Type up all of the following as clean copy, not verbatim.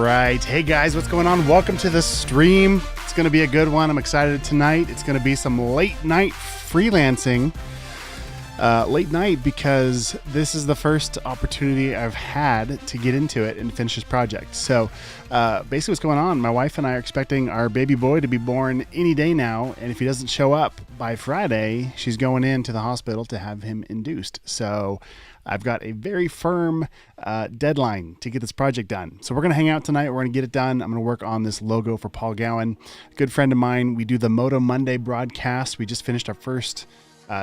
right. Hey guys, what's going on? Welcome to the stream. It's going to be a good one. I'm excited tonight. It's going to be some late night freelancing. Late night because this is the first opportunity I've had to get into it and finish this project. So basically what's going on, my wife and I are expecting our baby boy to be born any day now. And if he doesn't show up by Friday, she's going into the hospital to have him induced. So I've got a very firm deadline to get this project done. So we're going to hang out tonight. We're going to get it done. I'm going to work on this logo for Paul Gowan, a good friend of mine. We do the Moto Monday broadcast. We just finished our first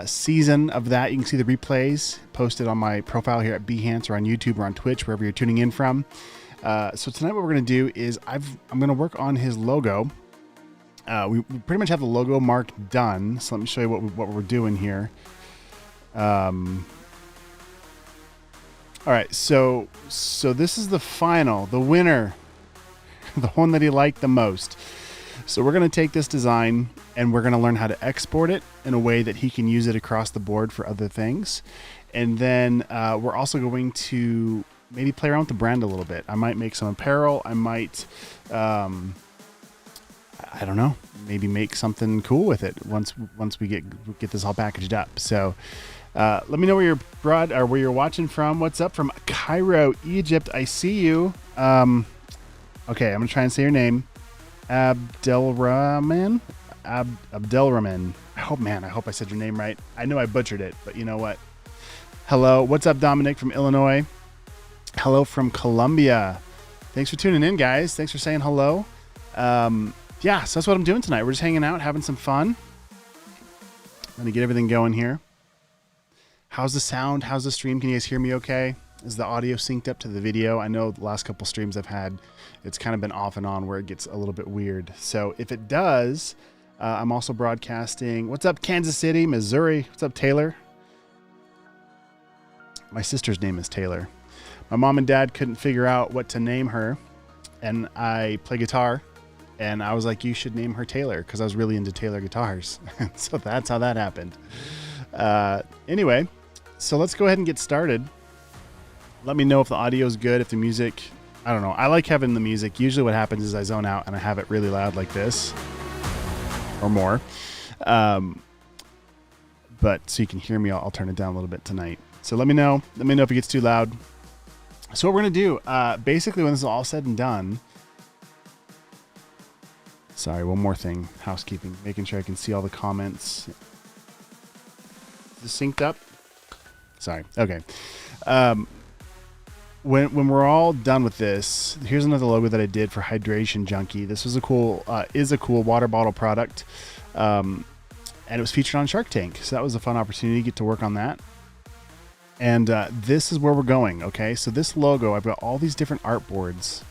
season of that. You can see the replays posted on my profile here at Behance or on YouTube or on Twitch, wherever you're tuning in from. So tonight what we're going to do is I'm going to work on his logo. We pretty much have the logo marked done. So let me show you what we're doing here. All right, so this is the final, the winner, the one that he liked the most. So we're going to take this design and we're going to learn how to export it in a way that he can use it across the board for other things. And then we're also going to maybe play around with the brand a little bit. I might make some apparel. I might, I don't know, maybe make something cool with it once we get this all packaged up. So let me know where you're watching from. What's up from Cairo, Egypt? I see you. Okay, I'm gonna try and say your name. Abdelrahman. I hope I said your name right. I know I butchered it, but you know what? Hello. What's up, Dominic from Illinois? Hello from Colombia. Thanks for tuning in, guys. Thanks for saying hello. Yeah, so that's what I'm doing tonight. We're just hanging out, having some fun. I'm gonna get everything going here. How's the sound? How's the stream? Can you guys hear me okay? Is the audio synced up to the video? I know the last couple streams I've had, it's kind of been off and on where it gets a little bit weird. So if it does, I'm also broadcasting. What's up, Kansas City, Missouri? What's up, Taylor? My sister's name is Taylor. My mom and dad couldn't figure out what to name her, and I play guitar, and I was like, you should name her Taylor, because I was really into Taylor guitars. So that's how that happened. Anyway, so let's go ahead and get started. Let me know if the audio is good, if the music, I don't know. I like having the music. Usually what happens is I zone out and I have it really loud like this or more. But so you can hear me, I'll turn it down a little bit tonight. So let me know if it gets too loud. So what we're going to do, basically when this is all said and done, sorry, one more thing, housekeeping, making sure I can see all the comments. Is this synced up? Sorry. Okay. When we're all done with this, here's another logo that I did for Hydration Junkie. This was a cool water bottle product, and it was featured on Shark Tank. So that was a fun opportunity to get to work on that. And this is where we're going. Okay, so this logo, I've got all these different artboards.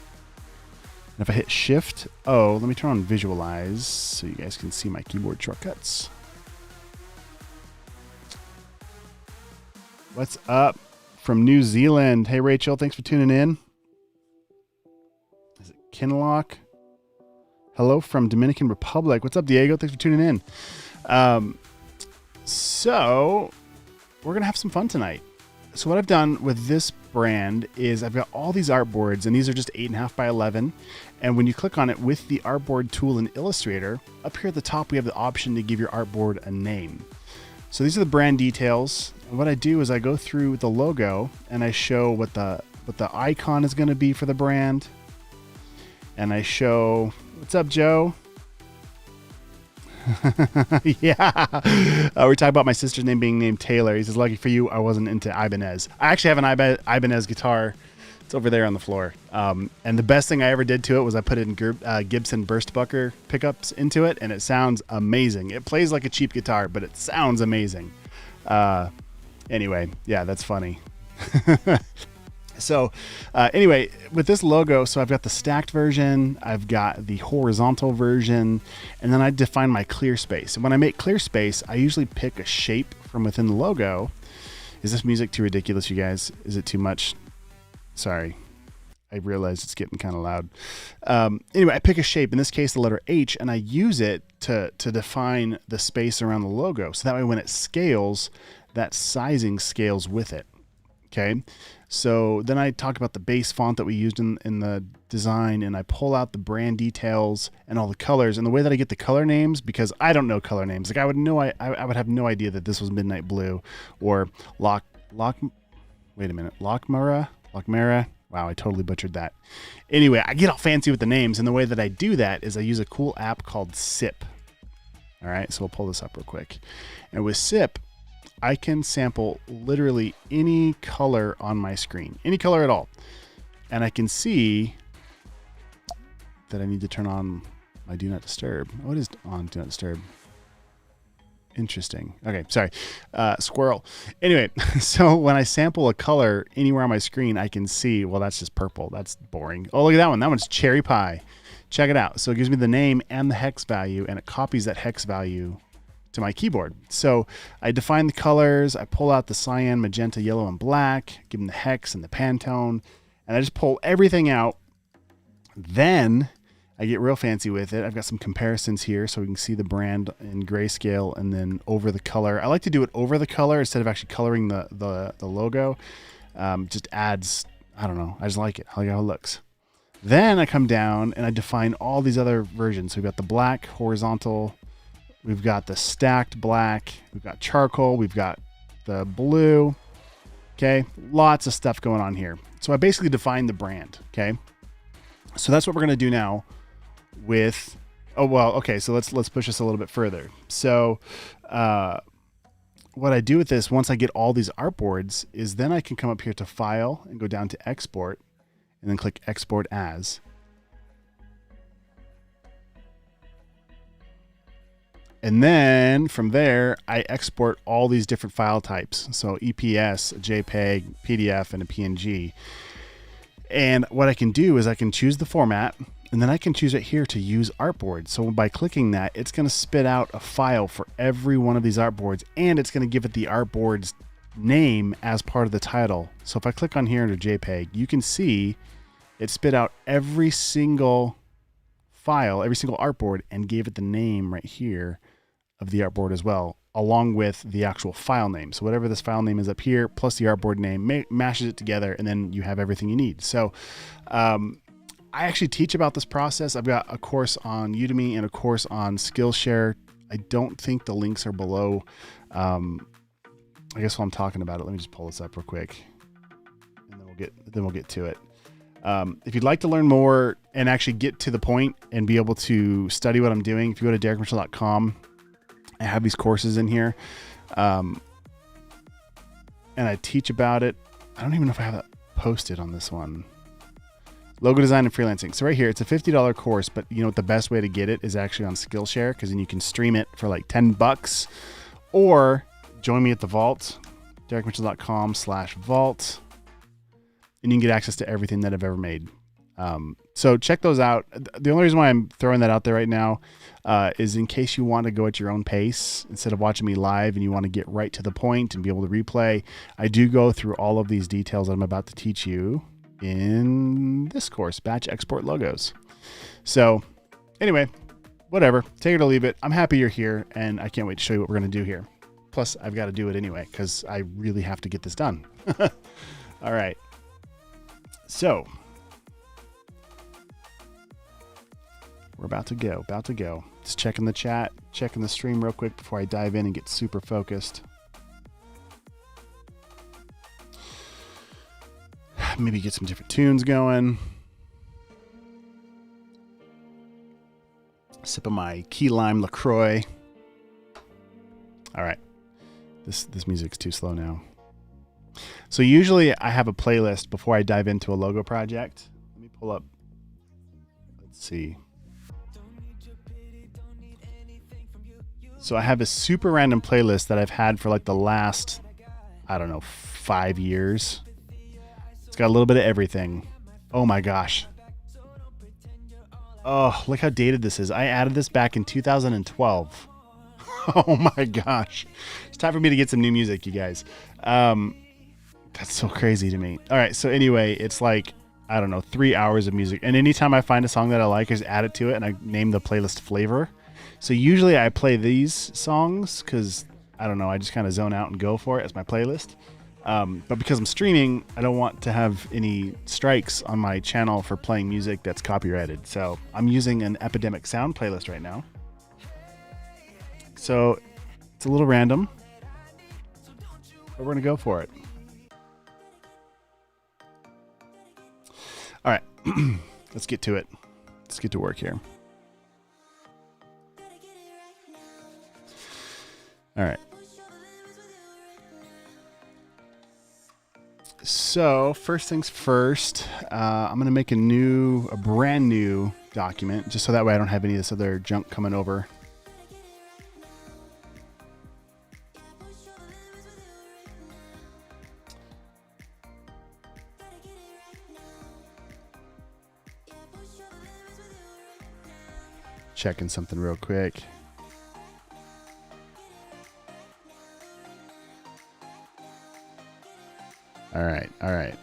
And if I hit Shift O, let me turn on Visualize so you guys can see my keyboard shortcuts. What's up from New Zealand? Hey, Rachel, thanks for tuning in. Is it Kinlock? Hello from Dominican Republic. What's up, Diego? Thanks for tuning in. So we're going to have some fun tonight. So what I've done with this brand is I've got all these artboards, and these are just 8.5 by 11. And when you click on it with the artboard tool in Illustrator, up here at the top, we have the option to give your artboard a name. So these are the brand details. And what I do is I go through the logo and I show what the icon is going to be for the brand. And I show, what's up, Joe? Yeah. We're talking about my sister's name being named Taylor. He says, lucky for you, I wasn't into Ibanez. I actually have an Ibanez guitar. It's over there on the floor. And the best thing I ever did to it was I put it in Gibson Burstbucker pickups into it, and it sounds amazing. It plays like a cheap guitar, but it sounds amazing. Anyway, yeah, that's funny. So anyway, with this logo, so I've got the stacked version, I've got the horizontal version, and then I define my clear space. And when I make clear space, I usually pick a shape from within the logo. Is this music too ridiculous, you guys? Is it too much? Sorry, I realize it's getting kind of loud. Anyway, I pick a shape, in this case, the letter H, and I use it to define the space around the logo. So that way when it scales, that sizing scales with it. Okay. So then I talk about the base font that we used in the design, and I pull out the brand details and all the colors, and the way that I get the color names, because I don't know color names. Like I would have no idea that this was Midnight Blue or Lockmara. Wow, I totally butchered that. Anyway, I get all fancy with the names, and the way that I do that is I use a cool app called SIP. All right, so we'll pull this up real quick. And with SIP, I can sample literally any color on my screen, any color at all. And I can see that I need to turn on my Do Not Disturb. What is on Do Not Disturb? Interesting. Okay, sorry. Squirrel. Anyway, so when I sample a color anywhere on my screen, I can see, well, that's just purple. That's boring. Oh, look at that one. That one's cherry pie. Check it out. So it gives me the name and the hex value, and it copies that hex value to my keyboard. So I define the colors, I pull out the cyan, magenta, yellow, and black, give them the hex and the Pantone, and I just pull everything out. Then I get real fancy with it. I've got some comparisons here so we can see the brand in grayscale and then over the color. I like to do it over the color instead of actually coloring the logo. Just adds, I don't know, I just like it. I like how it looks. Then I come down and I define all these other versions. So we've got the black, horizontal, we've got the stacked black, we've got charcoal, we've got the blue. Okay, lots of stuff going on here. So I basically defined the brand. Okay, so that's what we're gonna do now with. Oh well, okay. So let's push this a little bit further. So what I do with this, once I get all these artboards, is then I can come up here to File and go down to Export, and then click Export As. And then from there, I export all these different file types. So EPS, a JPEG, PDF, and a PNG. And what I can do is I can choose the format, and then I can choose it here to use artboard. So by clicking that, it's going to spit out a file for every one of these artboards, and it's going to give it the artboard's name as part of the title. So if I click on here under JPEG, you can see it spit out every single file, every single artboard, and gave it the name right here of the artboard as well, along with the actual file name. So whatever this file name is up here, plus the artboard name, mashes it together, and then you have everything you need. So I actually teach about this process. I've got a course on Udemy and a course on Skillshare. I don't think the links are below. I guess while I'm talking about it, let me just pull this up real quick, and then we'll get to it. If you'd like to learn more and actually get to the point and be able to study what I'm doing, if you go to derekmitchell.com, I have these courses in here, and I teach about it. I don't even know if I have that posted on this one. Logo design and freelancing. So right here, it's a $50 course, but you know what, the best way to get it is actually on Skillshare, because then you can stream it for like $10, or join me at the vault, derekmitchell.com/vault, and you can get access to everything that I've ever made. So check those out. The only reason why I'm throwing that out there right now is in case you want to go at your own pace instead of watching me live and you want to get right to the point and be able to replay. I do go through all of these details that I'm about to teach you in this course, Batch Export Logos. So anyway, whatever, take it or leave it. I'm happy you're here, and I can't wait to show you what we're going to do here. Plus, I've got to do it anyway because I really have to get this done. All right. So we're about to go. Just checking the chat, checking the stream real quick before I dive in and get super focused. Maybe get some different tunes going. Sip of my key lime LaCroix. All right. This music's too slow now. So usually I have a playlist before I dive into a logo project. Let me pull up. Let's see. So I have a super random playlist that I've had for like the last, I don't know, 5 years. It's got a little bit of everything. Oh my gosh. Oh, look how dated this is. I added this back in 2012. Oh my gosh. It's time for me to get some new music, you guys. That's so crazy to me. All right, so anyway, it's like, I don't know, 3 hours of music. And anytime I find a song that I like, I just add it to it and I name the playlist Flavor. So usually I play these songs because, I don't know, I just kind of zone out and go for it as my playlist. But because I'm streaming, I don't want to have any strikes on my channel for playing music that's copyrighted. So I'm using an Epidemic Sound playlist right now. So it's a little random, but we're going to go for it. All right, let's get to it. Let's get to work here. All right. So first things first, I'm going to make a brand new document, just so that way I don't have any of this other junk coming over. Checking something real quick. All right, all right.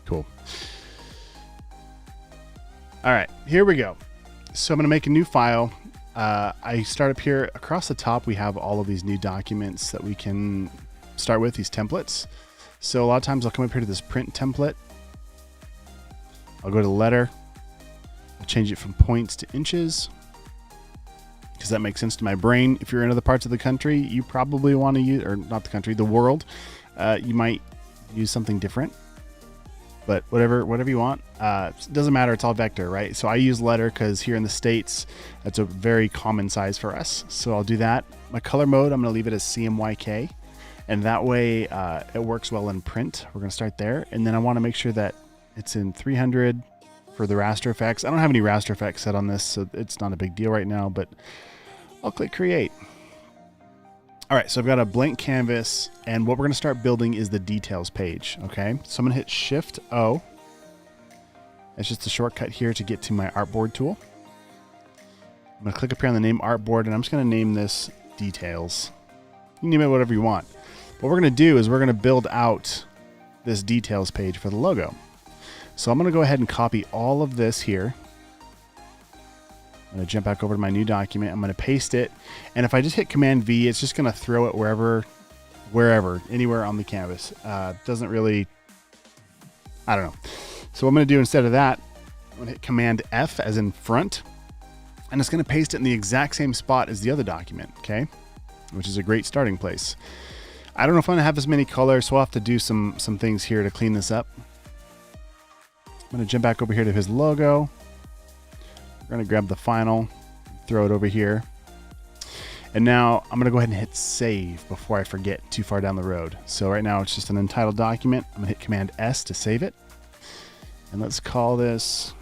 Cool. All right, here we go. So I'm going to make a new file. I start up here across the top. We have all of these new documents that we can start with, these templates. So a lot of times I'll come up here to this print template. I'll go to letter. I'll change it from points to inches because that makes sense to my brain. If you're in other parts of the country, you probably want to use, or not the country, the world, you might use something different. But whatever you want, it doesn't matter. It's all vector, right? So I use letter because here in the States, that's a very common size for us. So I'll do that. My color mode, I'm going to leave it as CMYK. And that way it works well in print. We're going to start there. And then I want to make sure that it's in 300 for the raster effects. I don't have any raster effects set on this, so it's not a big deal right now, but I'll click create. All right, so I've got a blank canvas, and what we're going to start building is the details page, okay? So I'm going to hit Shift-O. It's just a shortcut here to get to my artboard tool. I'm going to click up here on the name artboard, and I'm just going to name this details. You can name it whatever you want. What we're going to do is we're going to build out this details page for the logo. So I'm going to go ahead and copy all of this here. I'm going to jump back over to my new document. I'm going to paste it. And if I just hit Command V, it's just going to throw it wherever, anywhere on the canvas. Doesn't really, I don't know. So what I'm going to do instead of that, I'm going to hit Command F as in front. And it's going to paste it in the exact same spot as the other document, okay? Which is a great starting place. I don't know if I'm going to have as many colors, so I'll have to do some things here to clean this up. I'm going to jump back over here to his logo. We're going to grab the final, throw it over here. And now I'm going to go ahead and hit save before I forget too far down the road. So right now it's just an untitled document. I'm going to hit Command S to save it. And let's call this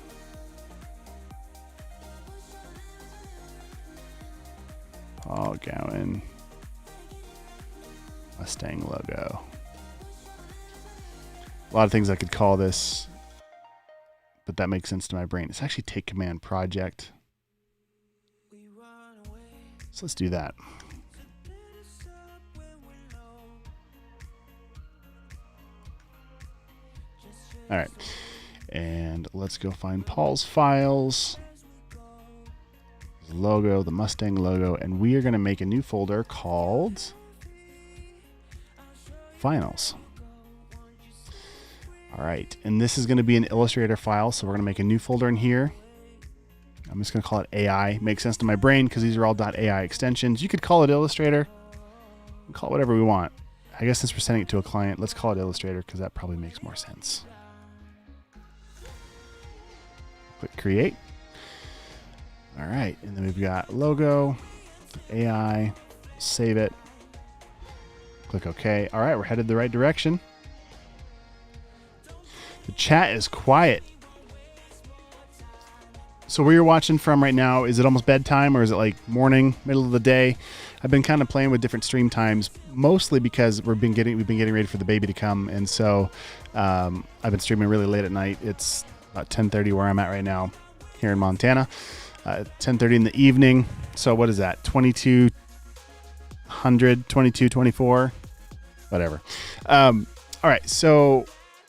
Paul Gowan Mustang logo. A lot of things I could call this, but that makes sense to my brain. It's actually Take Command Project. So let's do that. All right. And let's go find Paul's files. His logo, the Mustang logo, and we are going to make a new folder called Finals. All right, and this is going to be an Illustrator file, so we're going to make a new folder in here. I'm just going to call it AI. Makes sense to my brain because these are all .ai extensions. You could call it Illustrator. Call it whatever we want. I guess since we're sending it to a client, let's call it Illustrator because that probably makes more sense. Click Create. All right, and then we've got logo, AI, save it. Click OK. All right, we're headed the right direction. The chat is quiet. So where you're watching from right now, is it almost bedtime or is it like morning, middle of the day? I've been kind of playing with different stream times, mostly because we've been getting ready for the baby to come, and so I've been streaming really late at night. It's about 10:30 where I'm at right now, here in Montana. 10:30 in the evening. So what is that? 2200, 2224, whatever. All right. So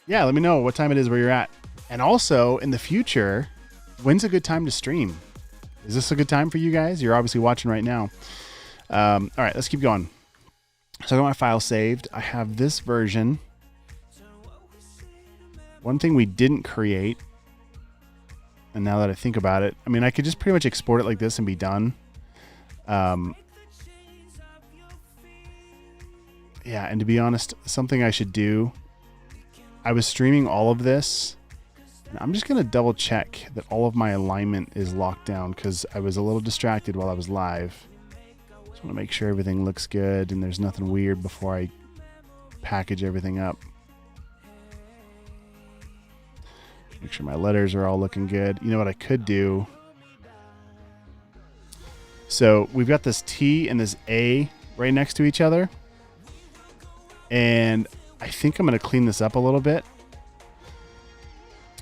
yeah, let me know what time it is where you're at. And also in the future, when's a good time to stream? Is this a good time for you guys? You're obviously watching right now. All right, let's keep going. So I got my file saved. I have this version. One thing we didn't create, and now that I think about it, I mean, I could just pretty much export it like this and be done. Yeah, and to be honest, something I should do, I was streaming all of this, and I'm just going to double check that all of my alignment is locked down because I was a little distracted while I was live. Just want to make sure everything looks good and there's nothing weird before I package everything up. Make sure my letters are all looking good. You know what I could do? So we've got this T and this A right next to each other. And I think I'm going to clean this up a little bit.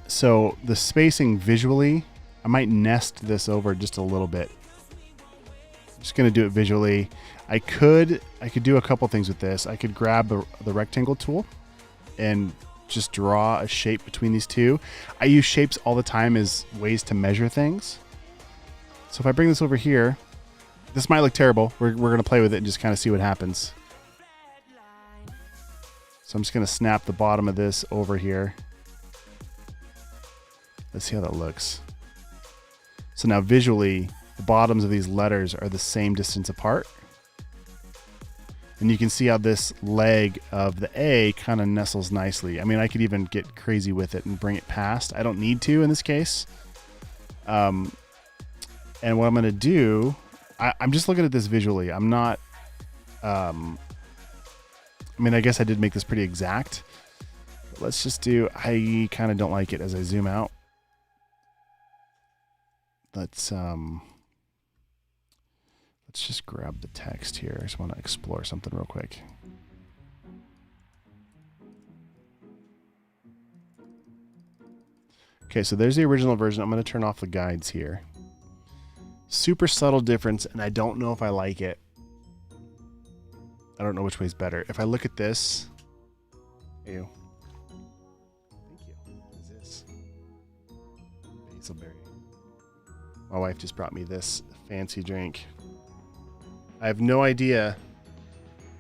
So the spacing visually, I might nest this over just a little bit. I'm just going to do it visually. I could do a couple things with this. I could grab the rectangle tool and just draw a shape between these two. I use shapes all the time as ways to measure things. So if I bring this over here, this might look terrible. We're going to play with it and just kind of see what happens. So I'm just going to snap the bottom of this over here. Let's see how that looks. So now visually, the bottoms of these letters are the same distance apart. And you can see how this leg of the A kind of nestles nicely. I mean, I could even get crazy with it and bring it past. I don't need to in this case. And what I'm going to do, I'm just looking at this visually. I'm not... I mean, I guess I did make this pretty exact. But let's just do... I kind of don't like it as I zoom out. Let's just grab the text here. I just want to explore something real quick. Okay, so there's the original version. I'm going to turn off the guides here. Super subtle difference, and I don't know if I like it. I don't know which way is better. If I look at this... Ew. Thank you. What is this? Basilberry. My wife just brought me this fancy drink. I have no idea.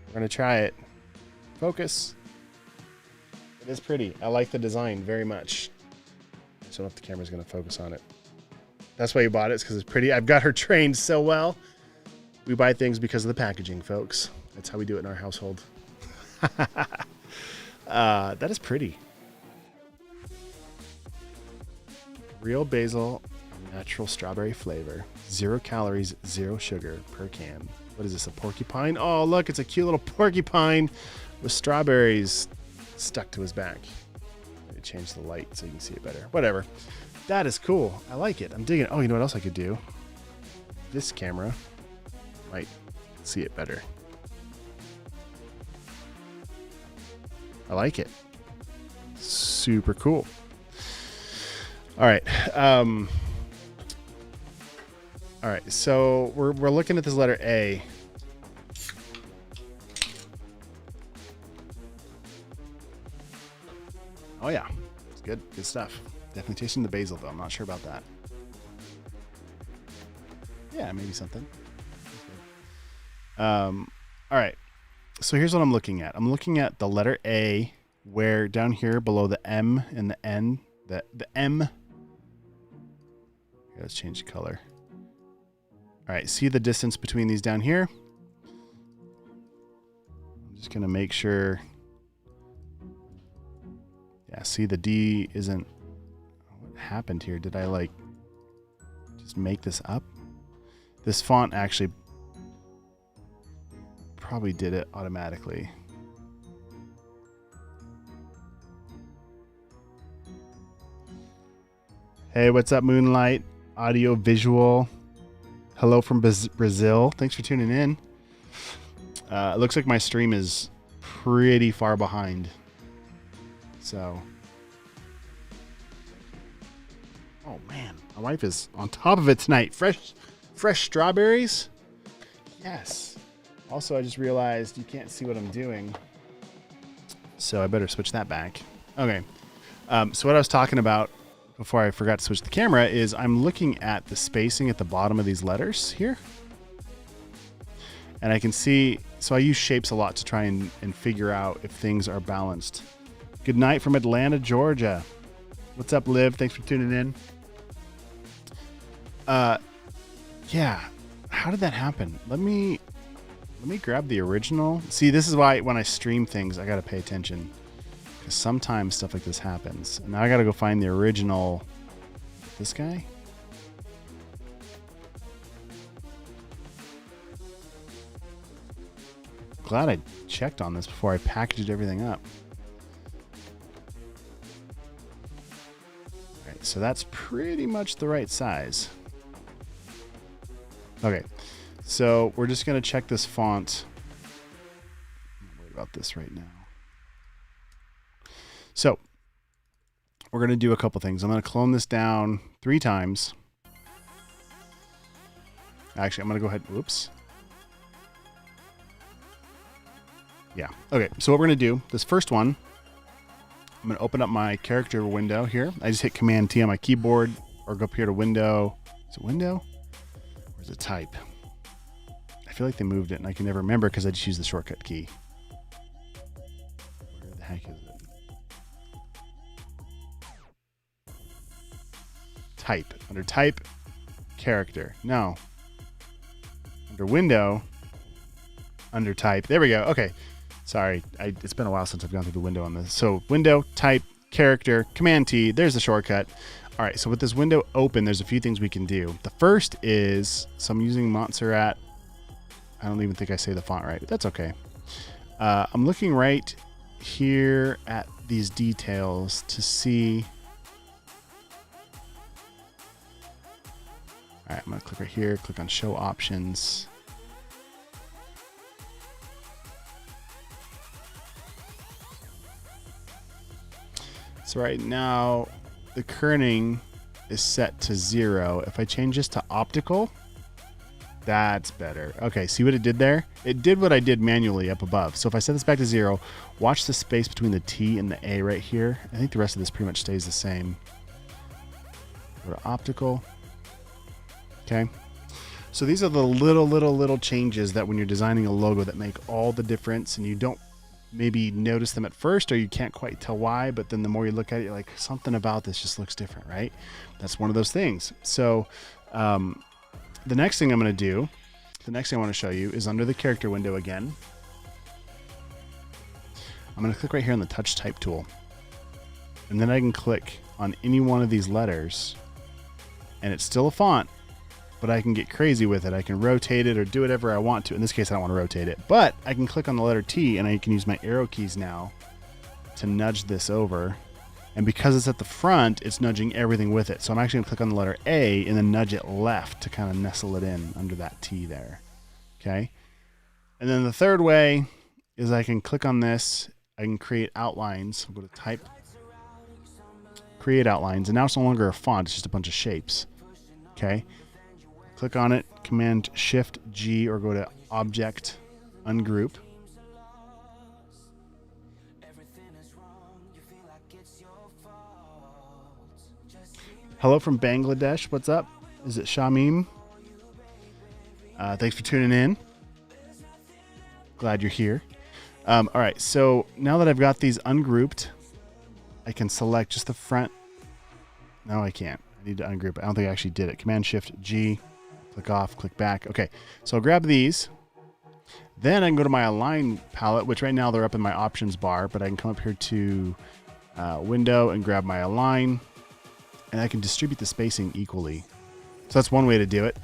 We're going to try it. Focus. It is pretty. I like the design very much. I just don't know if the camera's going to focus on it. That's why you bought it, because it's pretty. I've got her trained so well. We buy things because of the packaging, folks. That's how we do it in our household. That is pretty. Real basil, natural strawberry flavor. 0 calories, 0 sugar per can. What is this, a porcupine? Oh, look, it's a cute little porcupine with strawberries stuck to his back. Let me change the light so you can see it better. Whatever. That is cool. I like it. I'm digging it. Oh, you know what else I could do? This camera might see it better. I like it. Super cool. All right. All right. So we're looking at this letter A. Oh yeah, it's good. Good stuff. Definitely tasting the basil though. I'm not sure about that. Yeah, maybe something. All right. So here's what I'm looking at. I'm looking at the letter A, where down here below the M and the N, the M. Here, let's change the color. All right, see the distance between these down here? I'm just gonna make sure. Yeah, see the D isn't. What happened here? Did I like just make this up? This font actually probably did it automatically. Hey, what's up, Moonlight? Audio, visual. Hello from Brazil. Thanks for tuning in. It looks like my stream is pretty far behind. So. Oh, man. My wife is on top of it tonight. Fresh strawberries? Yes. Also, I just realized you can't see what I'm doing. So I better switch that back. Okay. So what I was talking about before I forgot to switch the camera, is I'm looking at the spacing at the bottom of these letters here. And I can see, so I use shapes a lot to try and figure out if things are balanced. Good night from Atlanta, Georgia. What's up, Liv? Thanks for tuning in. Yeah, how did that happen? Let me grab the original. See, this is why when I stream things, I got to pay attention. Because sometimes stuff like this happens. And now I got to go find the original. This guy? Glad I checked on this before I packaged everything up. All right, so that's pretty much the right size. Okay, so we're just going to check this font. I'm not worried about this right now. So we're going to do a couple things. I'm going to clone this down 3 times. Actually, I'm going to go ahead. Whoops. Yeah. Okay. So what we're going to do, this first one, I'm going to open up my character window here. I just hit Command T on my keyboard or go up here to window. Is it window? Or is it type? I feel like they moved it and I can never remember because I just use the shortcut key. Where the heck is it? Type. Under type, character. No. Under window, under type. There we go. Okay. Sorry. It's been a while since I've gone through the window on this. So window, type, character, Command T. There's the shortcut. All right. So with this window open, there's a few things we can do. The first is, so I'm using Montserrat. I don't even think I say the font right, but that's okay. I'm looking right here at these details to see. All right, I'm going to click right here, click on Show Options. So right now, the kerning is set to 0. If I change this to optical, that's better. Okay, see what it did there? It did what I did manually up above. So if I set this back to 0, watch the space between the T and the A right here. I think the rest of this pretty much stays the same. Go to optical. Okay. So these are the little changes that when you're designing a logo that make all the difference, and you don't maybe notice them at first, or you can't quite tell why, but then the more you look at it, you're like, something about this just looks different, right? That's one of those things. So the next thing I'm going to do, the next thing I want to show you is under the character window again. I'm going to click right here on the touch type tool. And then I can click on any one of these letters, and it's still a font, but I can get crazy with it. I can rotate it or do whatever I want to. In this case, I don't want to rotate it, but I can click on the letter T and I can use my arrow keys now to nudge this over. And because it's at the front, it's nudging everything with it. So I'm actually going to click on the letter A and then nudge it left to kind of nestle it in under that T there. Okay. And then the third way is I can click on this. I can create outlines. I'll go to type, create outlines. And now it's no longer a font. It's just a bunch of shapes. Okay. Click on it, Command Shift G, or go to Object, Ungroup. Hello from Bangladesh. What's up? Is it Shamim? Thanks for tuning in. Glad you're here. All right, so now that I've got these ungrouped, I can select just the front. No, I can't. I need to ungroup. I don't think I actually did it. Command Shift G. Click off, click back. Okay, so I'll grab these. Then I can go to my Align palette, which right now they're up in my options bar, but I can come up here to Window and grab my Align, and I can distribute the spacing equally. So that's one way to do it.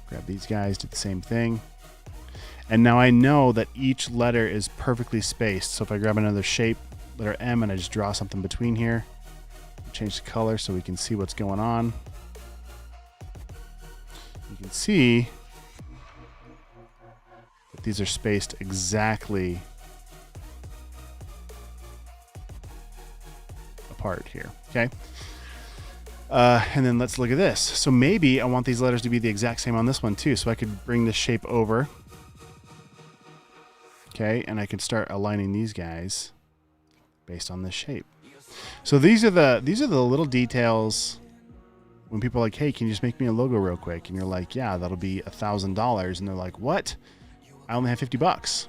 Grab these guys, do the same thing. And now I know that each letter is perfectly spaced. So if I grab another shape, letter M, and I just draw something between here, change the color so we can see what's going on. You can see that these are spaced exactly apart here, okay? And then let's look at this. So maybe I want these letters to be the exact same on this one too, so I could bring this shape over, okay? And I can start aligning these guys based on this shape. So these are the little details when people are like, hey, can you just make me a logo real quick? And you're like, yeah, that'll be $1,000. And they're like, what? I only have $50.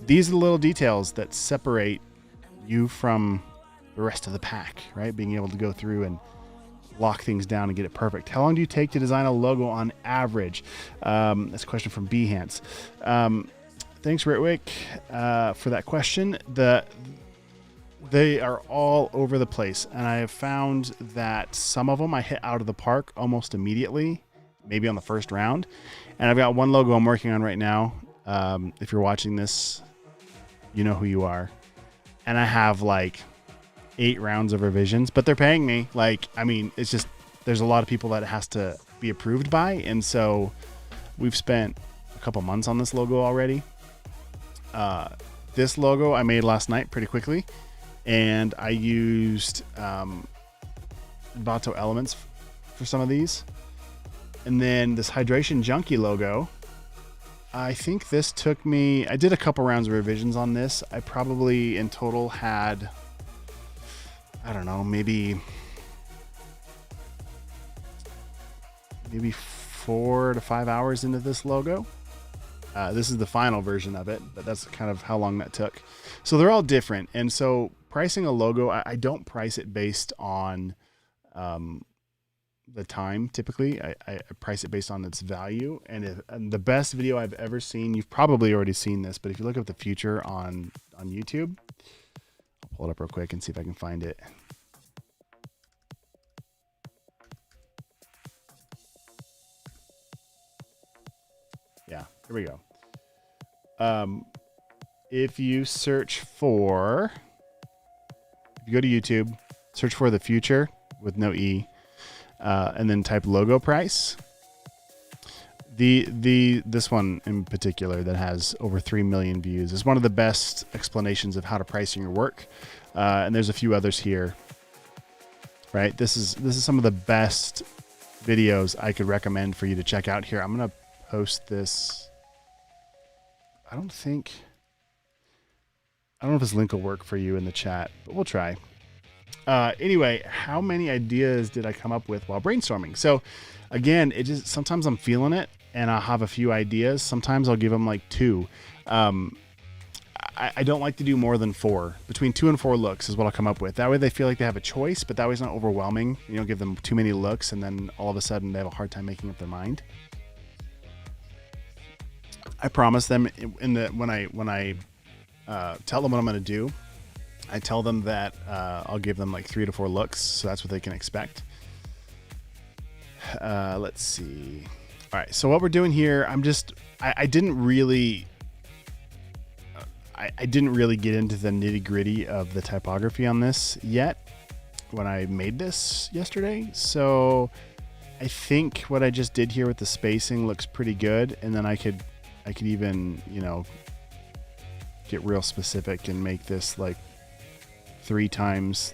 These are the little details that separate you from the rest of the pack, right? Being able to go through and lock things down and get it perfect. How long do you take to design a logo on average? That's a question from Behance. Thanks, Ritwick, for that question. They are all over the place, and I have found that some of them I hit out of the park almost immediately, maybe on the first round. And I've got one logo I'm working on right now. If you're watching this, you know who you are. And I have like 8 rounds of revisions, but they're paying me. Like, I mean, it's just, there's a lot of people that it has to be approved by. And so we've spent a couple months on this logo already. This logo I made last night pretty quickly. And I used Bato elements for some of these. And then this Hydration Junkie logo, I think this took me, I did a couple rounds of revisions on this. I probably in total had, I don't know, maybe 4 to 5 hours into this logo. This is the final version of it, but that's kind of how long that took. So they're all different. And so pricing a logo, I don't price it based on the time. Typically, I price it based on its value. And the best video I've ever seen, you've probably already seen this, but if you look up the future on YouTube, I'll pull it up real quick and see if I can find it. Yeah, here we go. If you search for, if you go to YouTube, search for the future with no E, and then type logo price. This one in particular that has over 3 million views is one of the best explanations of how to price your work. And there's a few others here, right? This is some of the best videos I could recommend for you to check out here. I'm going to post this. I don't know if this link will work for you in the chat, but we'll try. Anyway, how many ideas did I come up with while brainstorming? So again, it just, sometimes I'm feeling it and I'll have a few ideas. Sometimes I'll give them like 2. I don't like to do more than 4. Between 2 and 4 looks is what I'll come up with. That way they feel like they have a choice, but that way it's not overwhelming. You don't give them too many looks and then all of a sudden they have a hard time making up their mind. I promise them when I tell them what I'm going to do, I tell them that I'll give them like 3 to 4 looks, so that's what they can expect. Let's see. All right, so what we're doing here, I didn't really get into the nitty gritty of the typography on this yet when I made this yesterday. So I think what I just did here with the spacing looks pretty good, and then I could even, get real specific and make this like 3 times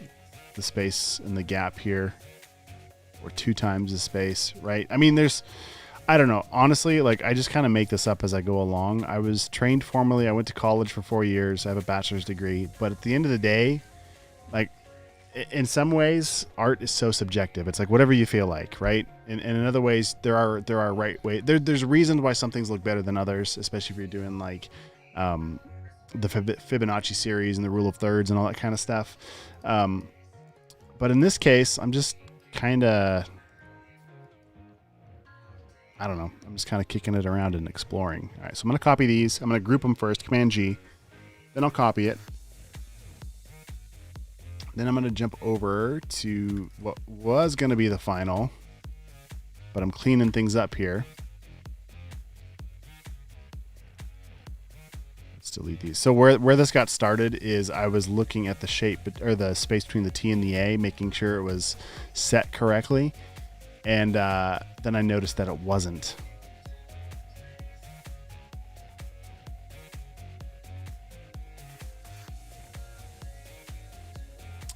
the space in the gap here, or 2 times the space, right? I mean, I don't know. Honestly, like I just kind of make this up as I go along. I was trained formally. I went to college for 4 years. I have a bachelor's degree, but at the end of the day, like in some ways, art is so subjective. It's like whatever you feel like, right? And in other ways, there are right ways. There's reasons why some things look better than others, especially if you're doing like the Fibonacci series and the rule of thirds and all that kind of stuff. But in this case, I'm just kind of, I don't know. I'm just kind of kicking it around and exploring. All right, so I'm going to copy these. I'm going to group them first, Command G. Then I'll copy it. Then I'm going to jump over to what was going to be the final, but I'm cleaning things up here. Let's delete these. So where this got started is I was looking at the shape, or the space between the T and the A, making sure it was set correctly. And then I noticed that it wasn't.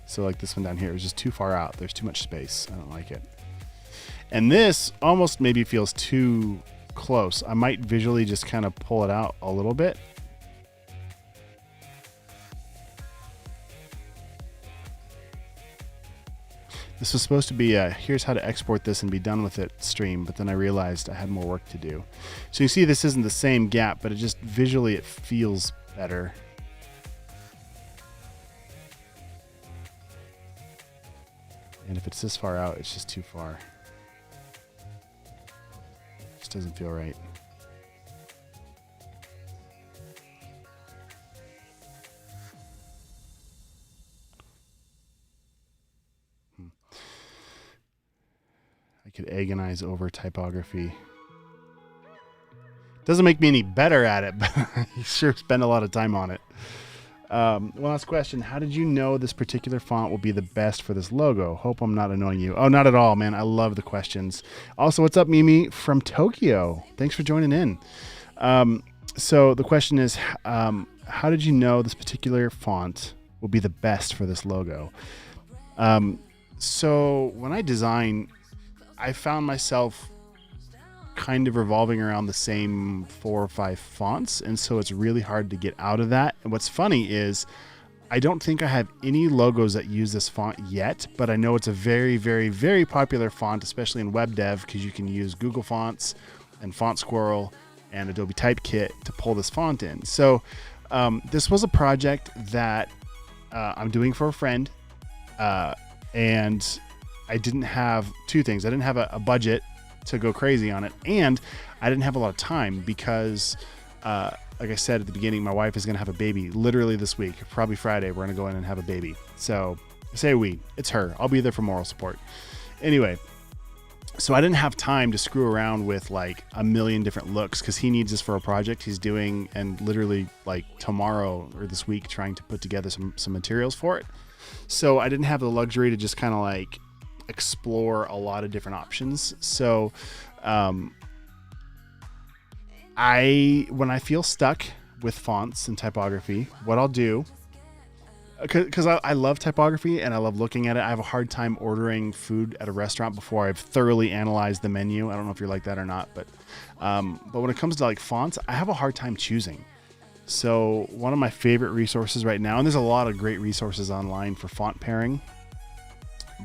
So like this one down here is just too far out. There's too much space. I don't like it. And this almost maybe feels too close. I might visually just kind of pull it out a little bit. This was supposed to be a here's how to export this and be done with it stream, but then I realized I had more work to do. So you see this isn't the same gap, but it just visually it feels better. And if it's this far out, it's just too far. It just doesn't feel right. I could agonize over typography. Doesn't make me any better at it, but I sure spend a lot of time on it. One last question. How did you know this particular font will be the best for this logo? Hope I'm not annoying you. Oh, not at all, man. I love the questions. Also, what's up, Mimi from Tokyo? Thanks for joining in. So the question is, how did you know this particular font will be the best for this logo? So when I design, I found myself kind of revolving around the same 4 or 5 fonts, and so it's really hard to get out of that. And what's funny is I don't think I have any logos that use this font yet, but I know it's a very, very, very popular font, especially in web dev, because you can use Google Fonts and Font Squirrel and Adobe Typekit to pull this font in. So this was a project that I'm doing for a friend, and I didn't have 2 things. I didn't have a budget to go crazy on it, and I didn't have a lot of time because like I said at the beginning, my wife is going to have a baby literally this week. Probably Friday we're going to go in and have a baby. So I say we, it's her. I'll be there for moral support. Anyway, so I didn't have time to screw around with like a million different looks because he needs this for a project he's doing, and literally like tomorrow or this week trying to put together some materials for it. So I didn't have the luxury to just kind of like explore a lot of different options. So when I feel stuck with fonts and typography, what I'll do, because I love typography and I love looking at it. I have a hard time ordering food at a restaurant before I've thoroughly analyzed the menu. I don't know if you're like that or not, but when it comes to like fonts, I have a hard time choosing. So one of my favorite resources right now, and there's a lot of great resources online for font pairing,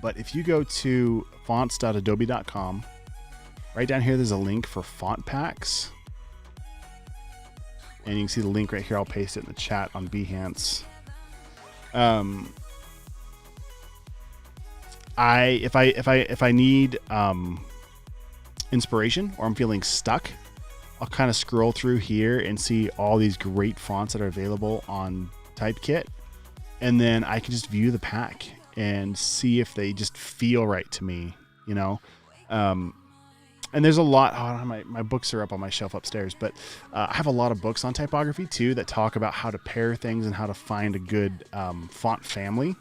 but if you go to fonts.adobe.com, right down here, there's a link for font packs. And you can see the link right here. I'll paste it in the chat on Behance. If I need inspiration or I'm feeling stuck, I'll kind of scroll through here and see all these great fonts that are available on Typekit, and then I can just view the pack and see if they just feel right to me, you know. And there's a lot. Oh, my books are up on my shelf upstairs, but I have a lot of books on typography too that talk about how to pair things and how to find a good font family.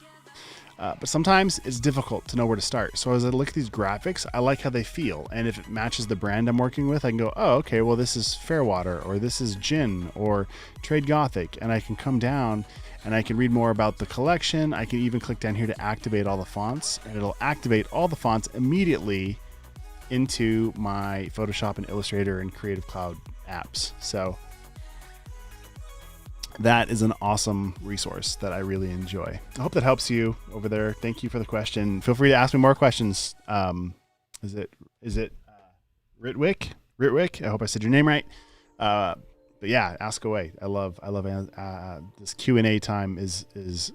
But sometimes it's difficult to know where to start. So as I look at these graphics, I like how they feel. And if it matches the brand I'm working with, I can go, oh, okay, well, this is Fairwater, or this is Gin, or Trade Gothic. And I can come down and I can read more about the collection. I can even click down here to activate all the fonts, and it'll activate all the fonts immediately into my Photoshop and Illustrator and Creative Cloud apps. So that is an awesome resource that I really enjoy. I hope that helps you over there. Thank you for the question. Feel free to ask me more questions. Is it Ritwick? Ritwick? I hope I said your name right. But yeah, ask away. I love this Q&A time is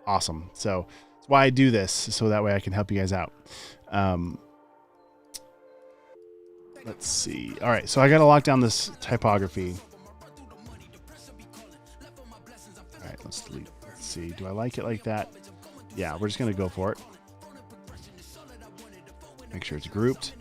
awesome. So that's why I do this, so that way I can help you guys out. Let's see. All right, so I got to lock down this typography. All right, let's delete. Let's see. Do I like it like that? Yeah, we're just going to go for it. Make sure it's grouped.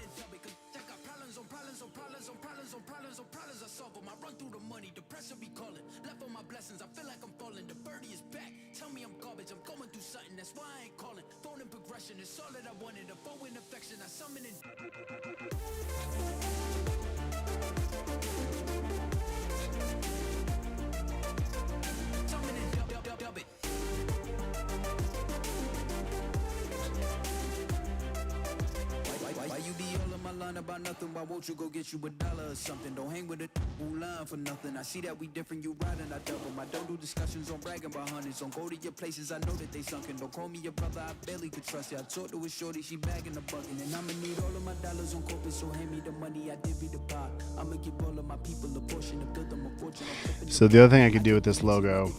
For nothing, I see that we different, you riding, I double. I don't do discussions on bragging about hundreds. Don't go to your places, I know that they sunken. Don't call me your brother, I barely could trust you. I talked to a shorty, she bagging the bucket. And I'ma need all of my dollars on corporate, so hand me the money, I did be the pot. I'ma give all of my people a portion to build them a fortune. So the other thing I could do with this logo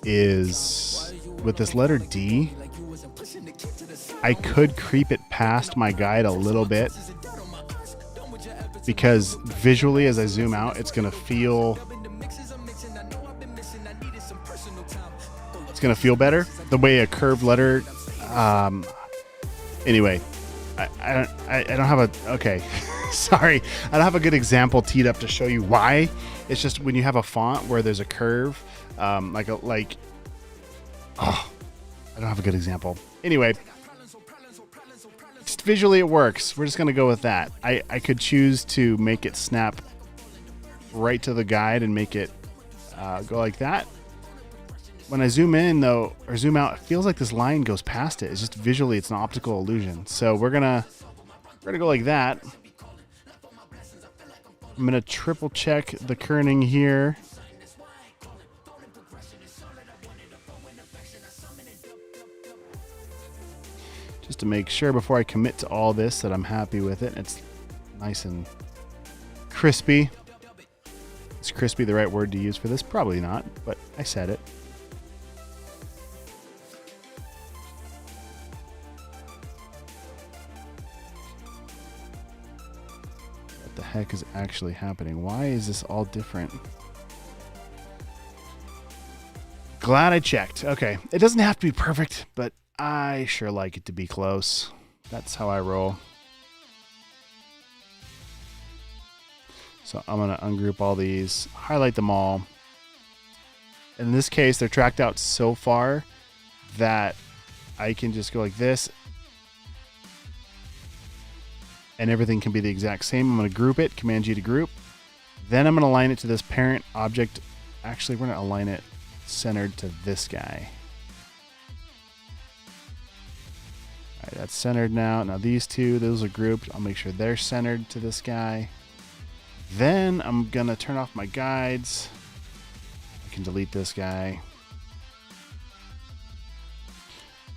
is with this letter D, I could creep it past my guide a little bit, because visually as I zoom out, it's going to feel better the way a curved letter. Anyway, I don't have a, okay. Sorry. I don't have a good example teed up to show you why. It's just when you have a font where there's a curve, I don't have a good example. Anyway, just visually it works. We're just going to go with that. I could choose to make it snap right to the guide and make it go like that. When I zoom in though, or zoom out, it feels like this line goes past it. It's just visually, it's an optical illusion. So we're gonna go like that. I'm gonna triple check the kerning here. Just to make sure before I commit to all this that I'm happy with it. It's nice and crispy. Is crispy the right word to use for this? Probably not, but I said it. What the heck is actually happening? Why is this all different? Glad I checked. Okay, it doesn't have to be perfect, but I sure like it to be close. That's how I roll. So I'm going to ungroup all these, highlight them all. In this case, they're tracked out so far that I can just go like this and everything can be the exact same. I'm going to group it, Command G to group. Then I'm going to align it to this parent object. Actually, we're going to align it centered to this guy. All right, that's centered now. Now these two, those are grouped. I'll make sure they're centered to this guy. Then I'm going to turn off my guides. I can delete this guy.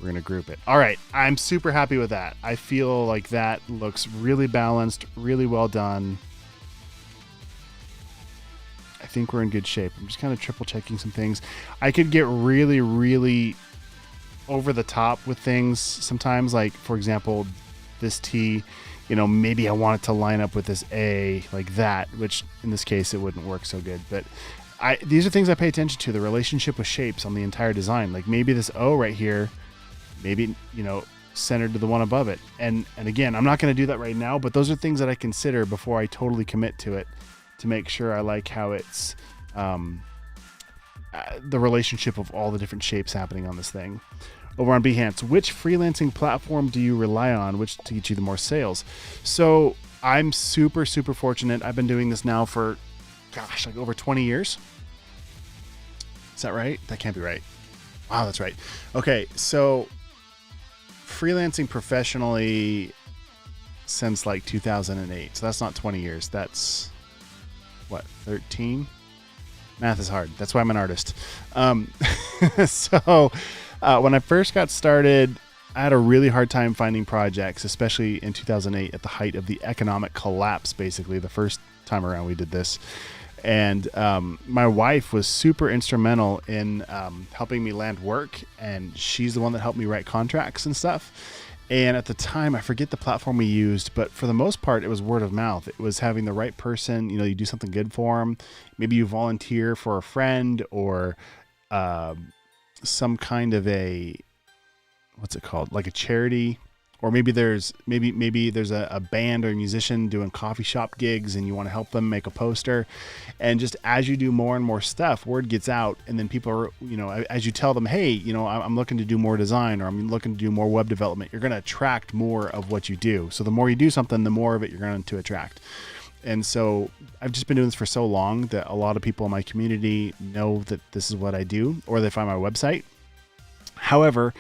We're going to group it. All right, I'm super happy with that. I feel like that looks really balanced, really well done. I think we're in good shape. I'm just kind of triple checking some things. I could get really, really over the top with things sometimes, like for example this T, maybe I want it to line up with this A like that, which in this case it wouldn't work so good. But these are things I pay attention to, the relationship with shapes on the entire design. Like maybe this O right here, maybe centered to the one above it, and again, I'm not going to do that right now, but those are things that I consider before I totally commit to it, to make sure I like how it's the relationship of all the different shapes happening on this thing. Over on Behance, which freelancing platform do you rely on, which to get you the more sales? So I'm super, super fortunate. I've been doing this now for, like over 20 years. Is that right? That can't be right. Wow, that's right. Okay, so freelancing professionally since like 2008. So that's not 20 years. That's, 13? Math is hard. That's why I'm an artist. So when I first got started, I had a really hard time finding projects, especially in 2008 at the height of the economic collapse, basically, the first time around we did this. And my wife was super instrumental in helping me land work, and she's the one that helped me write contracts and stuff. And at the time, I forget the platform we used, but for the most part, it was word of mouth. It was having the right person, you do something good for them. Maybe you volunteer for a friend or some kind of a, what's it called? Like a charity. Or maybe there's a band or a musician doing coffee shop gigs and you want to help them make a poster. And just as you do more and more stuff, word gets out, and then people are, as you tell them, hey, I'm looking to do more design, or I'm looking to do more web development, you're going to attract more of what you do. So the more you do something, the more of it you're going to attract. And so I've just been doing this for so long that a lot of people in my community know that this is what I do, or they find my website. However,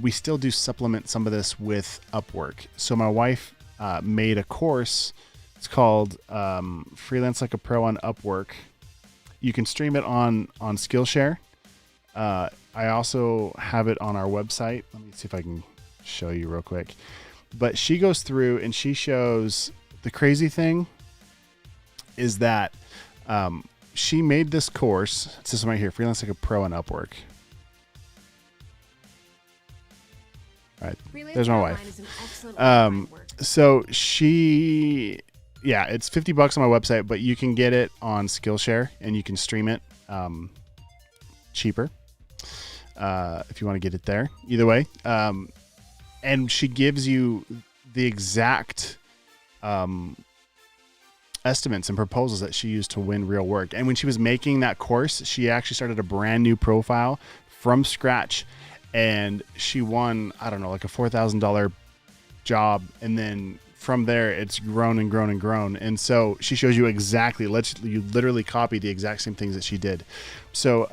we still do supplement some of this with Upwork. So my wife made a course It's called Freelance Like a Pro on Upwork. You can stream it on Skillshare. I also have it on our website. Let me see if I can show you real quick. But she goes through and she shows the crazy thing is that she made this course. It's this one right here, Freelance Like a Pro on Upwork. All right, there's my wife. So she, yeah, it's $50 on my website, but you can get it on Skillshare and you can stream it cheaper if you want to get it there. Either way, and she gives you the exact estimates and proposals that she used to win real work. And when she was making that course, she actually started a brand new profile from scratch. And she won, I don't know, like a $4,000 job. And then from there, it's grown and grown and grown. And so she shows you exactly, you literally copy the exact same things that she did. So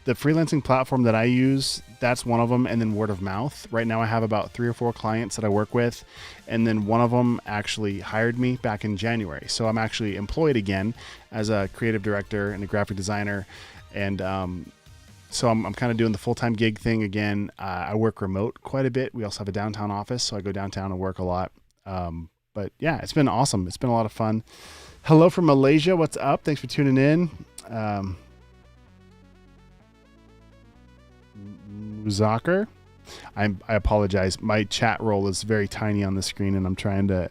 the freelancing platform that I use, that's one of them. And then word of mouth. Right now I have about 3 or 4 clients that I work with. And then one of them actually hired me back in January. So I'm actually employed again as a creative director and a graphic designer. And so I'm kind of doing the full-time gig thing again. I work remote quite a bit. We also have a downtown office, so I go downtown and work a lot. But yeah, it's been awesome. It's been a lot of fun. Hello from Malaysia. What's up? Thanks for tuning in. Zucker. I apologize. My chat roll is very tiny on the screen, and I'm trying to.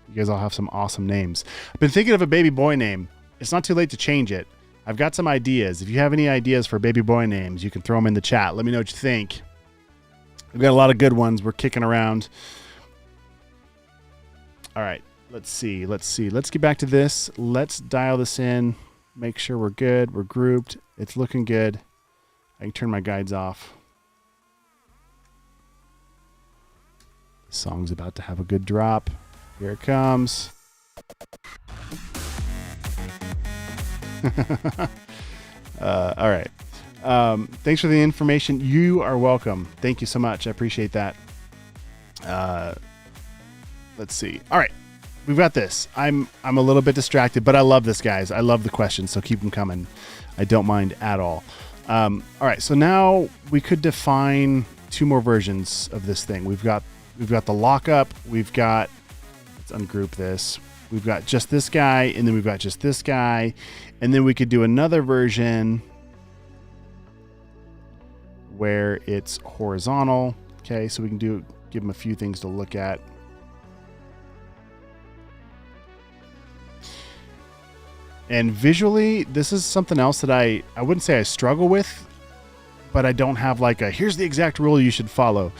You guys all have some awesome names. I've been thinking of a baby boy name. It's not too late to change it. I've got some ideas. If you have any ideas for baby boy names, you can throw them in the chat. Let me know what you think. We've got a lot of good ones we're kicking around. All right, let's see. Let's get back to this. Let's dial this in. Make sure we're good. We're grouped. It's looking good. I can turn my guides off. The song's about to have a good drop. Here it comes. All right. Thanks for the information. You are welcome. Thank you so much. I appreciate that. Let's see. All right. We've got this. I'm a little bit distracted, but I love this, guys. I love the questions, so keep them coming. I don't mind at all. All right. So now we could define 2 more versions of this thing. We've got the lockup. Let's ungroup this. We've got just this guy, and then we've got just this guy. And then we could do another version where it's horizontal. Okay, so we can give them a few things to look at. And visually, this is something else that I wouldn't say I struggle with, but I don't have like here's the exact rule you should follow.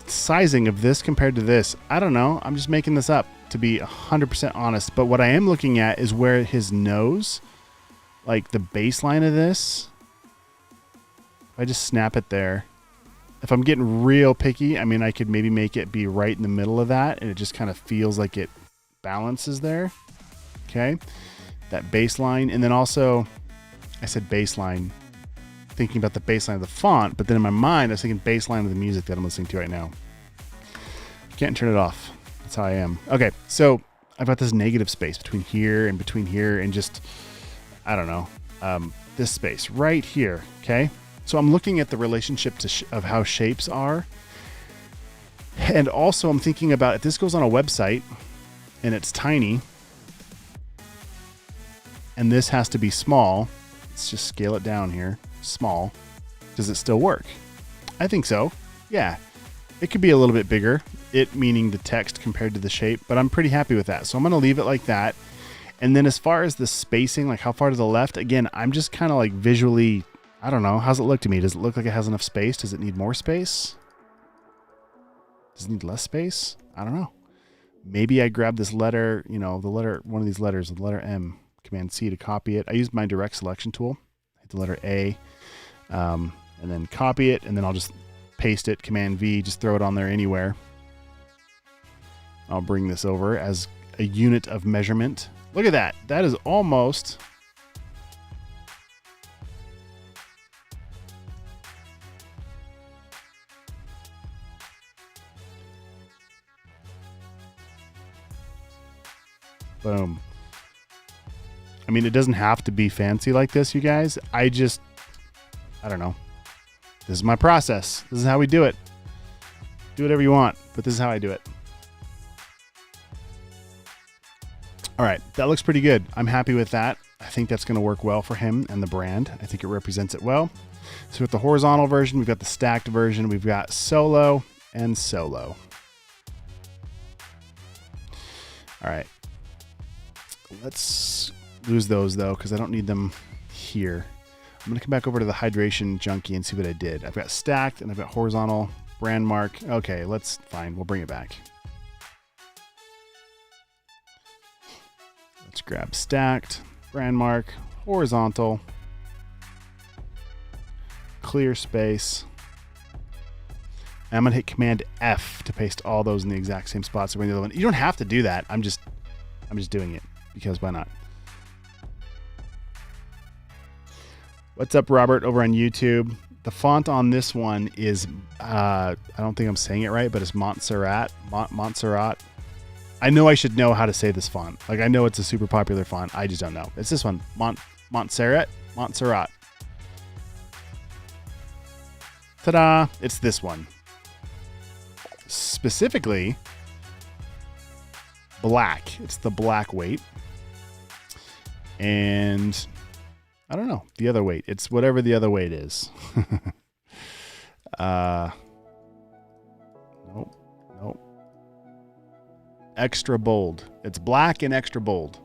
Sizing of this compared to this, I don't know. I'm just making this up, to be 100% honest. But what I am looking at is where his nose, like the baseline of this, if I just snap it there, if I'm getting real picky, I mean, I could maybe make it be right in the middle of that, and it just kind of feels like it balances there. Okay, that baseline. And then also, I said baseline, thinking about the baseline of the font, but then in my mind, I was thinking baseline of the music that I'm listening to right now. Can't turn it off. That's how I am. Okay, so I've got this negative space between here and just, I don't know, this space right here, okay? So I'm looking at the relationship of how shapes are. And also I'm thinking about if this goes on a website and it's tiny, and this has to be small, let's just scale it down here, small. Does it still work? I think so. Yeah. It could be a little bit bigger, it meaning the text compared to the shape, but I'm pretty happy with that. So I'm going to leave it like that. And then as far as the spacing, like how far to the left, again, I'm just kind of like visually, I don't know. How's it look to me? Does it look like it has enough space? Does it need more space? Does it need less space? I don't know. Maybe I grab this letter, one of these letters, the letter M, Command C to copy it. I used my direct selection tool, hit the letter A, and then copy it, and then I'll just paste it, Command V, just throw it on there anywhere. I'll bring this over as a unit of measurement. Look at that. That is almost Boom. I mean, it doesn't have to be fancy like this, you guys. I don't know. This is my process. This is how we do it. Do whatever you want, but this is how I do it. All right, that looks pretty good. I'm happy with that. I think that's going to work well for him and the brand. I think it represents it well. So with the horizontal version, we've got the stacked version, we've got solo and solo. All right. Let's lose those though, because I don't need them here. I'm going to come back over to the hydration junkie and see what I did. I've got stacked and I've got horizontal, brand mark. Okay, fine. We'll bring it back. Let's grab stacked, brand mark, horizontal, clear space. And I'm going to hit Command F to paste all those in the exact same spot. So we're in the other one. You don't have to do that. I'm just doing it because why not? What's up, Robert, over on YouTube? The font on this one is, I don't think I'm saying it right, but it's Montserrat. Montserrat. I know I should know how to say this font. Like, I know it's a super popular font. I just don't know. It's this one. Montserrat. Ta-da. It's this one. Specifically, black. It's the black weight. And I don't know. The other weight. It's whatever the other weight is. Nope. Extra bold. It's black and extra bold.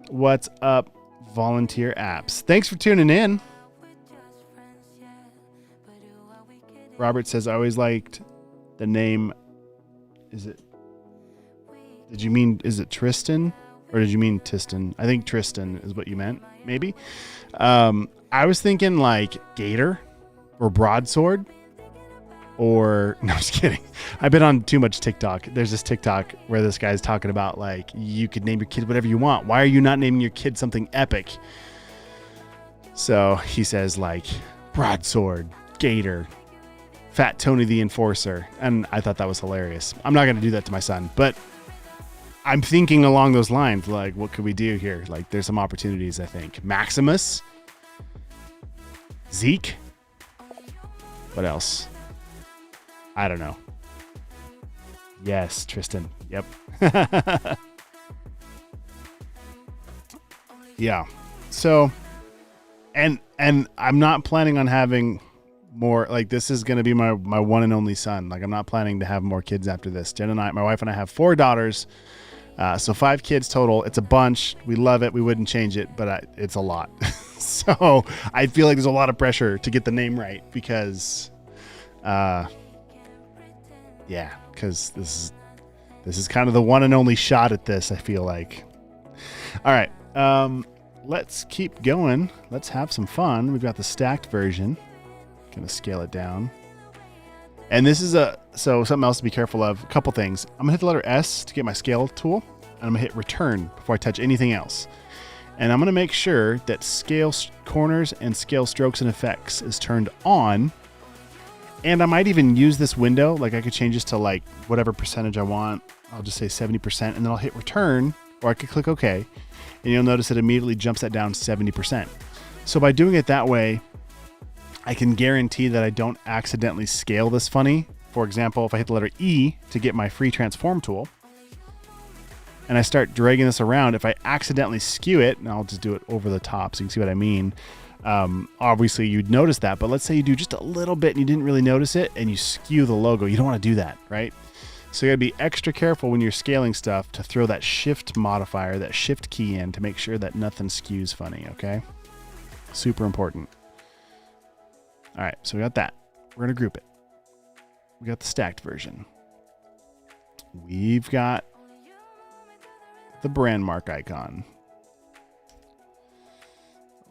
What's up, Volunteer Apps? Thanks for tuning in. Robert says, I always liked the name. Is it Tristan? Or did you mean Tistan? I think Tristan is what you meant, maybe. I was thinking like Gator or Broadsword or... No, just kidding. I've been on too much TikTok. There's this TikTok where this guy's talking about like, you could name your kid whatever you want. Why are you not naming your kid something epic? So he says like Broadsword, Gator, Fat Tony the Enforcer. And I thought that was hilarious. I'm not going to do that to my son, but I'm thinking along those lines, like, what could we do here? Like, there's some opportunities, I think. Maximus? Zeke? What else? I don't know. Yes, Tristan. Yep. Yeah. So, and I'm not planning on having more, like, this is going to be my one and only son. Like, I'm not planning to have more kids after this. Jen and I, my wife and I have 4 daughters. So 5 kids total. It's a bunch. We love it. We wouldn't change it, but it's a lot. So I feel like there's a lot of pressure to get the name right because, because this is kind of the one and only shot at this, I feel like. All right. Let's keep going. Let's have some fun. We've got the stacked version. Gonna scale it down. And this is so something else to be careful of. A couple things. I'm gonna hit the letter S to get my scale tool, and I'm gonna hit return before I touch anything else. And I'm gonna make sure that scale corners and scale strokes and effects is turned on. And I might even use this window. Like I could change this to like whatever percentage I want. I'll just say 70%, and then I'll hit return, or I could click OK, and you'll notice it immediately jumps that down 70%. So by doing it that way, I can guarantee that I don't accidentally scale this funny. For example, if I hit the letter E to get my free transform tool and I start dragging this around, if I accidentally skew it, and I'll just do it over the top so you can see what I mean. Obviously you'd notice that, but let's say you do just a little bit and you didn't really notice it and you skew the logo. You don't want to do that, right? So you gotta be extra careful when you're scaling stuff to throw that shift modifier, that shift key in to make sure that nothing skews funny, okay? Super important. All right, so we got that. We're going to group it. We got the stacked version. We've got the brand mark icon.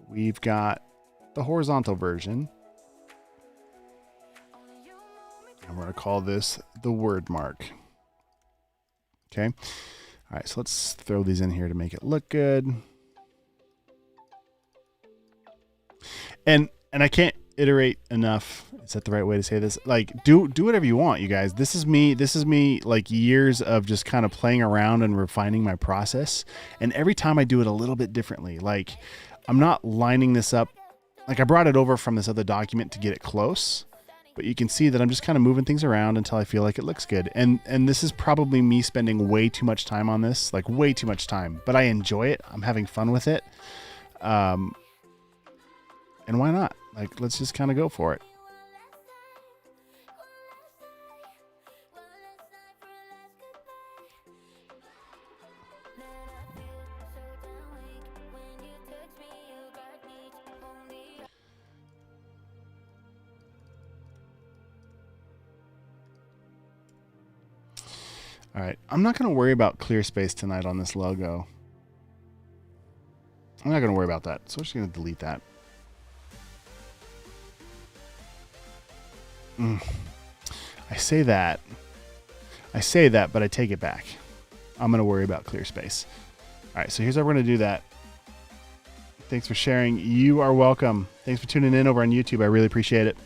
We've got the horizontal version. And we're going to call this the word mark. Okay. All right, so let's throw these in here to make it look good. And I can't, iterate enough. Is that the right way to say this? Like, do whatever you want, you guys. This is me like years of just kind of playing around and refining my process. And every time I do it a little bit differently. Like, I'm not lining this up. Like, I brought it over from this other document to get it close, but you can see that I'm just kind of moving things around until I feel like it looks good. And this is probably me spending way too much time on this, like way too much time, but I enjoy it. I'm having fun with it. And why not? Like, let's just kind of go for it. All right, I'm not going to worry about clear space tonight on this logo. I'm not going to worry about that, so I'm just going to delete that. I say that, but I take it back. I'm going to worry about clear space. All right, so here's how we're going to do that. Thanks for sharing. You are welcome. Thanks for tuning in over on YouTube. I really appreciate it.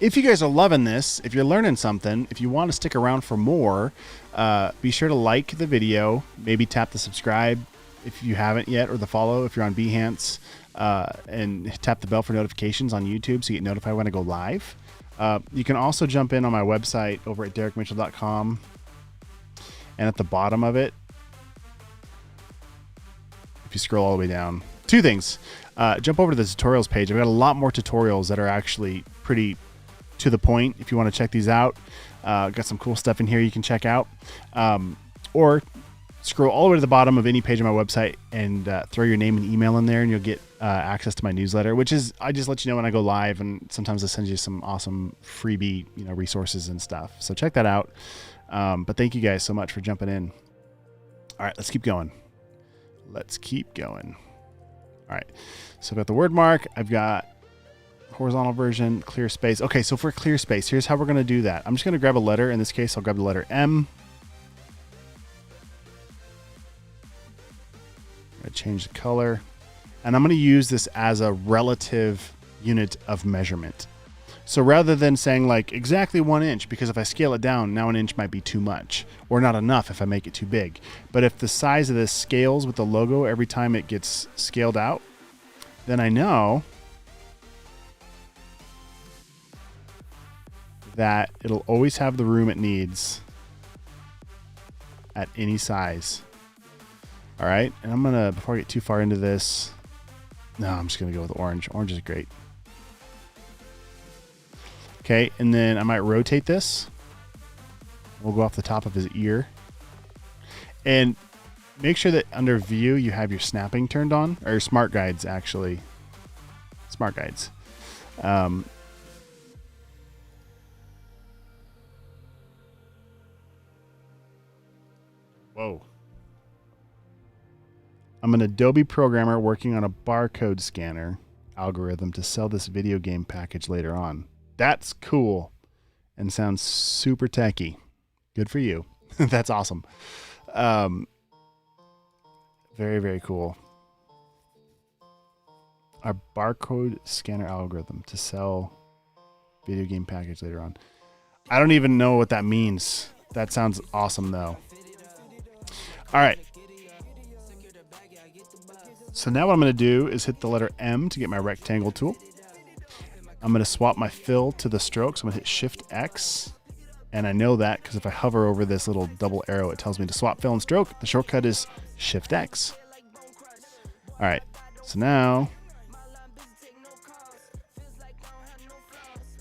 If you guys are loving this, if you're learning something, if you want to stick around for more, be sure to like the video, maybe tap the subscribe if you haven't yet, or the follow if you're on Behance, and tap the bell for notifications on YouTube so you get notified when I go live. You can also jump in on my website over at derekmitchell.com, and at the bottom of it, if you scroll all the way down, two things. Jump over to the tutorials page. I've got a lot more tutorials that are actually pretty to the point. If you want to check these out, got some cool stuff in here you can check out, or scroll all the way to the bottom of any page on my website and throw your name and email in there, and you'll get access to my newsletter, which is, I just let you know when I go live, and sometimes I send you some awesome freebie, resources and stuff. So check that out. But thank you guys so much for jumping in. All right, let's keep going. All right, so I've got the word mark. I've got horizontal version, clear space. Okay, so for clear space, here's how we're going to do that. I'm just going to grab a letter. In this case, I'll grab the letter M. I'm going to change the color, and I'm going to use this as a relative unit of measurement. So rather than saying like exactly 1 inch, because if I scale it down, now 1 inch might be too much, or not enough if I make it too big. But if the size of this scales with the logo every time it gets scaled out, then I know that it'll always have the room it needs at any size. All right, and I'm gonna, before I get too far into this, no, I'm just gonna go with orange. Orange is great. Okay, and then I might rotate this. We'll go off the top of his ear. And make sure that under view you have your snapping turned on, or smart guides actually. Smart guides. Whoa. I'm an Adobe programmer working on a barcode scanner algorithm to sell this video game package later on. That's cool and sounds super techy. Good for you. That's awesome. Very, very cool. Our barcode scanner algorithm to sell video game package later on. I don't even know what that means. That sounds awesome though. All right. So now what I'm going to do is hit the letter M to get my rectangle tool. I'm going to swap my fill to the stroke. So I'm going to hit Shift X. And I know that because if I hover over this little double arrow, it tells me to swap fill and stroke. The shortcut is Shift X. All right. So now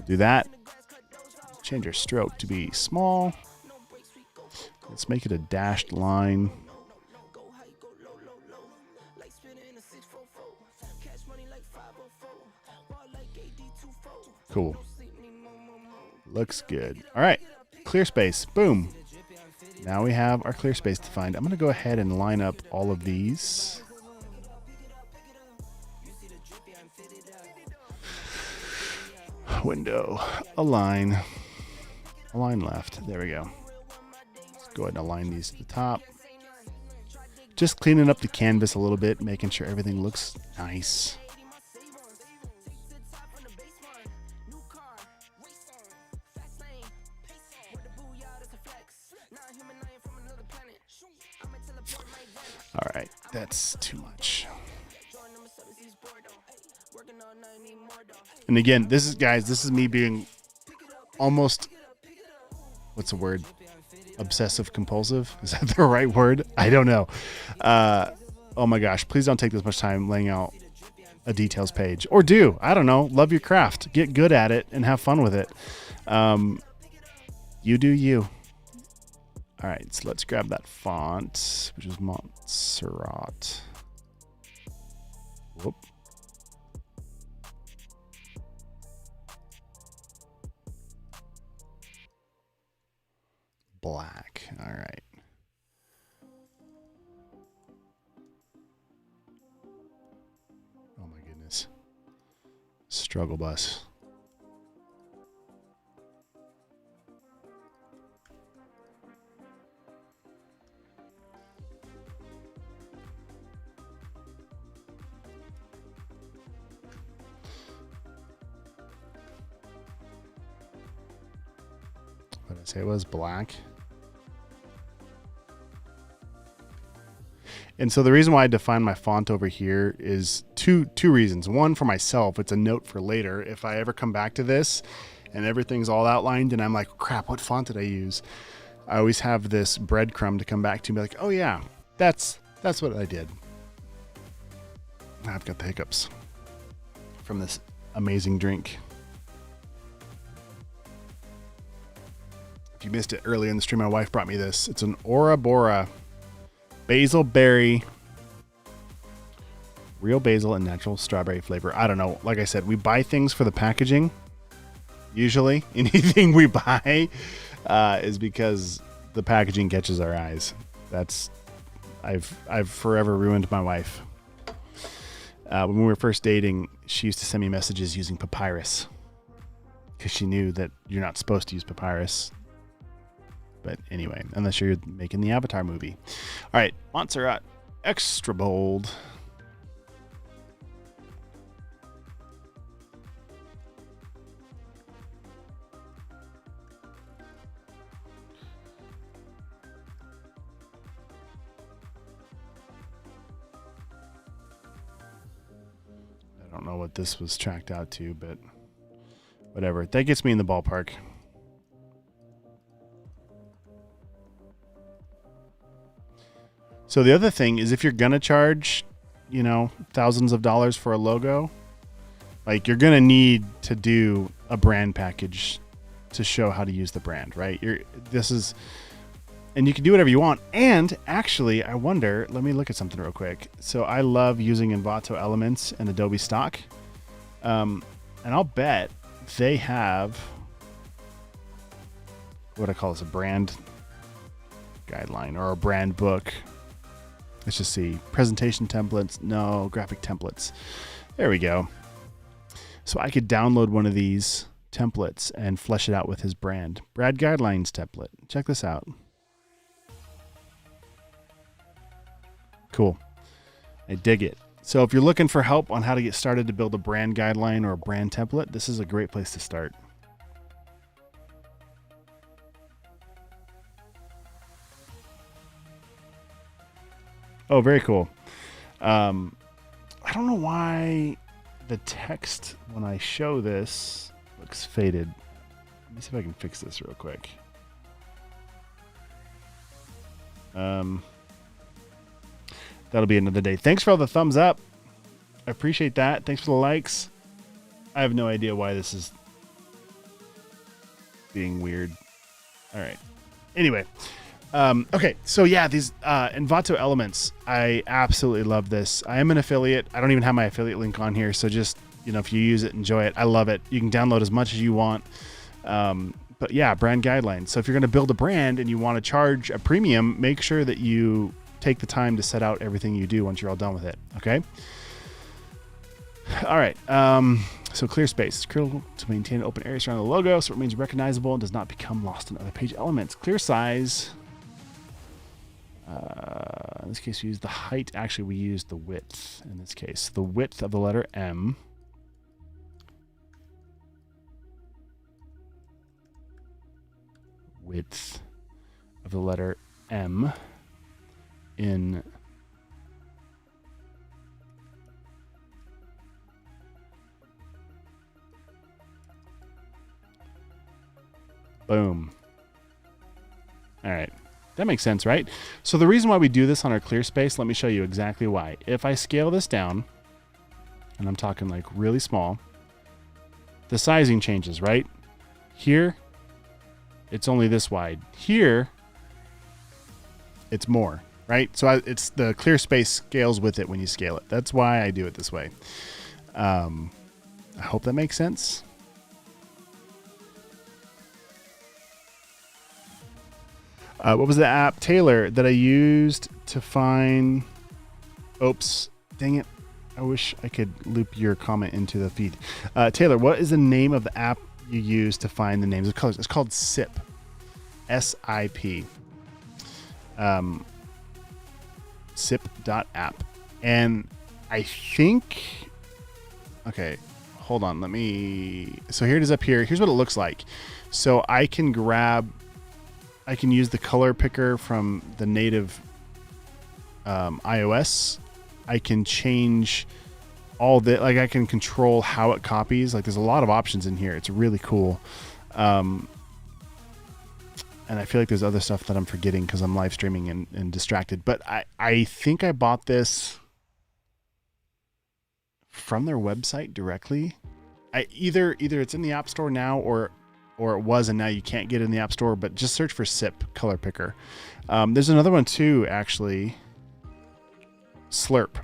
do that. Change our stroke to be small. Let's make it a dashed line. Cool. Looks good. All right. Clear space. Boom. Now we have our clear space defined. I'm going to go ahead and line up all of these. Window. Align. Align left. There we go. Let's go ahead and align these to the top. Just cleaning up the canvas a little bit, making sure everything looks nice. All right, that's too much. And again, this is me being almost, what's the word? Obsessive compulsive? Is that the right word? I don't know. Oh my gosh, please don't take this much time laying out a details page. Or do. I don't know. Love your craft. Get good at it and have fun with it. You do you. All right, so let's grab that font, which is Montserrat. Whoop. Black. All right. Oh my goodness. Struggle bus. What did I say it was? Black. And so the reason why I define my font over here is two reasons. One, for myself, it's a note for later. If I ever come back to this and everything's all outlined and I'm like, crap, what font did I use? I always have this breadcrumb to come back to and be like, oh yeah, that's what I did. I've got the hiccups from this amazing drink. If you missed it earlier in the stream, my wife brought me this. It's an Ora Bora basil berry, real basil and natural strawberry flavor. I don't know. Like I said, we buy things for the packaging. Usually, anything we buy is because the packaging catches our eyes. I've forever ruined my wife. When we were first dating, she used to send me messages using papyrus because she knew that you're not supposed to use papyrus. But anyway, unless you're making the Avatar movie. All right, Montserrat, extra bold. I don't know what this was tracked out to, but whatever. That gets me in the ballpark. So the other thing is, if you're going to charge, thousands of dollars for a logo, like, you're going to need to do a brand package to show how to use the brand, right? And you can do whatever you want. And actually, I wonder, let me look at something real quick. So I love using Envato Elements and Adobe Stock. And I'll bet they have what I call this, a brand guideline or a brand book. Let's just see. Presentation templates. No, graphic templates. There we go. So I could download one of these templates and flesh it out with his brand. Brand Guidelines template. Check this out. Cool. I dig it. So if you're looking for help on how to get started to build a brand guideline or a brand template, this is a great place to start. Oh, very cool. I don't know why the text when I show this looks faded. Let me see if I can fix this real quick. That'll be another day. Thanks for all the thumbs up. I appreciate that. Thanks for the likes. I have no idea why this is being weird. All right. Anyway. Okay, so yeah, these Envato Elements, I absolutely love this. I am an affiliate. I don't even have my affiliate link on here, so just, if you use it, enjoy it. I love it. You can download as much as you want. But yeah, brand guidelines. So if you're going to build a brand and you want to charge a premium, make sure that you take the time to set out everything you do once you're all done with it, okay? All right, so clear space. It's critical to maintain open areas around the logo so it remains recognizable and does not become lost in other page elements. Clear size. In this case, we use the height. Actually, we use the width in this case. The width of the letter M. Width of the letter M in Boom. All right. That makes sense, right? So the reason why we do this on our clear space, let me show you exactly why. If I scale this down, and I'm talking like really small, the sizing changes, right? Here, it's only this wide. Here, it's more, right? So it's the clear space scales with it when you scale it. That's why I do it this way. I hope that makes sense. What was the app, Taylor, that I used to find... Oops, dang it. I wish I could loop your comment into the feed. Taylor, what is the name of the app you use to find the names of colors? It's called SIP. S-I-P. SIP.app. And I think... Okay, hold on. So here it is up here. Here's what it looks like. So I can use the color picker from the native iOS. I can change all that. Like I can control how it copies. Like there's a lot of options in here. It's really cool. And I feel like there's other stuff that I'm forgetting because I'm live streaming and distracted. But I think I bought this from their website directly. Either it's in the App Store now or it was, and now you can't get it in the App Store, but just search for SIP color picker. There's another one too, actually. Slurp.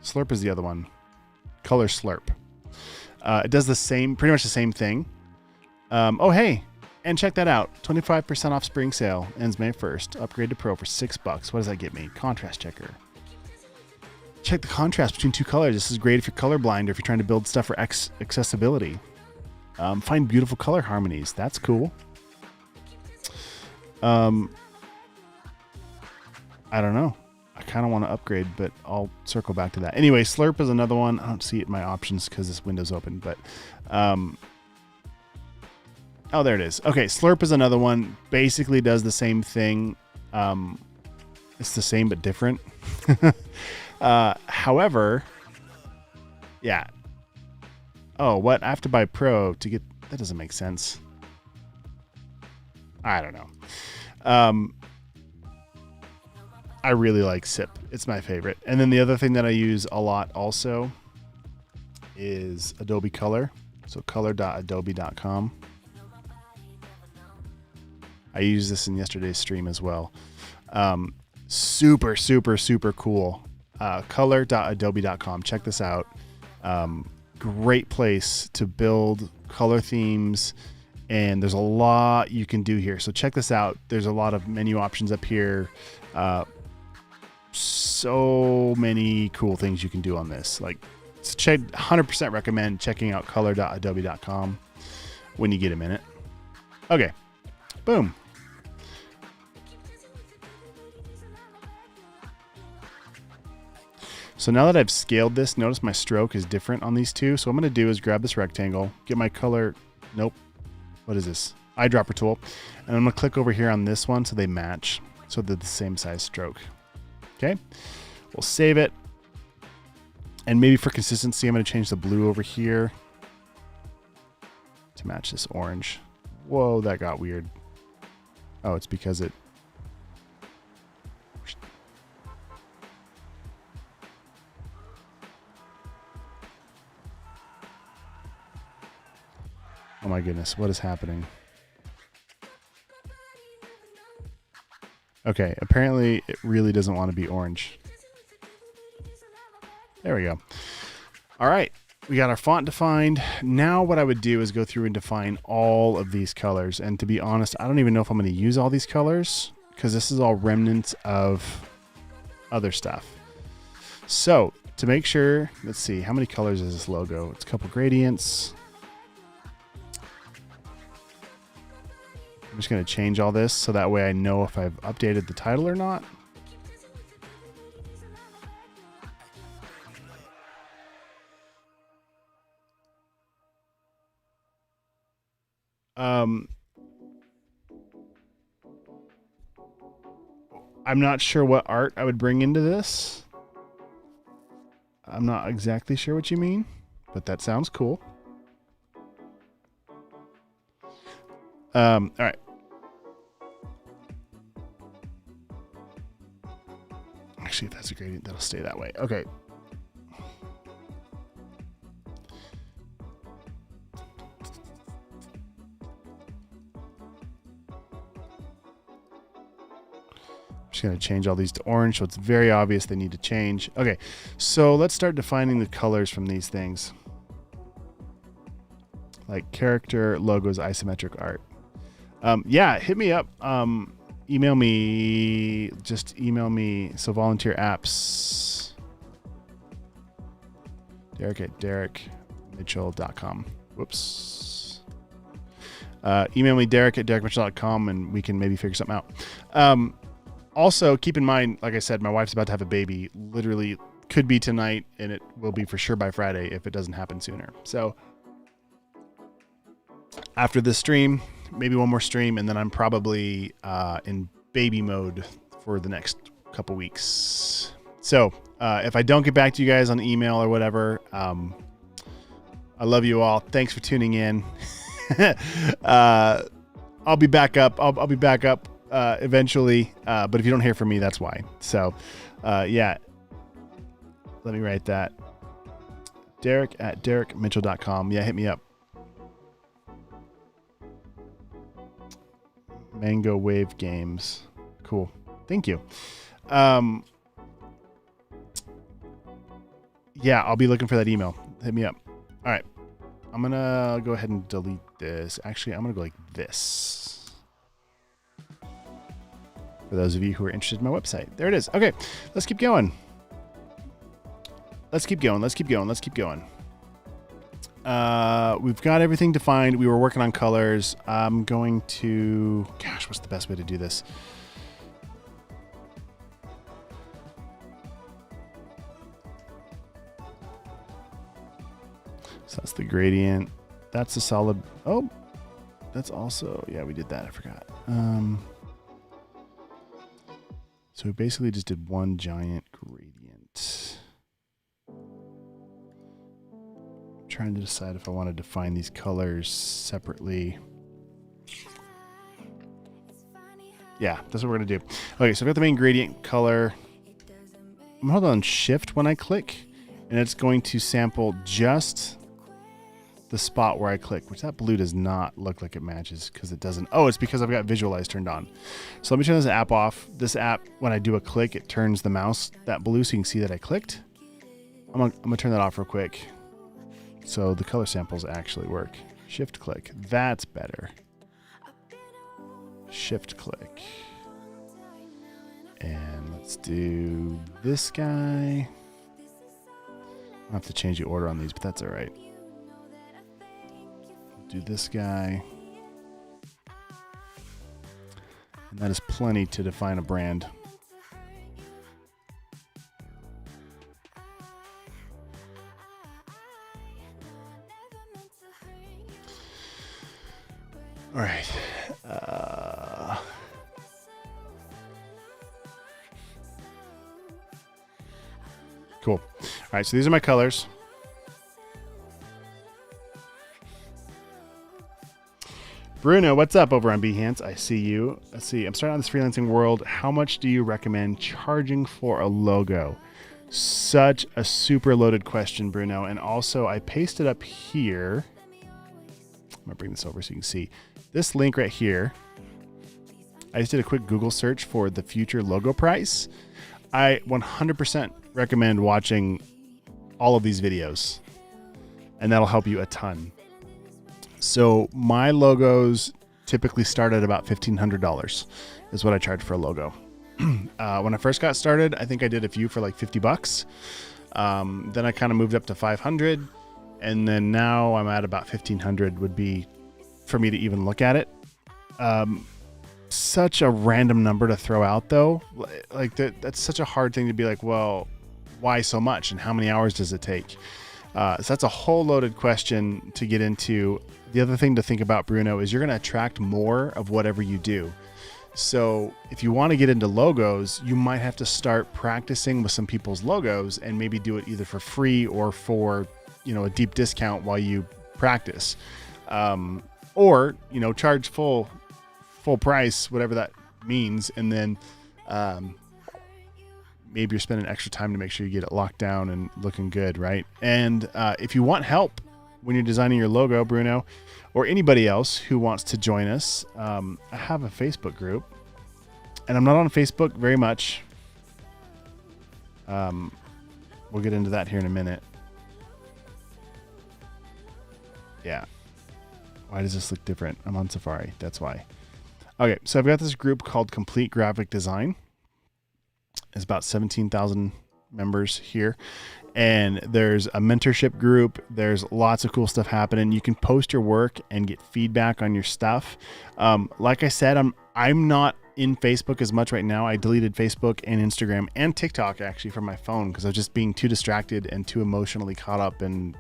Slurp is the other one. Color Slurp. It does pretty much the same thing. Oh, hey, and check that out. 25% off spring sale. Ends May 1st. Upgrade to Pro for $6. What does that get me? Contrast checker. Check the contrast between two colors. This is great if you're colorblind or if you're trying to build stuff for accessibility. Find beautiful color harmonies. That's cool. I don't know. I kind of want to upgrade, but I'll circle back to that. Anyway, Slurp is another one. I don't see it in my options because this window's open, but oh, there it is. Okay, Slurp is another one. Basically does the same thing. It's the same but different. However, yeah. Oh, what? I have to buy Pro to get... That doesn't make sense. I don't know. I really like SIP. It's my favorite. And then the other thing that I use a lot also is Adobe Color. So color.adobe.com. I used this in yesterday's stream as well. Super, super, super cool. Color.adobe.com. Check this out. Great place to build color themes, and there's a lot you can do here. So check this out. There's a lot of menu options up here. So many cool things you can do on this. Like, 100% recommend checking out color.adobe.com when you get a minute. Okay, boom. So now that I've scaled this, notice my stroke is different on these two. So what I'm going to do is grab this rectangle, get my color. Nope. What is this? Eyedropper tool. And I'm going to click over here on this one so they match. So they're the same size stroke. Okay. We'll save it. And maybe for consistency, I'm going to change the blue over here to match this orange. Whoa, that got weird. Oh, it's because it... Oh my goodness, what is happening? Okay, apparently it really doesn't want to be orange. There we go. All right, we got our font defined. Now what I would do is go through and define all of these colors. And to be honest, I don't even know if I'm going to use all these colors because this is all remnants of other stuff. So to make sure, let's see, how many colors is this logo? It's a couple gradients. I'm just going to change all this so that way I know if I've updated the title or not. I'm not sure what art I would bring into this. I'm not exactly sure what you mean, but that sounds cool. All right. a gradient. That'll stay that way. Okay. Just going to change all these to orange, so it's very obvious they need to change. Okay, so let's start defining the colors from these things. Like character, logos, isometric art. Yeah, hit me up. Email me. Just email me. So volunteer apps. Derek@derekmitchell.com. Whoops. Email me Derek@derekmitchell.com and we can maybe figure something out. Also, keep in mind, like I said, my wife's about to have a baby. Literally could be tonight, and it will be for sure by Friday if it doesn't happen sooner. So after this stream, maybe one more stream, and then I'm probably in baby mode for the next couple weeks. So if I don't get back to you guys on email or whatever, I love you all. Thanks for tuning in. I'll be back up. I'll be back up eventually, but if you don't hear from me, that's why. So yeah, let me write that. Derek@derekmitchell.com. Yeah, hit me up. Mango Wave Games. Cool. Thank you. Yeah, I'll be looking for that email. Hit me up. All right. I'm going to go ahead and delete this. Actually, I'm going to go like this. For those of you who are interested in my website. There it is. Okay. Let's keep going. Let's keep going. We've got everything defined. We were working on colors. I'm going to, gosh, what's the best way to do this? So that's the gradient. That's the solid. Oh, that's also, yeah, we did that. I forgot. So we basically just did one giant gradient. Trying to decide if I want to define these colors separately. Yeah, that's what we're going to do. Okay, so I've got the main gradient color. I'm holding on shift when I click, and it's going to sample just the spot where I click, which that blue does not look like it matches because it doesn't. Oh, it's because I've got visualize turned on. So let me turn this app off. This app, when I do a click, it turns the mouse that blue so you can see that I clicked. I'm gonna turn that off real quick. So the color samples actually work. Shift click. That's better. Shift click. And let's do this guy. I'll have to change the order on these, but that's all right. Do this guy. And that is plenty to define a brand. All right. Cool. All right, so these are my colors. Bruno, what's up over on Behance? I see you. Let's see. I'm starting on this freelancing world. How much do you recommend charging for a logo? Such a super loaded question, Bruno. And also, I pasted up here. I'm going to bring this over so you can see. This link right here. I just did a quick Google search for the future logo price. I 100% recommend watching all of these videos. And that'll help you a ton. So my logos typically start at about $1,500 is what I charge for a logo. When I first got started, I think I did a few for like $50. Then I kind of moved up to 500, and then now I'm at about 1,500 would be for me to even look at it. Such a random number to throw out though. Like that's such a hard thing to be like, well, why so much and how many hours does it take? So that's a whole loaded question to get into. The other thing to think about, Bruno, is you're going to attract more of whatever you do. So if you want to get into logos, you might have to start practicing with some people's logos and maybe do it either for free or for, a deep discount while you practice. Or, charge full price, whatever that means. And then, maybe you're spending extra time to make sure you get it locked down and looking good, right? And if you want help when you're designing your logo, Bruno, or anybody else who wants to join us, I have a Facebook group, and I'm not on Facebook very much. We'll get into that here in a minute. Yeah. Why does this look different? I'm on Safari. That's why. Okay, so I've got this group called Complete Graphic Design. It's about 17,000 members here. And there's a mentorship group. There's lots of cool stuff happening. You can post your work and get feedback on your stuff. Like I said, I'm not in Facebook as much right now. I deleted Facebook and Instagram and TikTok actually from my phone because I was just being too distracted and too emotionally caught up in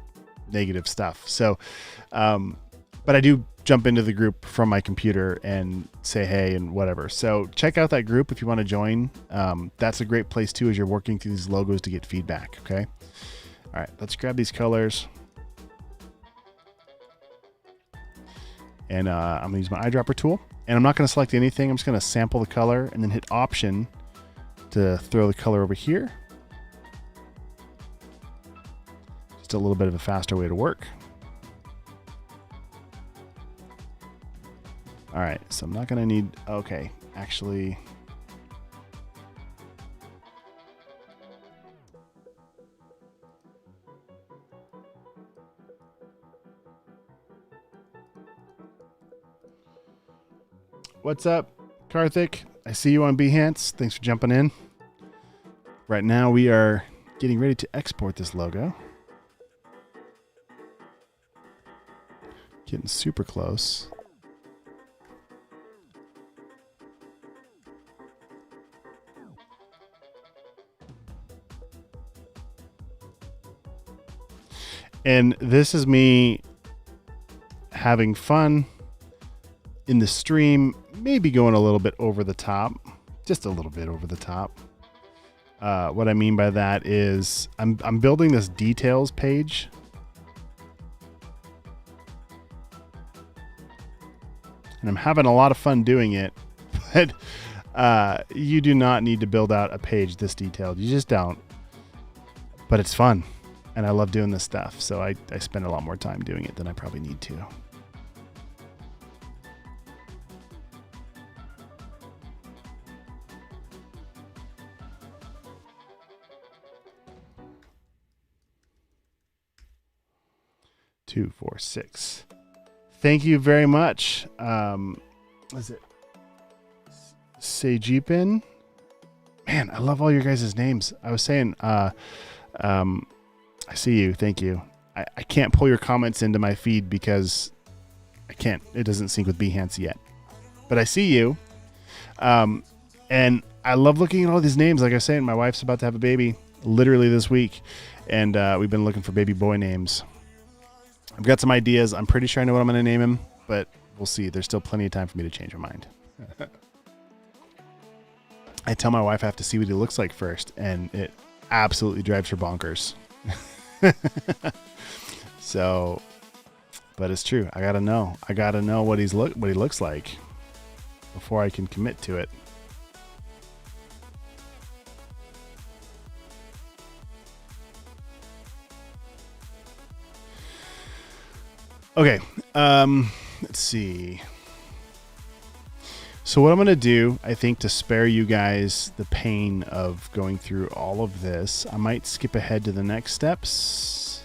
negative stuff. So, but I do jump into the group from my computer and say hey and whatever. So check out that group if you want to join. That's a great place too as you're working through these logos to get feedback. Okay. All right, let's grab these colors. And I'm gonna use my eyedropper tool. And I'm not gonna select anything. I'm just gonna sample the color and then hit Option to throw the color over here. Just a little bit of a faster way to work. All right, so I'm not gonna need, okay, actually. What's up, Karthik? I see you on Behance. Thanks for jumping in. Right now we are getting ready to export this logo. Getting super close. And this is me having fun in the stream, maybe going a little bit over the top, just a little bit over the top. What I mean by that is I'm building this details page. And I'm having a lot of fun doing it, but you do not need to build out a page this detailed. You just don't. But it's fun. And I love doing this stuff, so I spend a lot more time doing it than I probably need to. Two, 4, 6. Thank you very much. Is it Sejipin? Man, I love all your guys' names. I was saying, I see you. Thank you. I can't pull your comments into my feed because I can't. It doesn't sync with Behance yet. But I see you. And I love looking at all these names. Like I was saying, my wife's about to have a baby literally this week. And we've been looking for baby boy names. I've got some ideas. I'm pretty sure I know what I'm going to name him. But we'll see. There's still plenty of time for me to change my mind. I tell my wife I have to see what he looks like first. And it absolutely drives her bonkers. So, but it's true. I gotta know what he looks like before I can commit to it. Okay. Let's see. So what I'm going to do, I think, to spare you guys the pain of going through all of this, I might skip ahead to the next steps.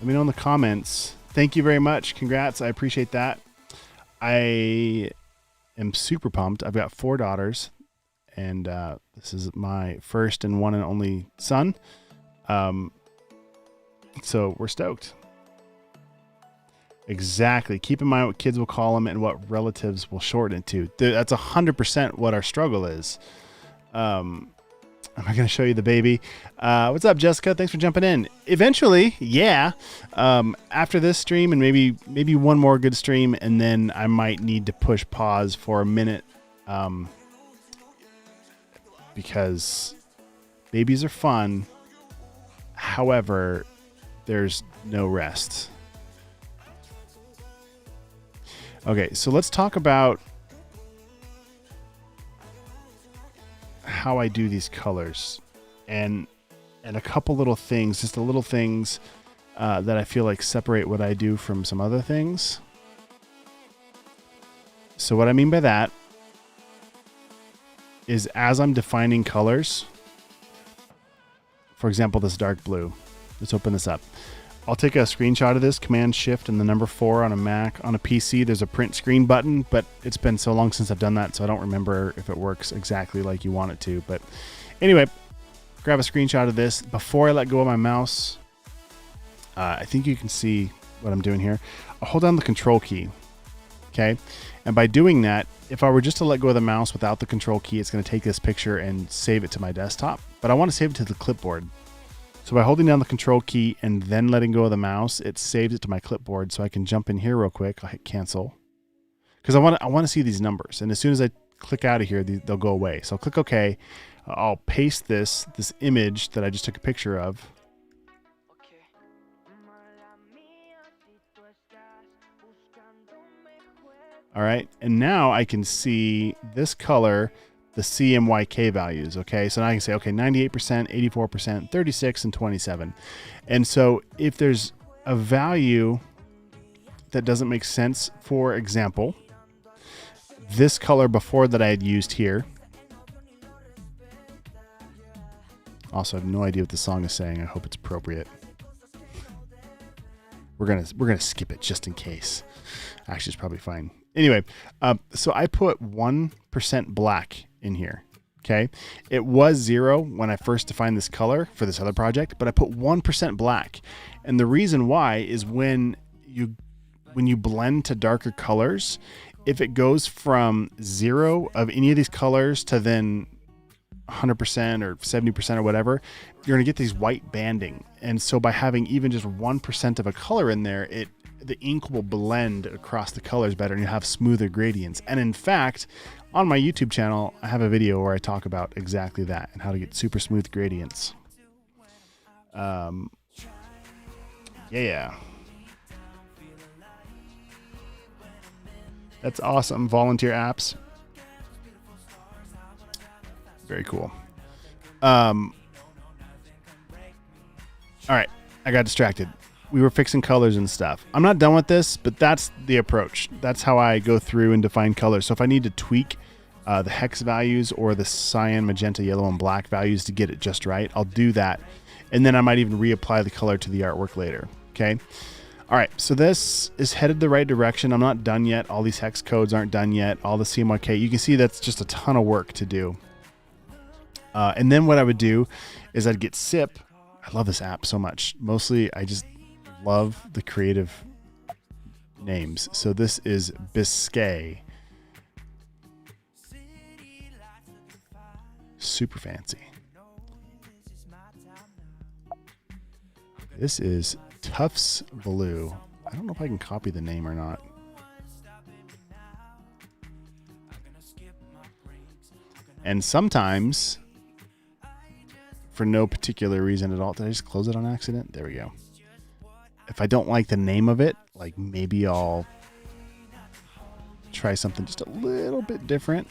Let me know in the comments. Thank you very much. Congrats. I appreciate that. I am super pumped. I've got 4 daughters, and this is my first and one and only son. So we're stoked. Exactly. Keep in mind what kids will call them and what relatives will shorten it to. That's 100% what our struggle is. Am I going to show you the baby? What's up, Jessica? Thanks for jumping in. Eventually, yeah. After this stream and maybe one more good stream, and then I might need to push pause for a minute because babies are fun. However, there's no rest. Okay, so let's talk about how I do these colors, and a couple little things, just the little things that I feel like separate what I do from some other things. So what I mean by that is, as I'm defining colors, for example, this dark blue, let's open this up. I'll take a screenshot of this, Command Shift and the number 4 on a Mac. On a PC, there's a print screen button, but it's been so long since I've done that, so I don't remember if it works exactly like you want it to. But anyway, grab a screenshot of this. Before I let go of my mouse, I think you can see what I'm doing here. I'll hold down the Control key, okay? And by doing that, if I were just to let go of the mouse without the Control key, it's going to take this picture and save it to my desktop. But I want to save it to the clipboard. So by holding down the Control key and then letting go of the mouse, it saves it to my clipboard, so I can jump in here real quick. I'll hit cancel because I want to see these numbers. And as soon as I click out of here, they'll go away. So I'll click OK. I'll paste this image that I just took a picture of. All right, and now I can see this color, the CMYK values, okay? So now I can say, okay, 98%, 84%, 36, and 27. And so if there's a value that doesn't make sense, for example, this color before that I had used here. Also, I have no idea what the song is saying. I hope it's appropriate. We're gonna skip it just in case. Actually, it's probably fine. Anyway, so I put 1% black in here, okay? It was 0 when I first defined this color for this other project, but I put 1% black. And the reason why is when you blend to darker colors, if it goes from 0 of any of these colors to then 100% or 70% or whatever, you're gonna get these white banding. And so by having even just 1% of a color in there, the ink will blend across the colors better and you have smoother gradients. And in fact, on my YouTube channel, I have a video where I talk about exactly that and how to get super smooth gradients. Yeah. That's awesome. Volunteer apps. Very cool. All right. I got distracted. We were fixing colors and stuff. I'm not done with this, but that's the approach. That's how I go through and define colors. So if I need to tweak the hex values or the cyan, magenta, yellow, and black values to get it just right, I'll do that. And then I might even reapply the color to the artwork later. Okay. All right. So this is headed the right direction. I'm not done yet. All these hex codes aren't done yet. All the CMYK, you can see that's just a ton of work to do. And then what I would do is I'd get SIP. I love this app so much. Mostly I just love the creative names. So this is Biscay. Super fancy. This is Tufts Blue. I don't know if I can copy the name or not. And sometimes, for no particular reason at all, did I just close it on accident? There we go. If I don't like the name of it, like maybe I'll try something just a little bit different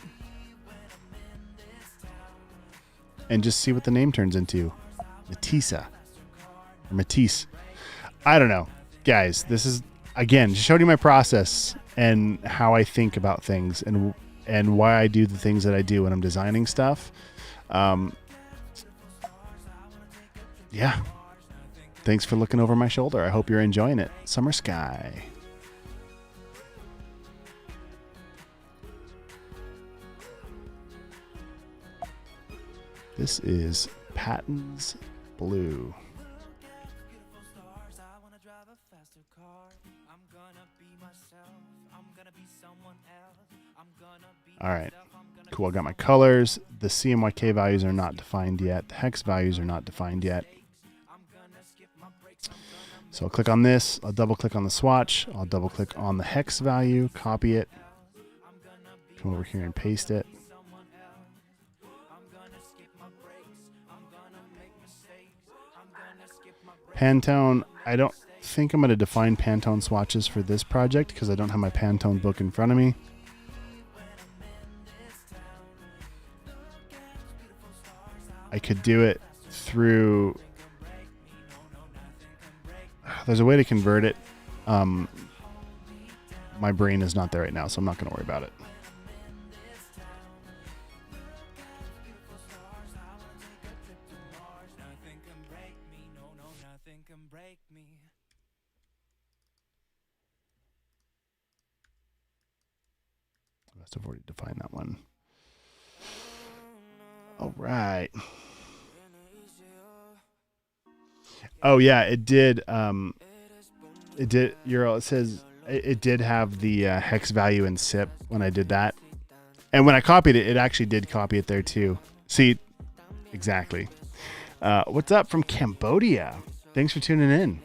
and just see what the name turns into. Matissa or Matisse. I don't know. Guys, this is, again, just showing you my process and how I think about things and why I do the things that I do when I'm designing stuff. Yeah. Thanks for looking over my shoulder. I hope you're enjoying it. Summer Sky. This is Patton's Blue. All right. Cool. I got my colors. The CMYK values are not defined yet. The hex values are not defined yet. So I'll click on this. I'll double click on the swatch. I'll double click on the hex value, copy it, come over here and paste it. Pantone, I don't think I'm going to define Pantone swatches for this project because I don't have my Pantone book in front of me. I could do it through, there's a way to convert it. My brain is not there right now, so I'm not going to worry about it. I must have already defined that one. All right. Oh yeah, it did. It did. It says it did have the hex value in SIP when I did that, and when I copied it, it actually did copy it there too. See, exactly. What's up from Cambodia? Thanks for tuning in.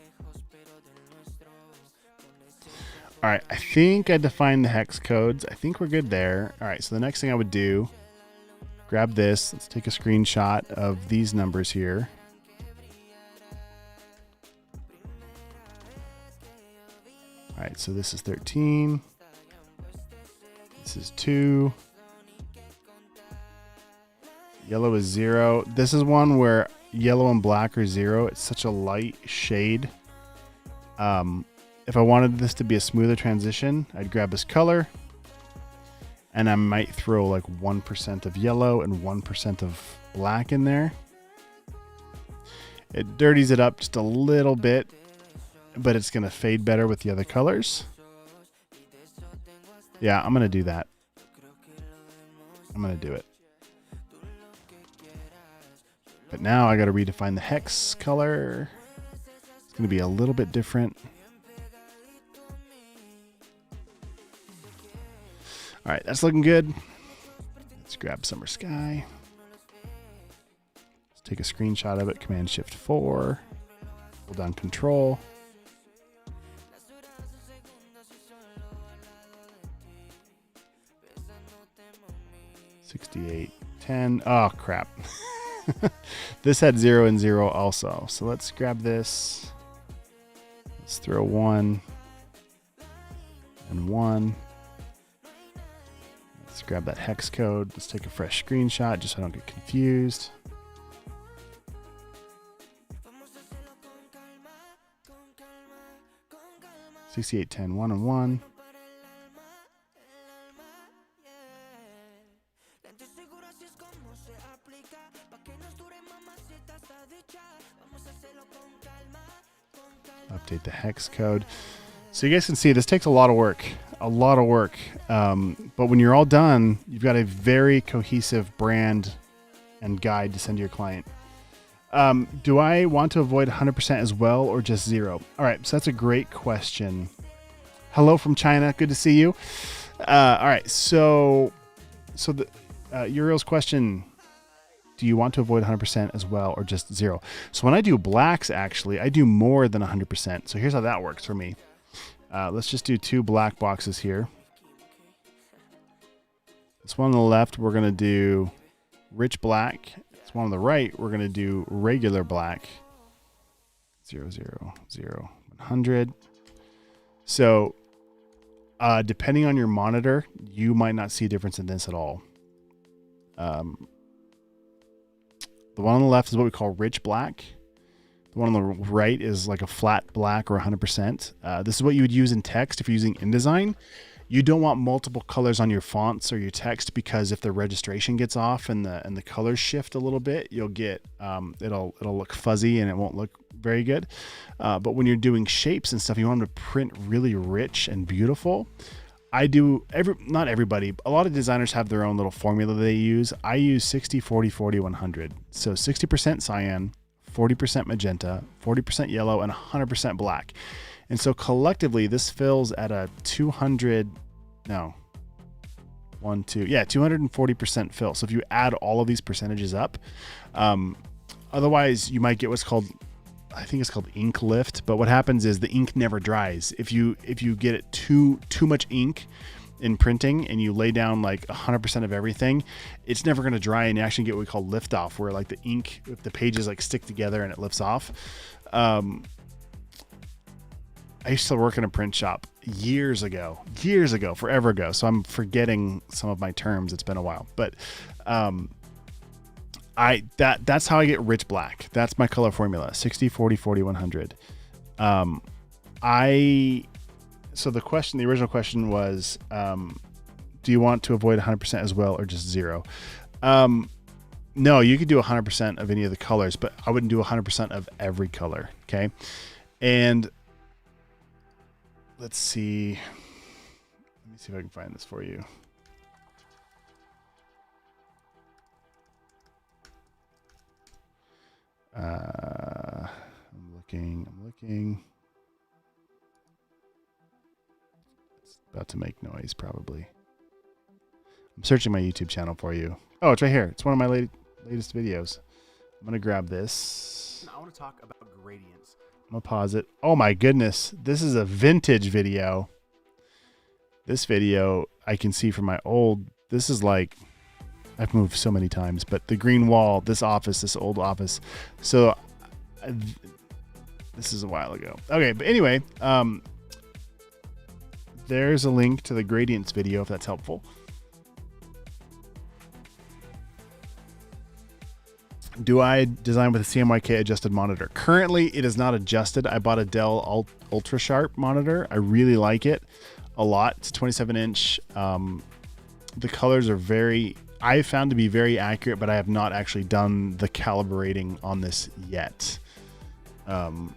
All right, I think I defined the hex codes. I think we're good there. All right, so the next thing I would do, grab this. Let's take a screenshot of these numbers here. All right, so this is 13. This is 2. Yellow is 0. This is one where yellow and black are 0. It's such a light shade. If I wanted this to be a smoother transition, I'd grab this color and I might throw like 1% of yellow and 1% of black in there. It dirties it up just a little bit, but it's going to fade better with the other colors. Yeah, I'm going to do that. I'm going to do it. But now I got to redefine the hex color. It's going to be a little bit different. All right, that's looking good. Let's grab Summer Sky. Let's take a screenshot of it. Command-Shift-4. Hold down Control. $68.10. Oh, crap. This had 0 and 0 also. So let's grab this. Let's throw 1 and 1. Let's grab that hex code. Let's take a fresh screenshot just so I don't get confused. $68.10, 1 and 1. Update the hex code. So you guys can see this takes a lot of work. But when you're all done, you've got a very cohesive brand and guide to send to your client. Do I want to avoid 100% as well or just 0? All right, so that's a great question. Hello from China. Good to see you. All right, so the Uriel's question, do you want to avoid 100% as well or just 0? So when I do blacks, actually, I do more than 100%. So here's how that works for me. Let's just do 2 black boxes here. This one on the left, we're going to do rich black. This one on the right, we're going to do regular black. 0, 0, 0, 100. So depending on your monitor, you might not see a difference in this at all. The one on the left is what we call rich black. The one on the right is like a flat black or 100%. This is what you would use in text if you're using InDesign. You don't want multiple colors on your fonts or your text because if the registration gets off and the colors shift a little bit, you'll get it'll look fuzzy and it won't look very good. But when you're doing shapes and stuff, you want them to print really rich and beautiful. Not everybody, a lot of designers have their own little formula they use. I use 60, 40, 40, 100. So 60% cyan, 40% magenta, 40% yellow, and 100% black. And so collectively, this fills at a 240% fill. So if you add all of these percentages up, otherwise you might get what's called, I think it's called ink lift. But what happens is the ink never dries. If you get it too much ink in printing and you lay down like 100% of everything, it's never going to dry and you actually get what we call lift off, where like the ink, if the pages like stick together and it lifts off. I used to work in a print shop years ago, forever ago. So I'm forgetting some of my terms. It's been a while, but That's how I get rich black. That's my color formula: 60, 40, 40, 100. So the original question was, do you want to avoid 100% as well, or just 0? No, you could do 100% of any of the colors, but I wouldn't do 100% of every color. Okay. And let's see. Let me see if I can find this for you. I'm looking. It's about to make noise, probably. I'm searching my YouTube channel for you. Oh, it's right here. It's one of my latest videos. I'm going to grab this. I want to talk about gradients. I'm going to pause it. Oh my goodness. This is a vintage video. This video I can see from my old, this is like, I've moved so many times, but the green wall, this old office. So this is a while ago. Okay. But anyway, there's a link to the gradients video if that's helpful. Do I design with a CMYK adjusted monitor? Currently, it is not adjusted. I bought a Dell Ultra Sharp monitor. I really like it a lot. It's a 27-inch. The colors are I found to be very accurate, but I have not actually done the calibrating on this yet. Been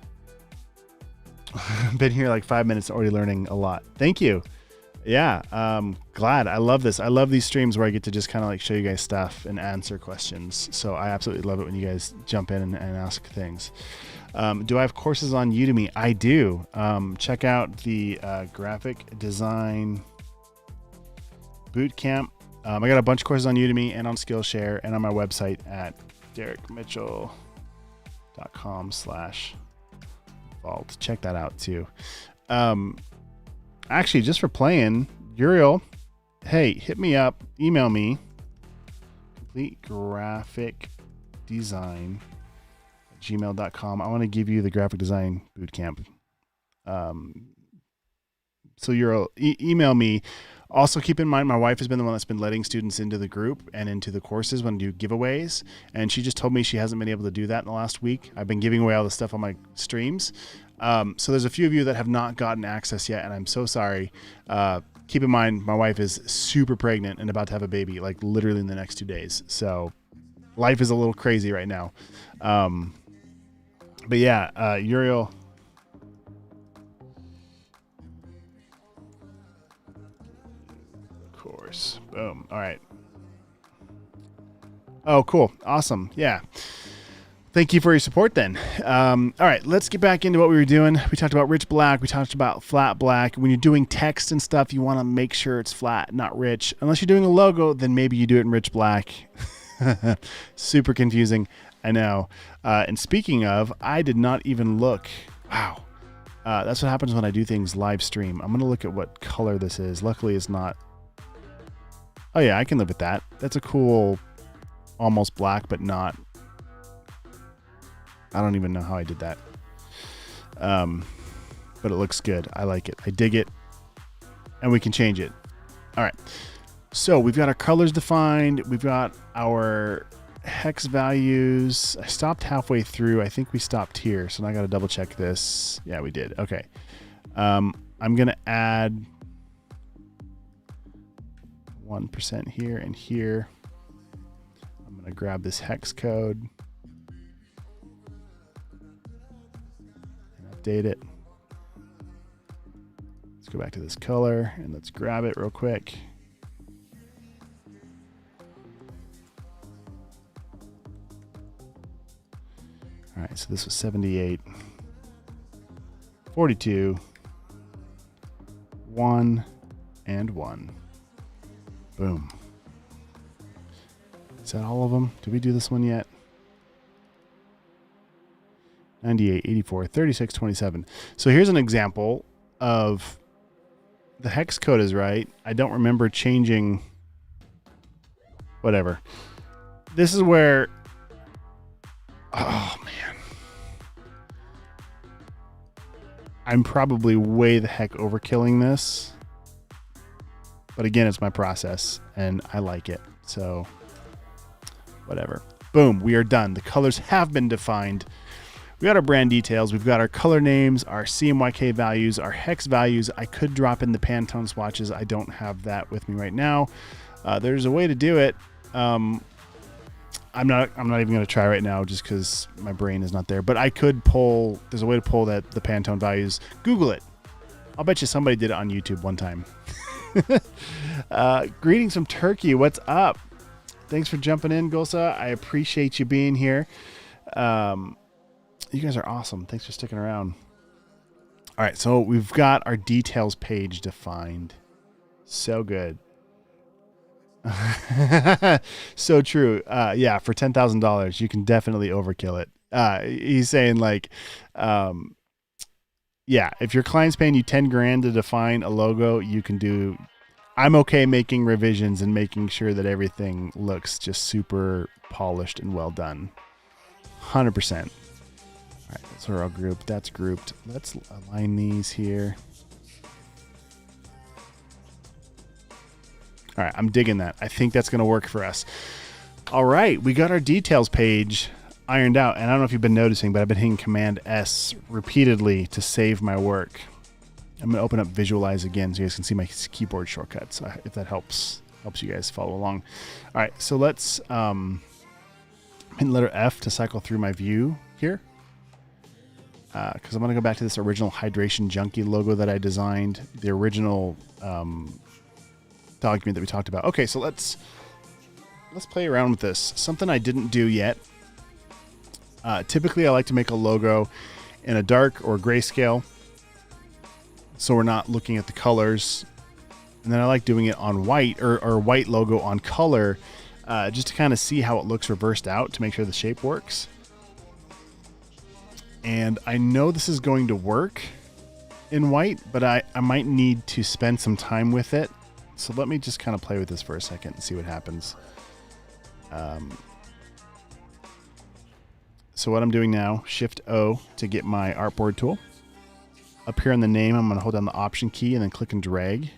here like 5 minutes, already learning a lot. Thank you. Yeah, glad. I love this. I love these streams where I get to just kind of like show you guys stuff and answer questions. So I absolutely love it when you guys jump in and ask things. Do I have courses on Udemy? I do. Check out the graphic design bootcamp. I got a bunch of courses on Udemy and on Skillshare and on my website at derekmitchell.com/vault. Check that out too. Actually, just for playing, Uriel, hey, hit me up, email me, completegraphicdesign@gmail.com. I want to give you the graphic design bootcamp. So Uriel, email me. Also, keep in mind, my wife has been the one that's been letting students into the group and into the courses when I do giveaways. And she just told me she hasn't been able to do that in the last week. I've been giving away all the stuff on my streams. So there's a few of you that have not gotten access yet, and I'm so sorry. Keep in mind, my wife is super pregnant and about to have a baby, like literally in the next 2 days. So life is a little crazy right now. But yeah, Uriel. Course. Boom. All right. Oh, cool. Awesome. Yeah. Thank you for your support then. All right, let's get back into what we were doing. We talked about rich black. We talked about flat black. When you're doing text and stuff, you want to make sure it's flat, not rich. Unless you're doing a logo, then maybe you do it in rich black. Super confusing. I know. And speaking of, I did not even look. Wow. That's what happens when I do things live stream. I'm going to look at what color this is. Luckily, it's not. Oh, yeah, I can live with that. That's a cool, almost black, but not. I don't even know how I did that. But it looks good. I like it. I dig it. And we can change it. All right. So we've got our colors defined. We've got our hex values. I stopped halfway through. I think we stopped here. So now I got to double check this. Yeah, we did. Okay. I'm going to add 1% here and here. I'm going to grab this hex code. Update it. Let's go back to this color and let's grab it real quick. All right, so this was 78, 42, 1, and 1. Boom. Is that all of them? Did we do this one yet? 98, 84, 36, 27. So here's an example of the hex code is right. I don't remember changing whatever. This is where, oh man, I'm probably way the heck overkilling this. But again, it's my process and I like it. So whatever. Boom, we are done. The colors have been defined. We got our brand details. We've got our color names, our CMYK values, our hex values. I could drop in the Pantone swatches. I don't have that with me right now. There's a way to do it. I'm not even going to try right now just because my brain is not there. But I could pull. There's a way to pull the Pantone values. Google it. I'll bet you somebody did it on YouTube one time. Greetings from Turkey. What's up? Thanks for jumping in, Gosa. I appreciate you being here. You guys are awesome. Thanks for sticking around. All right, so we've got our details page defined. So good. So true. Yeah, for $10,000, you can definitely overkill it. He's saying like, yeah, if your client's paying you 10 grand to define a logo, you can do. I'm okay making revisions and making sure that everything looks just super polished and well done. 100%. All right, so we're all grouped. That's grouped. Let's align these here. All right, I'm digging that. I think that's going to work for us. All right, we got our details page ironed out. And I don't know if you've been noticing, but I've been hitting Command S repeatedly to save my work. I'm going to open up Visualize again so you guys can see my keyboard shortcuts, if that helps you guys follow along. All right, so let's hit letter F to cycle through my view here. Because I'm going to go back to this original Hydration Junkie logo that I designed, the original document that we talked about. Okay, so let's play around with this. Something I didn't do yet. Typically, I like to make a logo in a dark or grayscale, so we're not looking at the colors. And then I like doing it on white or white logo on color, just to kind of see how it looks reversed out to make sure the shape works. And I know this is going to work in white, but I might need to spend some time with it. So let me just kind of play with this for a second and see what happens. So what I'm doing now, Shift O to get my artboard tool. Up here in the name, I'm going to hold down the Option key and then click and drag.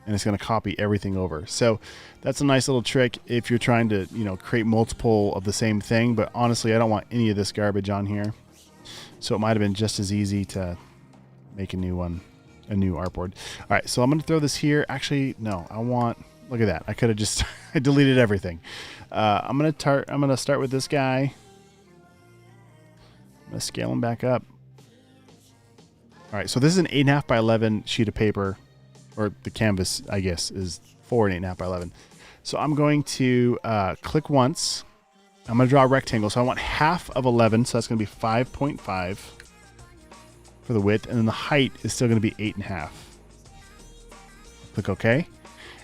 And it's going to copy everything over. So that's a nice little trick if you're trying to, create multiple of the same thing. But honestly, I don't want any of this garbage on here. So it might have been just as easy to make a new one, a new artboard. All right, so I'm going to throw this here. Actually, no, look at that. I could have just I deleted everything. I'm going to start with this guy. I'm going to scale him back up. All right, so this is an 8.5 by 11 sheet of paper. Or the canvas, I guess, is 4 and 8.5 by 11. So I'm going to click once. I'm going to draw a rectangle. So I want half of 11. So that's going to be 5.5 for the width. And then the height is still going to be 8.5. Click OK.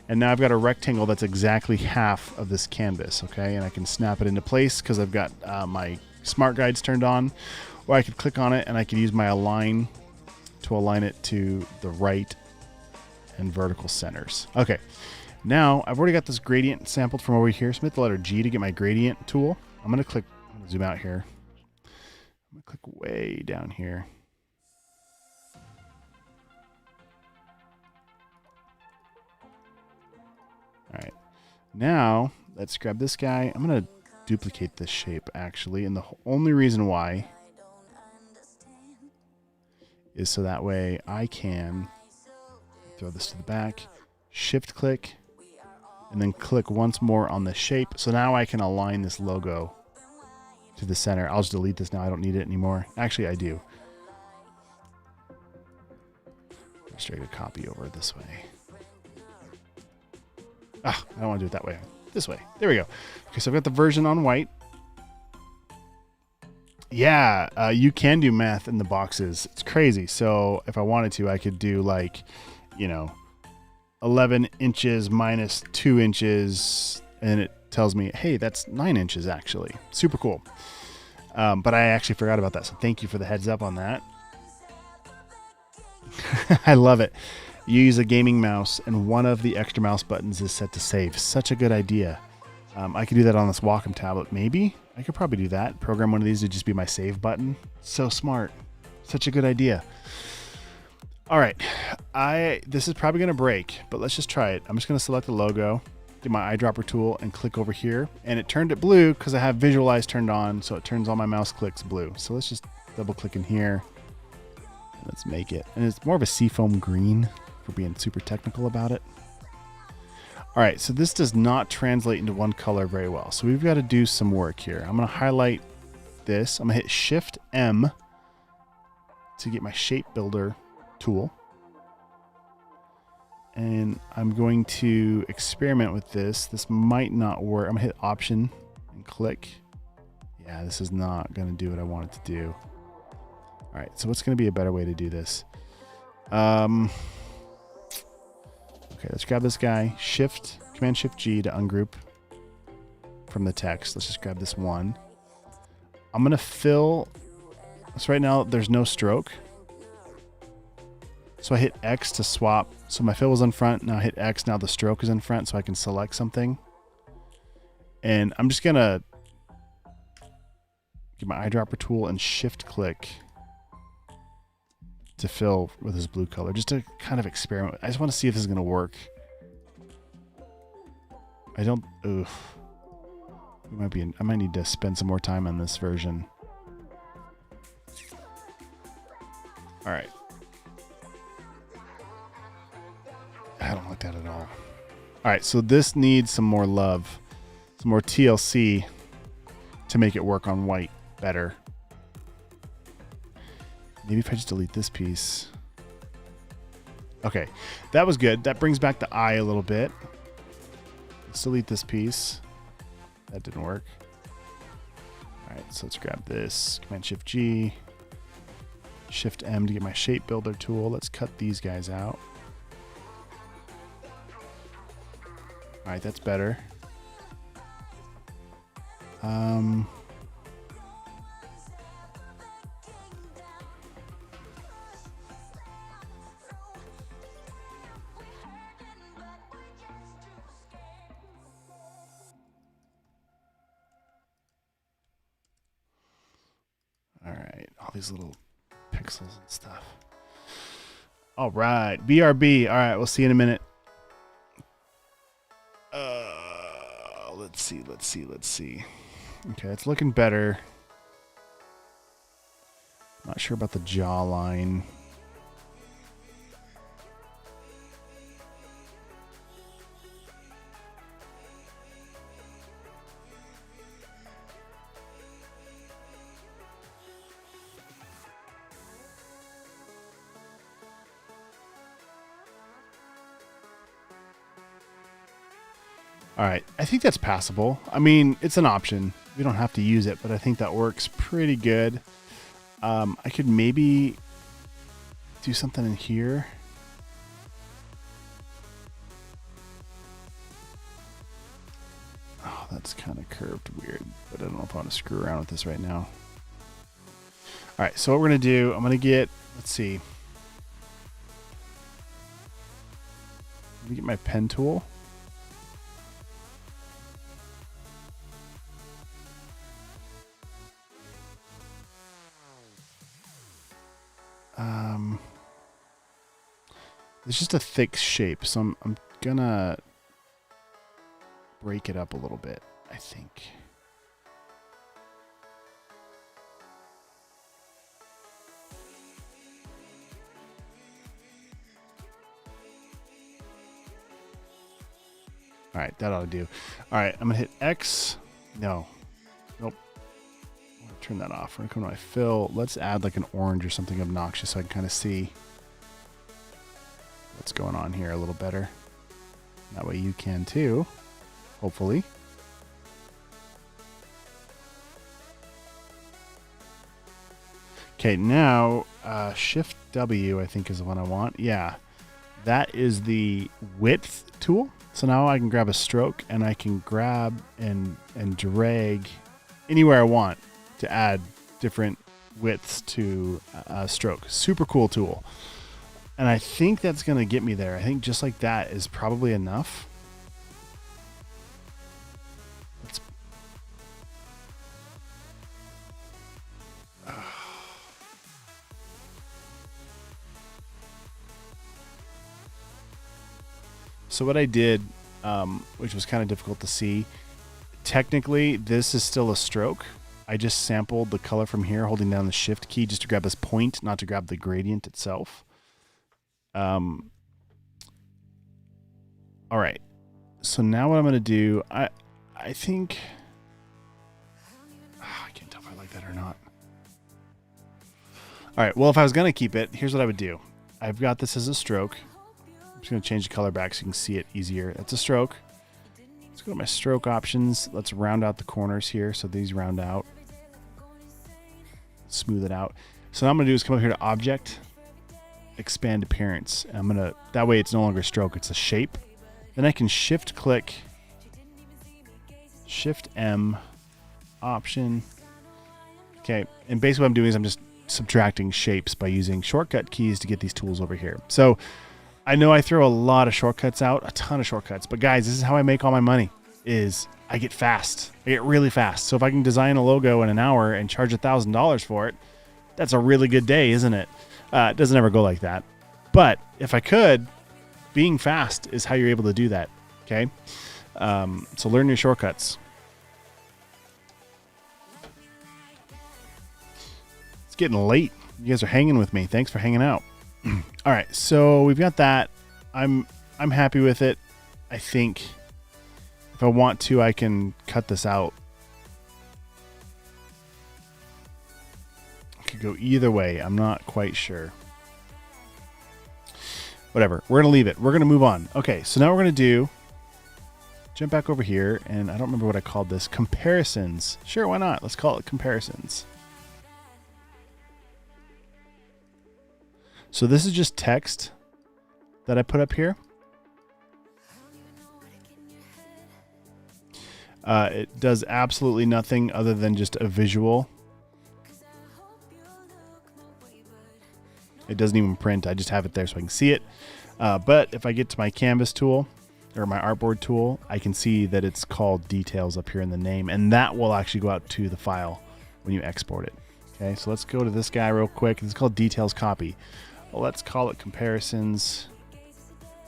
And now I've got a rectangle that's exactly half of this canvas. Okay. And I can snap it into place because I've got my smart guides turned on. Or I could click on it and I could use my align to align it to the right and vertical centers. Okay, now I've already got this gradient sampled from over here. So I'm going to hit the letter G to get my gradient tool. I'm going to zoom out here. I'm going to click way down here. All right, now let's grab this guy. I'm going to duplicate this shape actually, and the only reason why is so that way I can throw this to the back, shift click, and then click once more on the shape. So now I can align this logo to the center. I'll just delete this now. I don't need it anymore. Actually, I do. Straight a copy over this way. I don't want to do it that way. This way. There we go. Okay, so I've got the version on white. Yeah, you can do math in the boxes. It's crazy. So if I wanted to, I could do 11 inches minus 2 inches, and it tells me, hey, that's 9 inches actually. Super cool. But I actually forgot about that, so thank you for the heads up on that. I love it. You use a gaming mouse, and one of the extra mouse buttons is set to save. Such a good idea. I could do that on this Wacom tablet, maybe. I could probably do that. Program one of these to just be my save button. So smart. Such a good idea. All right, this is probably going to break, but let's just try it. I'm just going to select the logo, do my eyedropper tool and click over here, and it turned it blue because I have visualize turned on, so it turns all my mouse clicks blue. So let's just double click in here. Let's make it, and it's more of a seafoam green for being super technical about it. All right, so this does not translate into one color very well. So we've got to do some work here. I'm gonna highlight this. I'm gonna hit Shift M to get my shape builder tool. And I'm going to experiment with this. This might not work. I'm gonna hit Option and click. Yeah, this is not gonna do what I want it to do. All right, so what's gonna be a better way to do this? Okay, let's grab this guy. Command Shift G to ungroup from the text. Let's just grab this one. I'm gonna fill, so right now there's no stroke. So I hit X to swap. So my fill was in front, now I hit X, now the stroke is in front, so I can select something. And I'm just gonna get my eyedropper tool and shift click to fill with this blue color, just to kind of experiment. I just want to see if this is gonna work. I might need to spend some more time on this version. All right. I don't like that at all. All right, so this needs some more love, some more TLC to make it work on white better. Maybe if I just delete this piece. Okay, that was good. That brings back the eye a little bit. Let's delete this piece. That didn't work. All right, so let's grab this. Command Shift G. Shift M to get my shape builder tool. Let's cut these guys out. All right, that's better. All right, all these little pixels and stuff. All right, BRB. All right, we'll see you in a minute. Let's see. Okay, it's looking better. Not sure about the jawline. All right, I think that's passable. I mean, it's an option. We don't have to use it, but I think that works pretty good. I could maybe do something in here. Oh, that's kind of curved weird, but I don't know if I want to screw around with this right now. All right, so what we're gonna do, I'm gonna get, let's see. Let me get my pen tool. It's just a thick shape, so I'm gonna break it up a little bit, I think. All right, that ought to do. All right, I'm gonna hit X. No, nope. I'm gonna turn that off. We're gonna come to my fill. Let's add like an orange or something obnoxious so I can kind of see what's going on here a little better. That way you can too, hopefully. Okay, now Shift W I think is the one I want. Yeah, that is the width tool. So now I can grab a stroke and I can grab and drag anywhere I want to add different widths to a stroke. Super cool tool. And I think that's going to get me there. I think just like that is probably enough. So what I did which was kind of difficult to see. Technically, this is still a stroke. I just sampled the color from here, holding down the shift key just to grab this point, not to grab the gradient itself. All right. So now what I'm going to do, I think, I can't tell if I like that or not. All right. Well, if I was going to keep it, here's what I would do. I've got this as a stroke. I'm just going to change the color back so you can see it easier. That's a stroke. Let's go to my stroke options. Let's round out the corners here. So these round out. Smooth it out. So what I'm going to do is come up here to Object, Expand Appearance. And I'm going to, that way it's no longer a stroke, it's a shape. Then I can Shift click, Shift M, Option. Okay, and basically what I'm doing is I'm just subtracting shapes by using shortcut keys to get these tools over here. So I know I throw a lot of shortcuts out, a ton of shortcuts, but guys, this is how I make all my money, is I get fast. I get really fast. So if I can design a logo in an hour and charge $1,000 for it, that's a really good day, isn't it? It doesn't ever go like that. But if I could, being fast is how you're able to do that. Okay. So learn your shortcuts. It's getting late. You guys are hanging with me. Thanks for hanging out. All right. So we've got that. I'm happy with it. I think if I want to, I can cut this out. I could go either way. I'm not quite sure. Whatever. We're going to leave it. We're going to move on. Okay. So now we're going to do, jump back over here. And I don't remember what I called this. Comparisons. Sure. Why not? Let's call it comparisons. So this is just text that I put up here. It does absolutely nothing other than just a visual. It doesn't even print. I just have it there so I can see it. But if I get to my canvas tool or my artboard tool, I can see that it's called details up here in the name, and that will actually go out to the file when you export it. Okay, so let's go to this guy real quick. It's called details copy. Well, let's call it comparisons.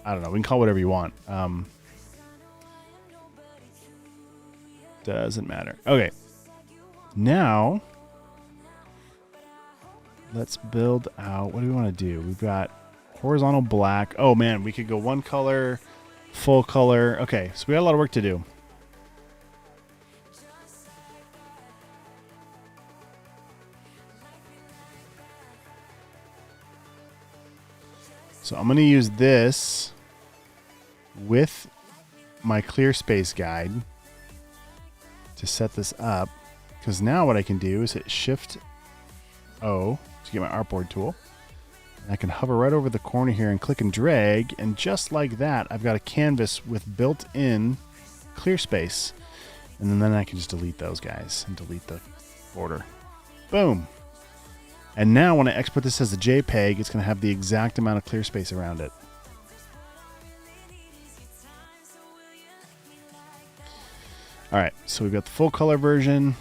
I don't know. We can call it whatever you want. Doesn't matter. Okay. Now, let's build out. What do we want to do? We've got horizontal black. Oh, man. We could go one color, full color. Okay. So we got a lot of work to do. So I'm going to use this with my clear space guide to set this up, because now what I can do is hit Shift O to get my artboard tool, and I can hover right over the corner here and click and drag, and just like that I've got a canvas with built-in clear space, and then I can just delete those guys and delete the border. Boom. And now when I export this as a JPEG, it's going to have the exact amount of clear space around it. All right, so we've got the full color version.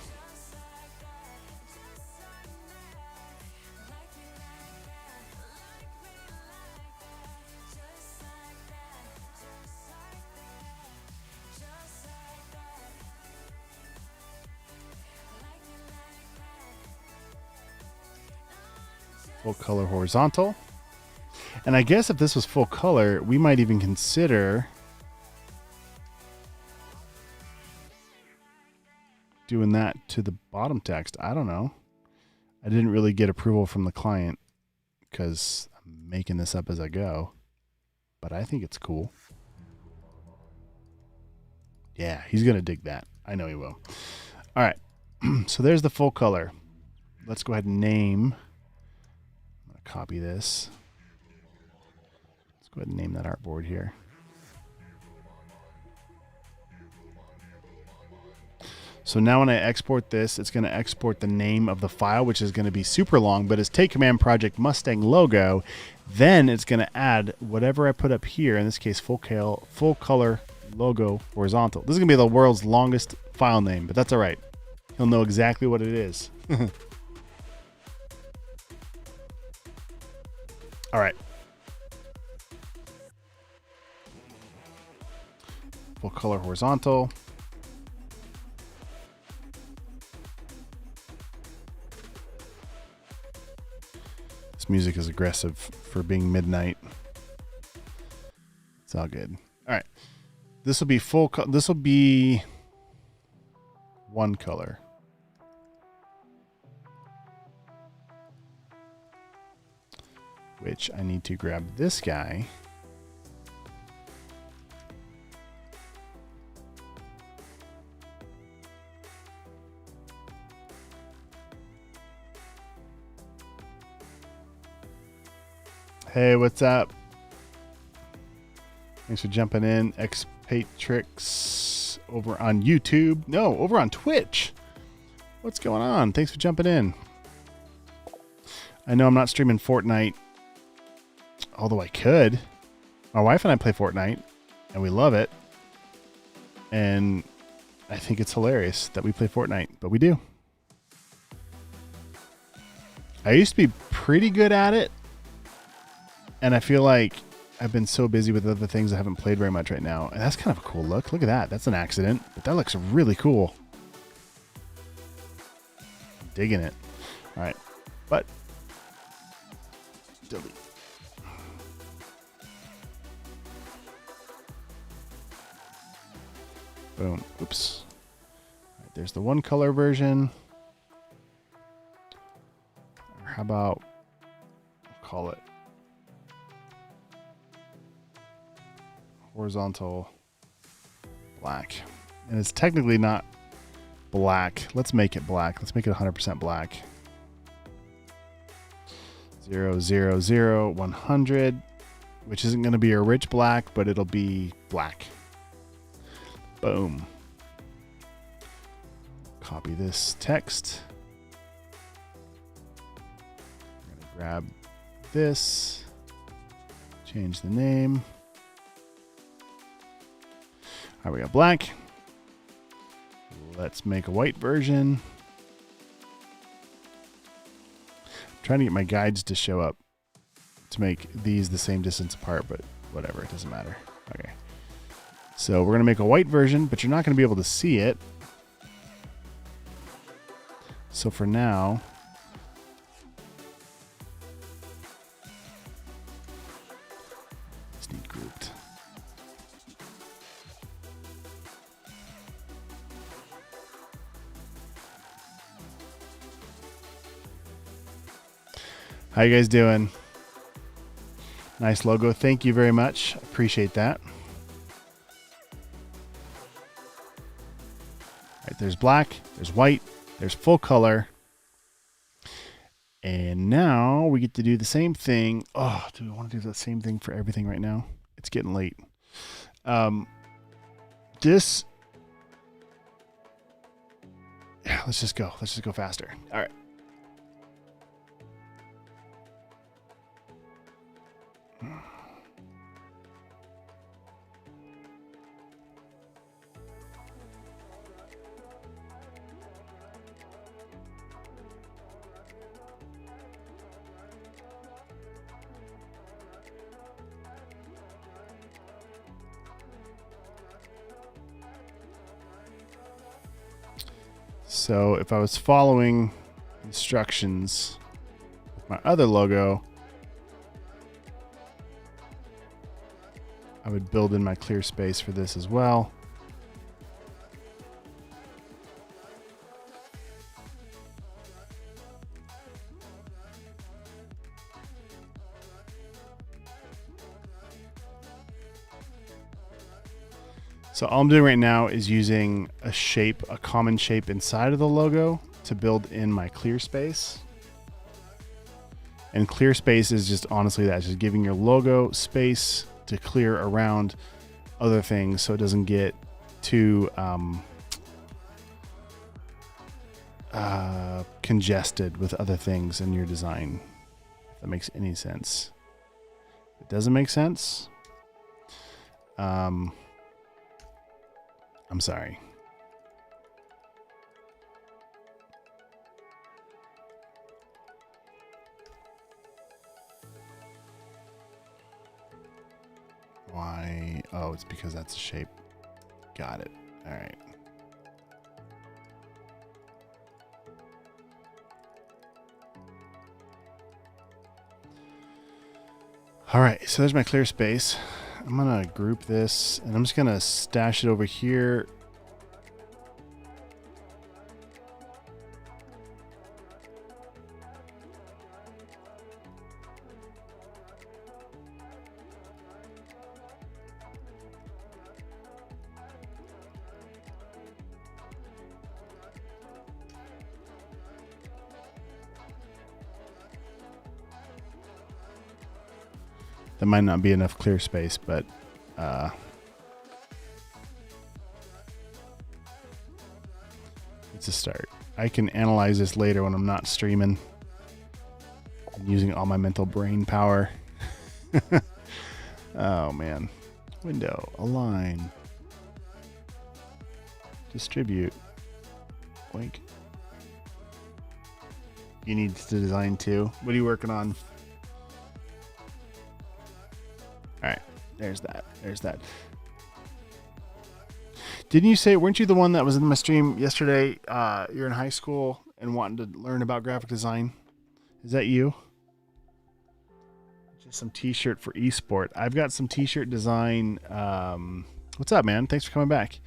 Full color horizontal. And I guess if this was full color, we might even consider doing that to the bottom text. I don't know. I didn't really get approval from the client because I'm making this up as I go, but I think it's cool. Yeah, he's going to dig that. I know he will. All right. So there's the full color. Let's go ahead and name. I'm going to copy this. Let's go ahead and name that artboard here. So now when I export this, it's going to export the name of the file, which is going to be super long, but it's Take Command Project Mustang logo. Then it's going to add whatever I put up here, in this case, full color logo horizontal. This is going to be the world's longest file name, but that's all right. He'll know exactly what it is. All right. full color horizontal. This music is aggressive for being midnight. It's all good. All right. This will be full. This will be one color. Which I need to grab this guy. Hey, what's up? Thanks for jumping in. Expatrix over on YouTube. No, over on Twitch. What's going on? Thanks for jumping in. I know I'm not streaming Fortnite, although I could. My wife and I play Fortnite, and we love it. And I think it's hilarious that we play Fortnite, but we do. I used to be pretty good at it, and I feel like I've been so busy with other things I haven't played very much right now. And that's kind of a cool look. Look at that. That's an accident, but that looks really cool. Digging it. All right, but delete. Boom. Oops. All right, there's the one color version. Or how about call it horizontal black. And it's technically not black. Let's make it black. Let's make it 100% black. 0, 0, 0, 100, which isn't going to be a rich black, but it'll be black. Boom. Copy this text. I'm going to grab this, change the name. All right, we got black. Let's make a white version. I'm trying to get my guides to show up to make these the same distance apart, but whatever, it doesn't matter. Okay. So we're going to make a white version, but you're not going to be able to see it. So for now, let's need grouped. How you guys doing? Nice logo. Thank you very much. Appreciate that. All right, there's black, there's white, there's full color. And now we get to do the same thing. Oh, do we want to do the same thing for everything right now? It's getting late. Yeah, let's just go. Let's just go faster. All right. So if I was following instructions with my other logo, I would build in my clear space for this as well. So all I'm doing right now is using a shape, a common shape inside of the logo to build in my clear space. And clear space is just honestly that, just giving your logo space to clear around other things so it doesn't get too congested with other things in your design. If that makes any sense. If it doesn't make sense, I'm sorry. Why? Oh, it's because that's a shape. Got it. All right. All right, so there's my clear space. I'm gonna group this and I'm just gonna stash it over here. That might not be enough clear space, but it's a start. I can analyze this later when I'm not streaming. I'm using all my mental brain power. Oh man. Window, align, distribute, blink. You need to design too. What are you working on? All right, there's that. There's that. Didn't you say, weren't you the one that was in my stream yesterday? You're in high school and wanting to learn about graphic design. Is that you? Just some t-shirt for esport. I've got some t-shirt design. What's up, man? Thanks for coming back.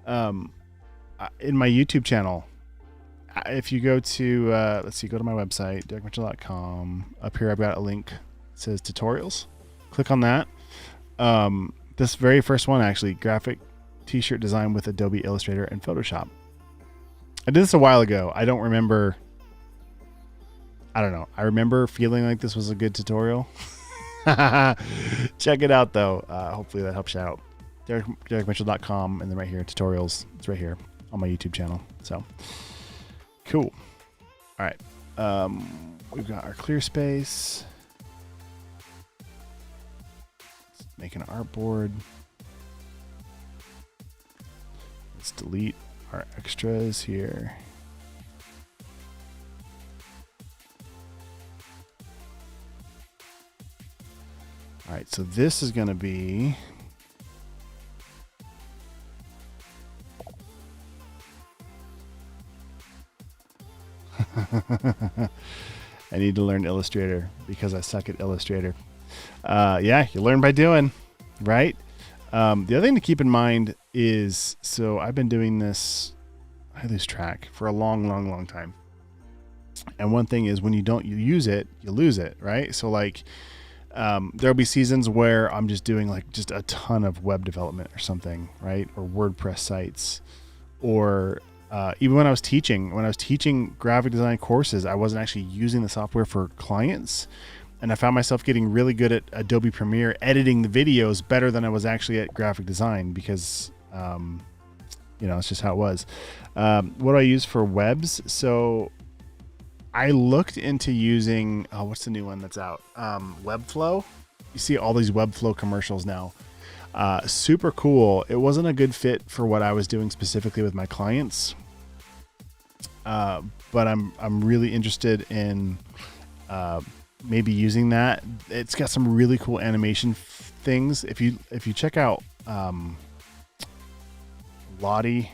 In my YouTube channel, if you go to, let's see, go to my website, derekmitchell.com. Up here, I've got a link. It says tutorials. Click on that. This very first one, actually, graphic t-shirt design with Adobe Illustrator and Photoshop. I did this a while ago. I don't remember. I don't know. I remember feeling like this was a good tutorial. Check it out, though. Hopefully that helps you out. derekmitchell.com, and then right here, tutorials. It's right here on my YouTube channel. So, cool. All right. We've got our clear space. Make an artboard. Let's delete our extras here. All right, so this is going to be I need to learn Illustrator because I suck at Illustrator. Yeah, you learn by doing, right? The other thing to keep in mind is, so I've been doing this, I lose track, for a long time. And one thing is, when you don't use it, you lose it, right? So like, there'll be seasons where I'm just doing like just a ton of web development or something, right? Or WordPress sites, or even when I was teaching graphic design courses, I wasn't actually using the software for clients. And I found myself getting really good at Adobe Premiere, editing the videos better than I was actually at graphic design because, it's just how it was. What do I use for webs? So I looked into using, what's the new one that's out? Webflow. You see all these Webflow commercials now. Super cool. It wasn't a good fit for what I was doing specifically with my clients. But I'm really interested in, maybe using that. It's got some really cool animation things. If you check out Lottie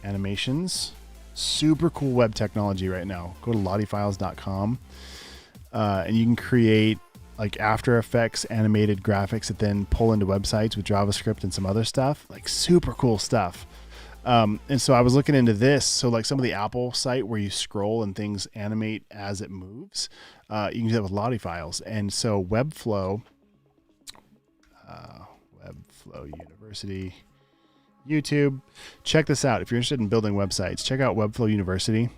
Animations, super cool web technology right now. Go to lottiefiles.com, and you can create like After Effects animated graphics that then pull into websites with JavaScript and some other stuff. Like super cool stuff. And so I was looking into this. So like some of the Apple site where you scroll and things animate as it moves, you can do that with Lottie Files. And so Webflow University, YouTube, check this out. If you're interested in building websites, check out Webflow University.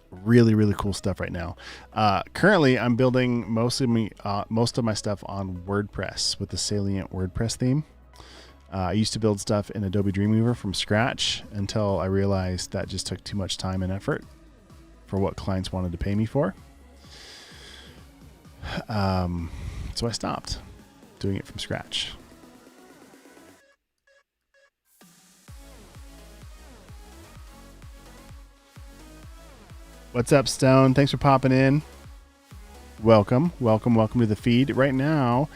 Really, really cool stuff right now. Currently I'm building most of my stuff on WordPress with the Salient WordPress theme. I used to build stuff in Adobe Dreamweaver from scratch until I realized that just took too much time and effort for what clients wanted to pay me for. So I stopped doing it from scratch. What's up, Stone? Thanks for popping in. Welcome to the feed. Right now,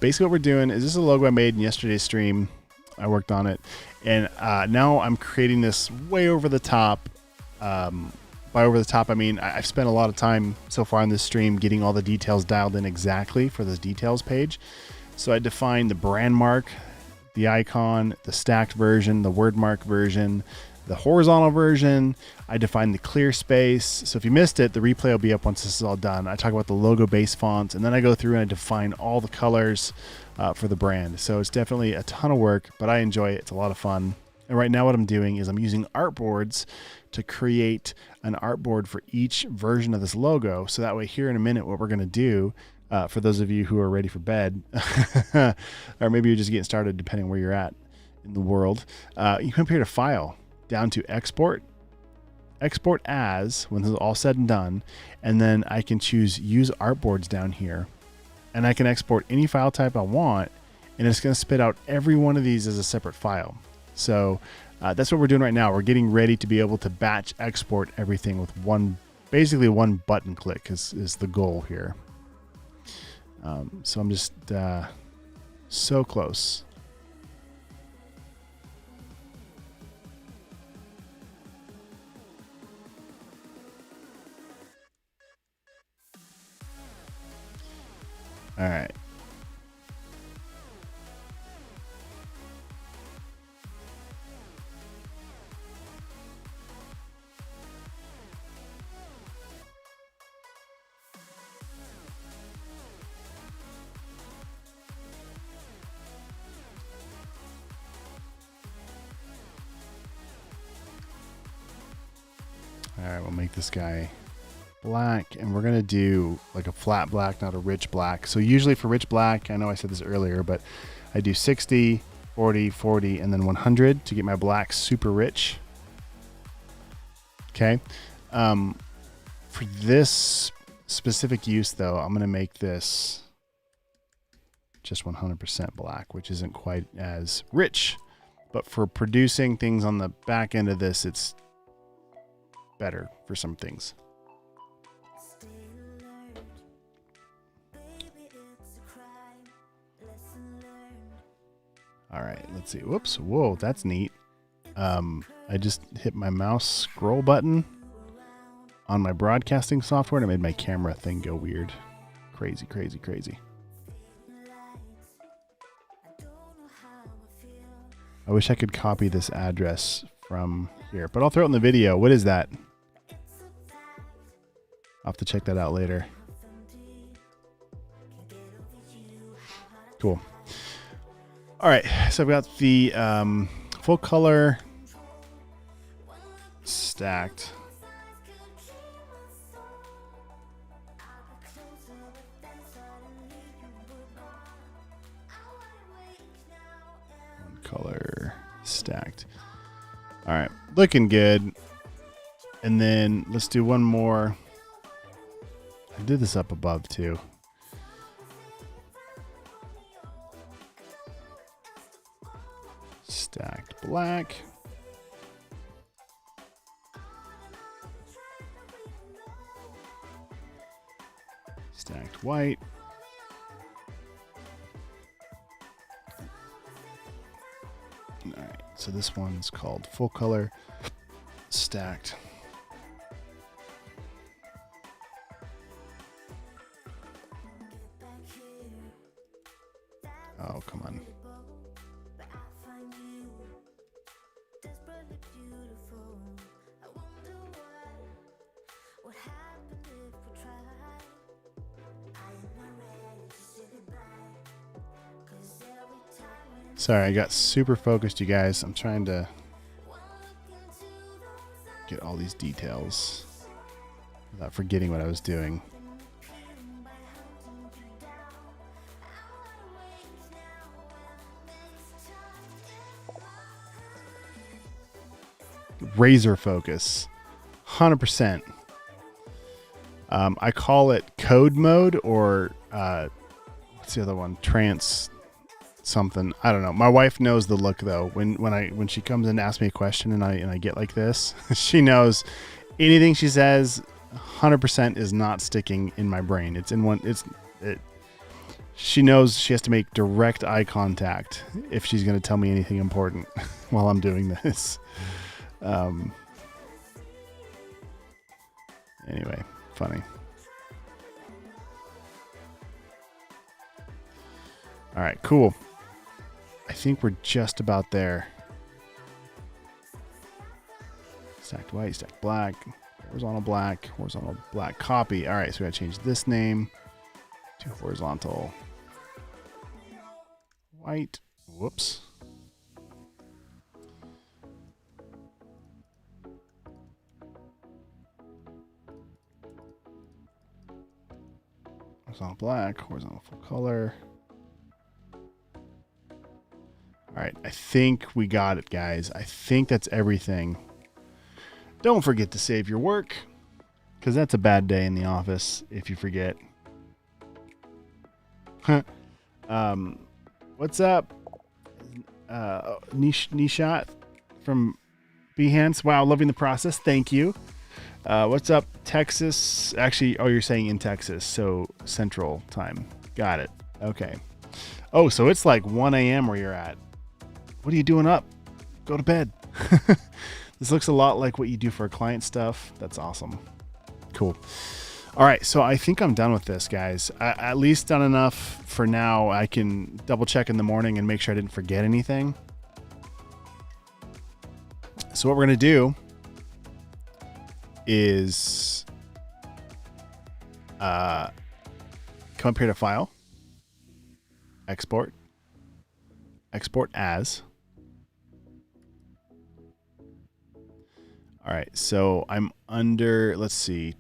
basically what we're doing is, this is a logo I made in yesterday's stream. I worked on it, and now I'm creating this way over the top. By over the top, I mean I've spent a lot of time so far in this stream getting all the details dialed in exactly for this details page. So I defined the brand mark, the icon, the stacked version, the word mark version, the horizontal version. I defined the clear space. So if you missed it, the replay will be up once this is all done. I talk about the logo base fonts, and then I go through and I define all the colors for the brand. So it's definitely a ton of work, but I enjoy it. It's a lot of fun. And right now what I'm doing is I'm using artboards to create an artboard for each version of this logo. So that way here in a minute, what we're going to do, for those of you who are ready for bed, or maybe you're just getting started depending where you're at in the world, you come here to File, down to Export as, when this is all said and done, and then I can choose Use Artboards down here, and I can export any file type I want, and it's going to spit out every one of these as a separate file. So that's what we're doing right now. We're getting ready to be able to batch export everything with basically one button click is the goal here. So I'm just so close. All right. All right, we'll make this guy black, and we're gonna do like a flat black, not a rich black. So usually for rich black, I know I said this earlier, but I do 60, 40, 40, and then 100 to get my black super rich. Okay. For this specific use though, I'm gonna make this just 100% black, which isn't quite as rich, but for producing things on the back end of this, it's better for some things. All right, let's see. Whoops. Whoa, that's neat. I just hit my mouse scroll button on my broadcasting software and it made my camera thing go weird. Crazy, crazy, crazy. I wish I could copy this address from here, but I'll throw it in the video. What is that? I'll have to check that out later. Cool. All right, so I've got the full color stacked. One color stacked. All right, looking good. And then let's do one more. I did this up above too. Stacked black. Stacked white. All right, so this one's called full color stacked. Oh, come on. Sorry, I got super focused, you guys. I'm trying to get all these details without forgetting what I was doing. Razor focus, 100%. I call it code mode, or what's the other one? Trance something. I don't know. My wife knows the look though. When she comes in to ask me a question and I get like this, she knows anything she says 100% is not sticking in my brain. It's in one. She knows she has to make direct eye contact if she's going to tell me anything important while I'm doing this. Anyway, funny. All right, cool. I think we're just about there. Stacked white, stacked black, horizontal black copy. All right, so we got to change this name to horizontal white. Whoops. Horizontal black, horizontal full color. All right, I think we got it, guys. I think that's everything. Don't forget to save your work, because that's a bad day in the office if you forget. What's up? Nishat from Behance. Wow, loving the process. Thank you. What's up, Texas? Actually, oh, you're saying in Texas, so Central Time. Got it. Okay. Oh, so it's like 1 a.m. where you're at. What are you doing up? Go to bed. This looks a lot like what you do for client stuff. That's awesome. Cool. All right, so I think I'm done with this, guys. At least done enough for now. I can double check in the morning and make sure I didn't forget anything. So what we're going to do is come up here to File, Export, Export As. All right, so I'm under, let's see.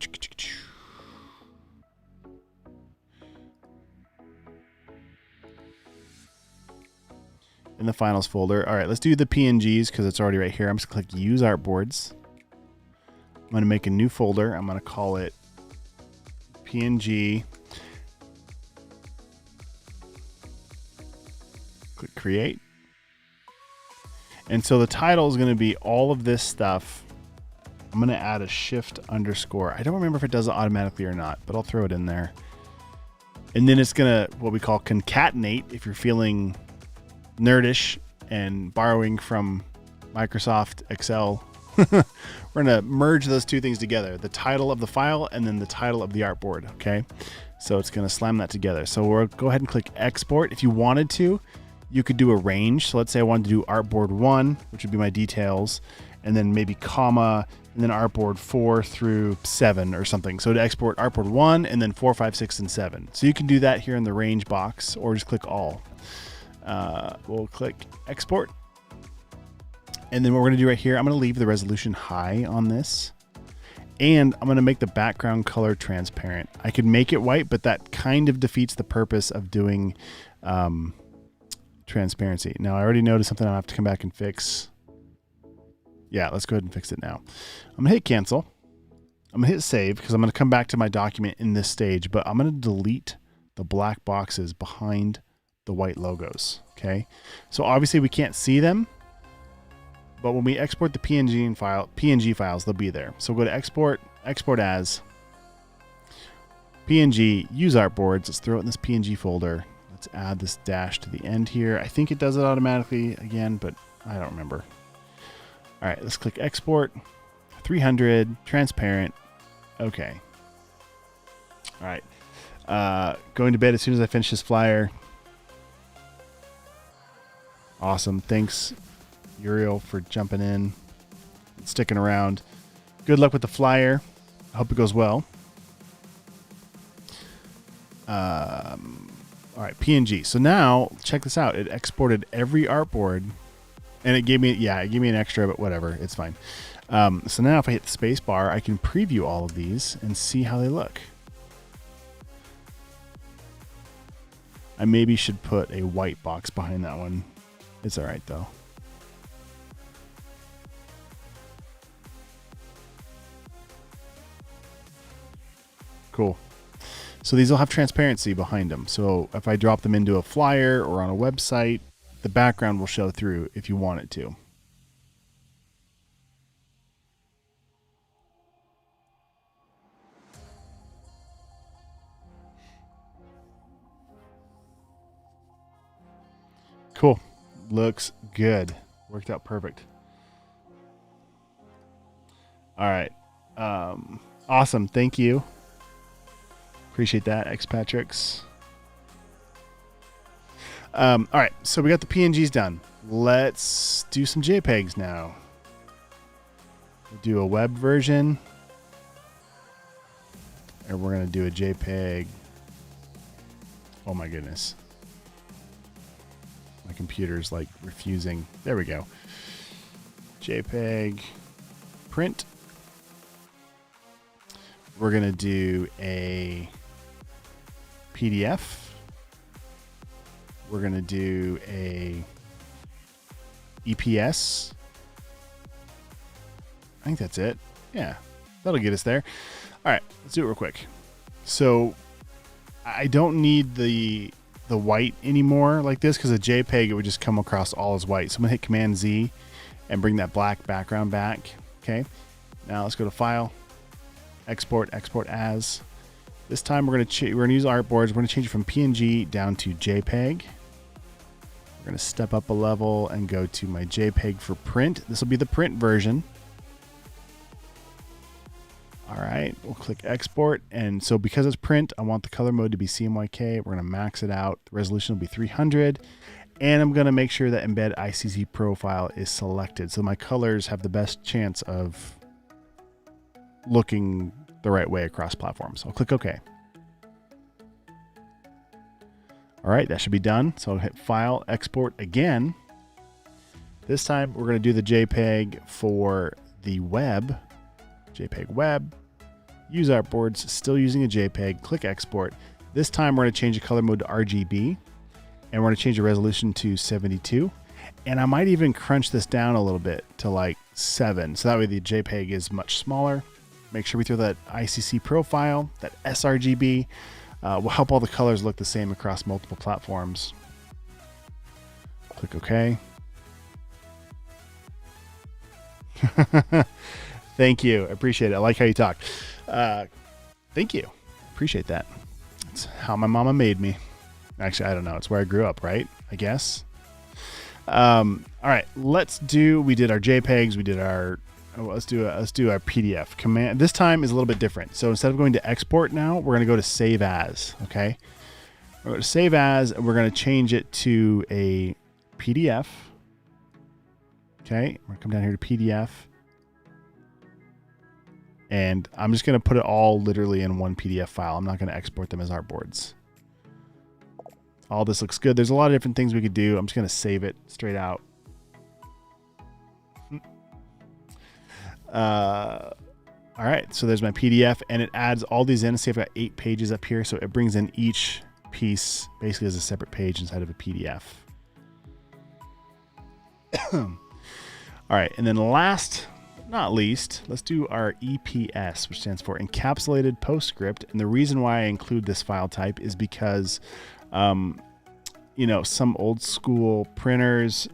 In the Finals folder. All right, let's do the PNGs because it's already right here. I'm just going to click Use Artboards. I'm going to make a new folder. I'm going to call it PNG. Click Create. And so the title is going to be all of this stuff. I'm going to add a shift underscore. I don't remember if it does it automatically or not, but I'll throw it in there. And then it's going to, what we call concatenate, if you're feeling nerdish and borrowing from Microsoft Excel. We're going to merge those two things together, the title of the file and then the title of the artboard. Okay. So it's going to slam that together. So we'll go ahead and click export. If you wanted to, you could do a range. So let's say I wanted to do artboard 1, which would be my details, and then maybe comma, and then artboard 4 through 7 or something. So to export artboard 1 and then 4, 5, 6, and 7. So you can do that here in the range box or just click all. We'll click export. And then what we're going to do right here, I'm going to leave the resolution high on this. And I'm going to make the background color transparent. I could make it white, but that kind of defeats the purpose of doing transparency. Now, I already noticed something I'll have to come back and fix. Yeah, let's go ahead and fix it now. I'm going to hit cancel. I'm going to hit save because I'm going to come back to my document in this stage, but I'm going to delete the black boxes behind the white logos. Okay. So obviously we can't see them, but when we export the PNG files, they'll be there. So go to export, export as PNG, use artboards. Let's throw it in this PNG folder. Let's add this dash to the end here. I think it does it automatically again, but I don't remember. All right, let's click export, 300, transparent. Okay. All right. Going to bed as soon as I finish this flyer. Awesome. Thanks, Uriel, for jumping in and sticking around. Good luck with the flyer. I hope it goes well. All right, PNG. So now, check this out. It exported every artboard, and it gave me, it gave me an extra, but whatever. It's fine. So now if I hit the space bar, I can preview all of these and see how they look. I maybe should put a white box behind that one. It's all right, though. Cool. So these will have transparency behind them. So if I drop them into a flyer or on a website, the background will show through if you want it to. Cool. Looks good. Worked out perfect. All right. Awesome. Thank you. Appreciate that, Xpatrix. All right. So we got the PNGs done. Let's do some JPEGs now. We'll do a web version. And we're going to do a JPEG. Oh my goodness. My computer's like refusing. There we go. JPEG print. We're going to do a PDF. We're going to do a EPS. I think that's it. Yeah, that'll get us there. All right, let's do it real quick. So I don't need the white anymore like this because a JPEG, it would just come across all as white. So I'm going to hit Command Z and bring that black background back. Okay, now let's go to File, Export, Export As. This time we're going to use artboards. We're going to change it from PNG down to JPEG. We're going to step up a level and go to my JPEG for print. This will be the print version. All right, we'll click export. And so because it's print, I want the color mode to be CMYK. We're going to max it out. The resolution will be 300. And I'm going to make sure that embed ICC profile is selected. So my colors have the best chance of looking the right way across platforms. I'll click OK. All right, that should be done. So I'll hit File, Export again. This time we're going to do the JPEG for the web. JPEG web. Use artboards, still using a JPEG. Click Export. This time we're going to change the color mode to RGB. And we're going to change the resolution to 72. And I might even crunch this down a little bit to like 7. So that way the JPEG is much smaller. Make sure we throw that ICC profile, that sRGB. Will help all the colors look the same across multiple platforms. Click OK. Thank you. I appreciate it. I like how you talk. Thank you. Appreciate that. It's how my mama made me. Actually, I don't know. It's where I grew up, right? I guess. All right. We did our JPEGs. We did our... let's do our PDF command. This time is a little bit different. So instead of going to export now, we're going to go to save as. Okay. We're going to save as, and we're going to change it to a PDF. Okay. We're going to come down here to PDF. And I'm just going to put it all literally in one PDF file. I'm not going to export them as artboards. All this looks good. There's a lot of different things we could do. I'm just going to save it straight out. All right, so there's my PDF, and it adds all these in. See, I've got 8 pages up here, so it brings in each piece basically as a separate page inside of a PDF. All right, and then last but not least, let's do our EPS, which stands for Encapsulated Postscript. And the reason why I include this file type is because, some old school printers.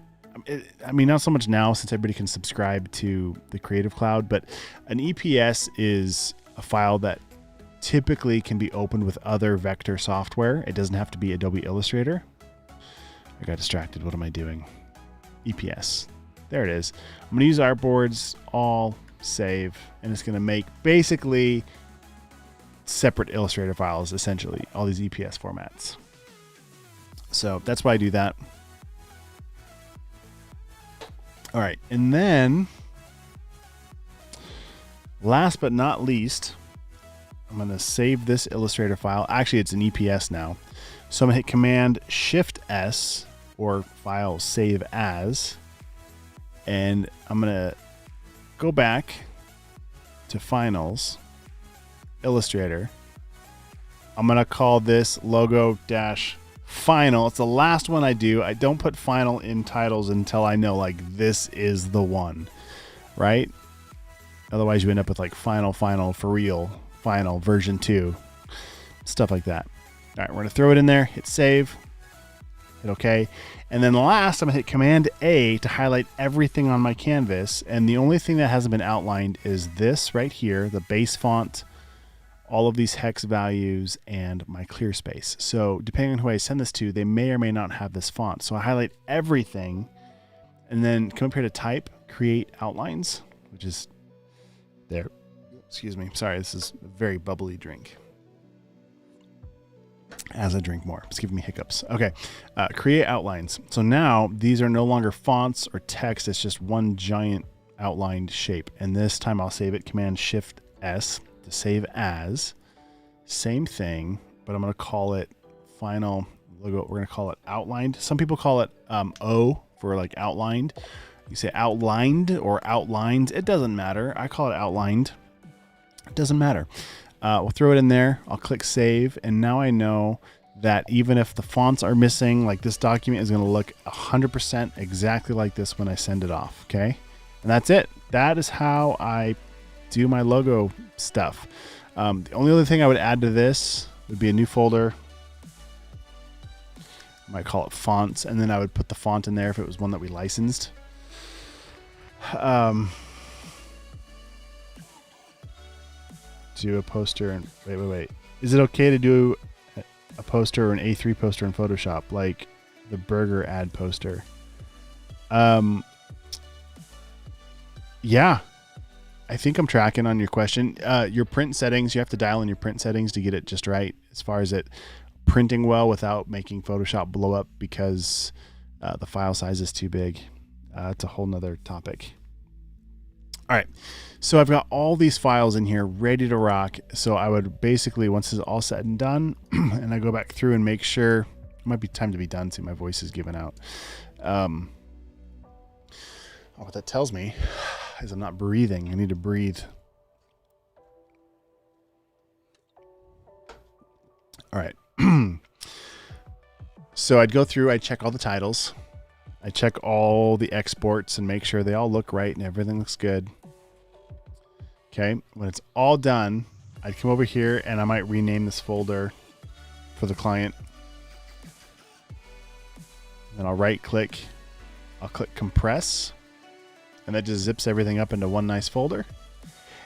I mean, not so much now since everybody can subscribe to the Creative Cloud, but an EPS is a file that typically can be opened with other vector software. It doesn't have to be Adobe Illustrator. I got distracted. What am I doing? EPS. There it is. I'm going to use artboards, all, save, and it's going to make basically separate Illustrator files, essentially, all these EPS formats. So that's why I do that. All right, and then last but not least, I'm going to save this Illustrator file. Actually, it's an EPS now. So I'm going to hit Command Shift S or File Save As, and I'm going to go back to Finals, Illustrator. I'm going to call this logo-final. It's the last one I do. I don't put final in titles until I know like this is the one, right? Otherwise you end up with like final for real, final version 2, stuff like that. All right, we're going to throw it in there, hit save, hit OK. And then last, I'm going to hit Command A to highlight everything on my canvas. And the only thing that hasn't been outlined is this right here, the base font all of these hex values, and my clear space. So depending on who I send this to, they may or may not have this font. So I highlight everything and then come up here to type, create outlines, which is there. Excuse me. Sorry, this is a very bubbly drink. As I drink more, it's giving me hiccups. Okay, create outlines. So now these are no longer fonts or text. It's just one giant outlined shape. And this time I'll save it, Command-Shift-S to save as. Same thing, but I'm going to call it final logo. We're going to call it outlined. Some people call it O for like outlined. You say outlined or outlined. It doesn't matter. I call it outlined. It doesn't matter. We'll throw it in there. I'll click save. And now I know that even if the fonts are missing, like this document is going to look 100% exactly like this when I send it off. Okay. And that's it. That is how I do my logo stuff. The only other thing I would add to this would be a new folder. I might call it fonts. And then I would put the font in there if it was one that we licensed. Do a poster and wait. Is it okay to do a poster or an A3 poster in Photoshop, like the burger ad poster? Yeah, I think I'm tracking on your question. Your print settings, you have to dial in your print settings to get it just right as far as it printing well without making Photoshop blow up because the file size is too big. It's a whole nother topic. All right, so I've got all these files in here ready to rock. So I would basically, once it's all said and done, and I go back through and make sure, it might be time to be done. See, my voice is giving out. What that tells me is I'm not breathing. I need to breathe. All right. So I'd go through, I'd check all the titles. I check all the exports and make sure they all look right and everything looks good. Okay, when it's all done, I'd come over here and I might rename this folder for the client. Then I'll right click, I'll click compress, and that just zips everything up into one nice folder.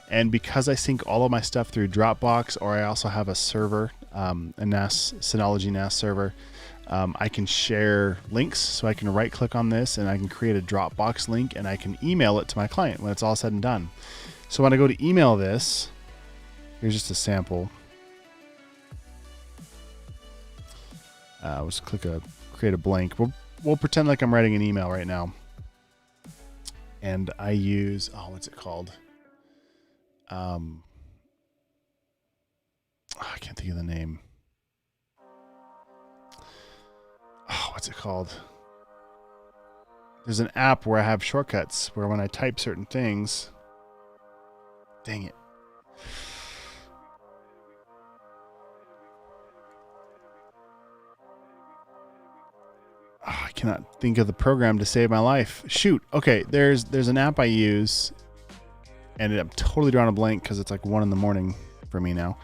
And because I sync all of my stuff through Dropbox, or I also have a server, a NAS, Synology NAS server, I can share links. So I can right click on this and I can create a Dropbox link and I can email it to my client when it's all said and done. So when I go to email this, here's just a sample. We'll just create a blank. We'll pretend like I'm writing an email right now. And I use, what's it called? I can't think of the name. What's it called? There's an app where I have shortcuts where when I type certain things, dang it. I cannot think of the program to save my life. Shoot. Okay, there's an app I use, and I'm totally drawing a blank because it's like 1 a.m. for me now.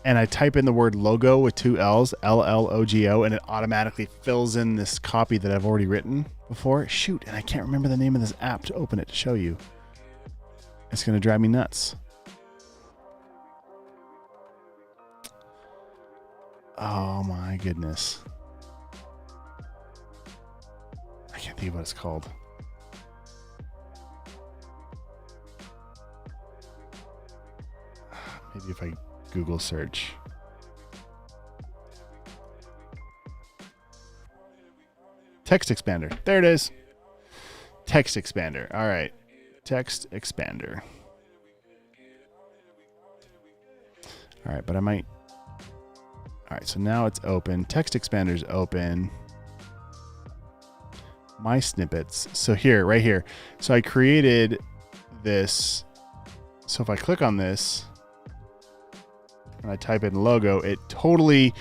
And I type in the word logo with 2 L's, LLOGO, and it automatically fills in this copy that I've already written before. Shoot, and I can't remember the name of this app to open it to show you. It's going to drive me nuts. Oh my goodness. I can't think of what it's called. Maybe if I Google search. Text expander. There it is. Text expander. All right. Text expander. All right, but I might. All right, so now it's open. Text expander is open. My snippets. So here, right here. So I created this. So if I click on this, and I type in logo, it totally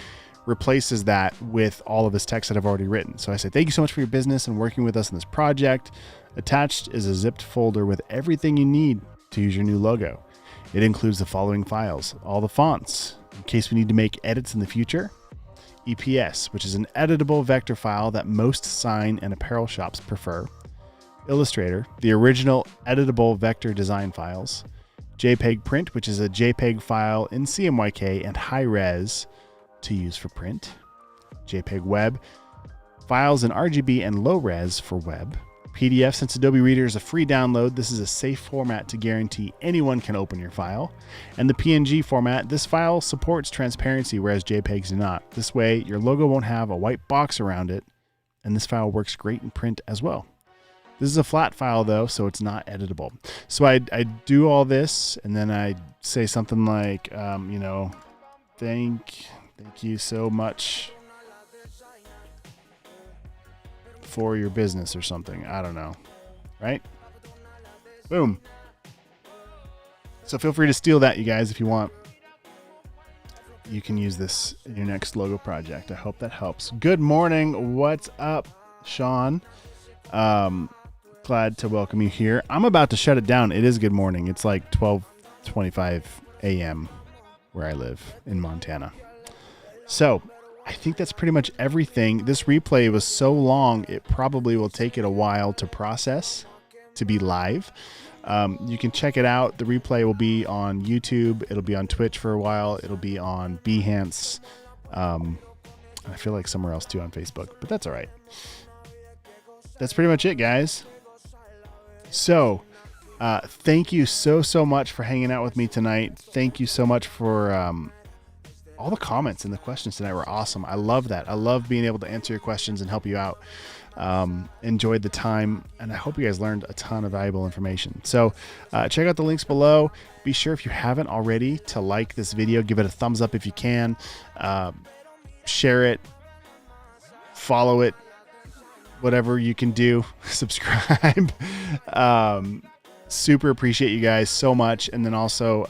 replaces that with all of this text that I've already written. So I say, thank you so much for your business and working with us in this project. Attached is a zipped folder with everything you need to use your new logo. It includes the following files, all the fonts, in case we need to make edits in the future, EPS, which is an editable vector file that most sign and apparel shops prefer, Illustrator, the original editable vector design files, JPEG print, which is a JPEG file in CMYK and high res to use for print. JPEG web, files in RGB and low res for web. PDF, since Adobe Reader is a free download, this is a safe format to guarantee anyone can open your file. And the PNG format, this file supports transparency, whereas JPEGs do not. This way, your logo won't have a white box around it, and this file works great in print as well. This is a flat file though, so it's not editable. So I do all this, and then I say something like, thank you so much for your business or something. I don't know. Right? Boom. So feel free to steal that, you guys, if you want. You can use this in your next logo project. I hope that helps. Good morning. What's up, Sean? Glad to welcome you here. I'm about to shut it down. It is good morning. It's like 12:25 a.m. where I live in Montana. So I think that's pretty much everything. This replay was so long, it probably will take it a while to process to be live. You can check it out. The replay will be on YouTube. It'll be on Twitch for a while. It'll be on Behance. I feel like somewhere else too on Facebook, but that's all right. That's pretty much it, guys. So thank you so much for hanging out with me tonight. Thank you so much for all the comments and the questions tonight were awesome. I love that. I love being able to answer your questions and help you out. Enjoyed the time, and I hope you guys learned a ton of valuable information. So check out the links below. Be sure, if you haven't already, to like this video. Give it a thumbs up if you can. Share it. Follow it. Whatever you can do. Subscribe. Super appreciate you guys so much. And then also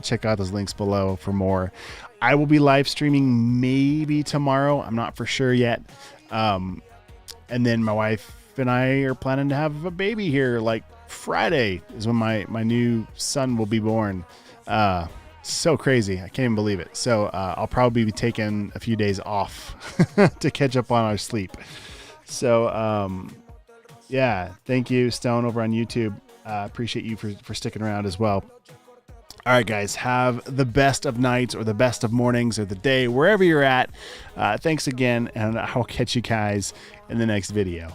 check out those links below for more. I will be live streaming maybe tomorrow. I'm not for sure yet. And then my wife and I are planning to have a baby here. Like Friday is when my new son will be born. So crazy. I can't even believe it. So I'll probably be taking a few days off to catch up on our sleep. So yeah, thank you, Stone, over on YouTube. Appreciate you for sticking around as well. All right, guys, have the best of nights or the best of mornings or the day, wherever you're at. Thanks again, and I'll catch you guys in the next video.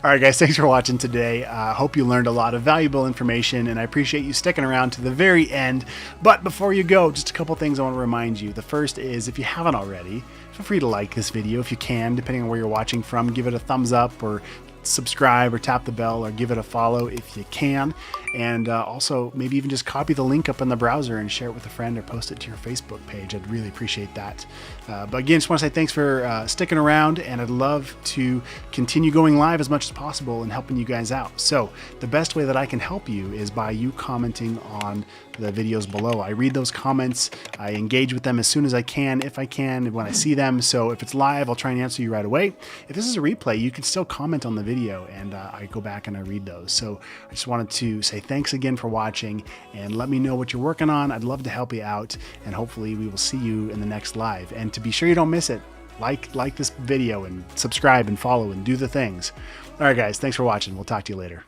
All right, guys, thanks for watching today. Hope you learned a lot of valuable information, and I appreciate you sticking around to the very end. But before you go, just a couple things I want to remind you. The first is, if you haven't already, feel free to like this video if you can, depending on where you're watching from. Give it a thumbs up, or subscribe, or tap the bell, or give it a follow if you can. And also maybe even just copy the link up in the browser and share it with a friend, or post it to your Facebook page. I'd really appreciate that. But again, just want to say thanks for sticking around, and I'd love to continue going live as much as possible and helping you guys out. So the best way that I can help you is by you commenting on the videos below. I read those comments. I engage with them as soon as I can, if I can, when I see them. So if it's live, I'll try and answer you right away. If this is a replay, you can still comment on the video, and I go back and I read those. So I just wanted to say thanks again for watching, and let me know what you're working on. I'd love to help you out, and hopefully we will see you in the next live. And to be sure you don't miss it, like this video and subscribe and follow and do the things. All right, guys, thanks for watching. We'll talk to you later.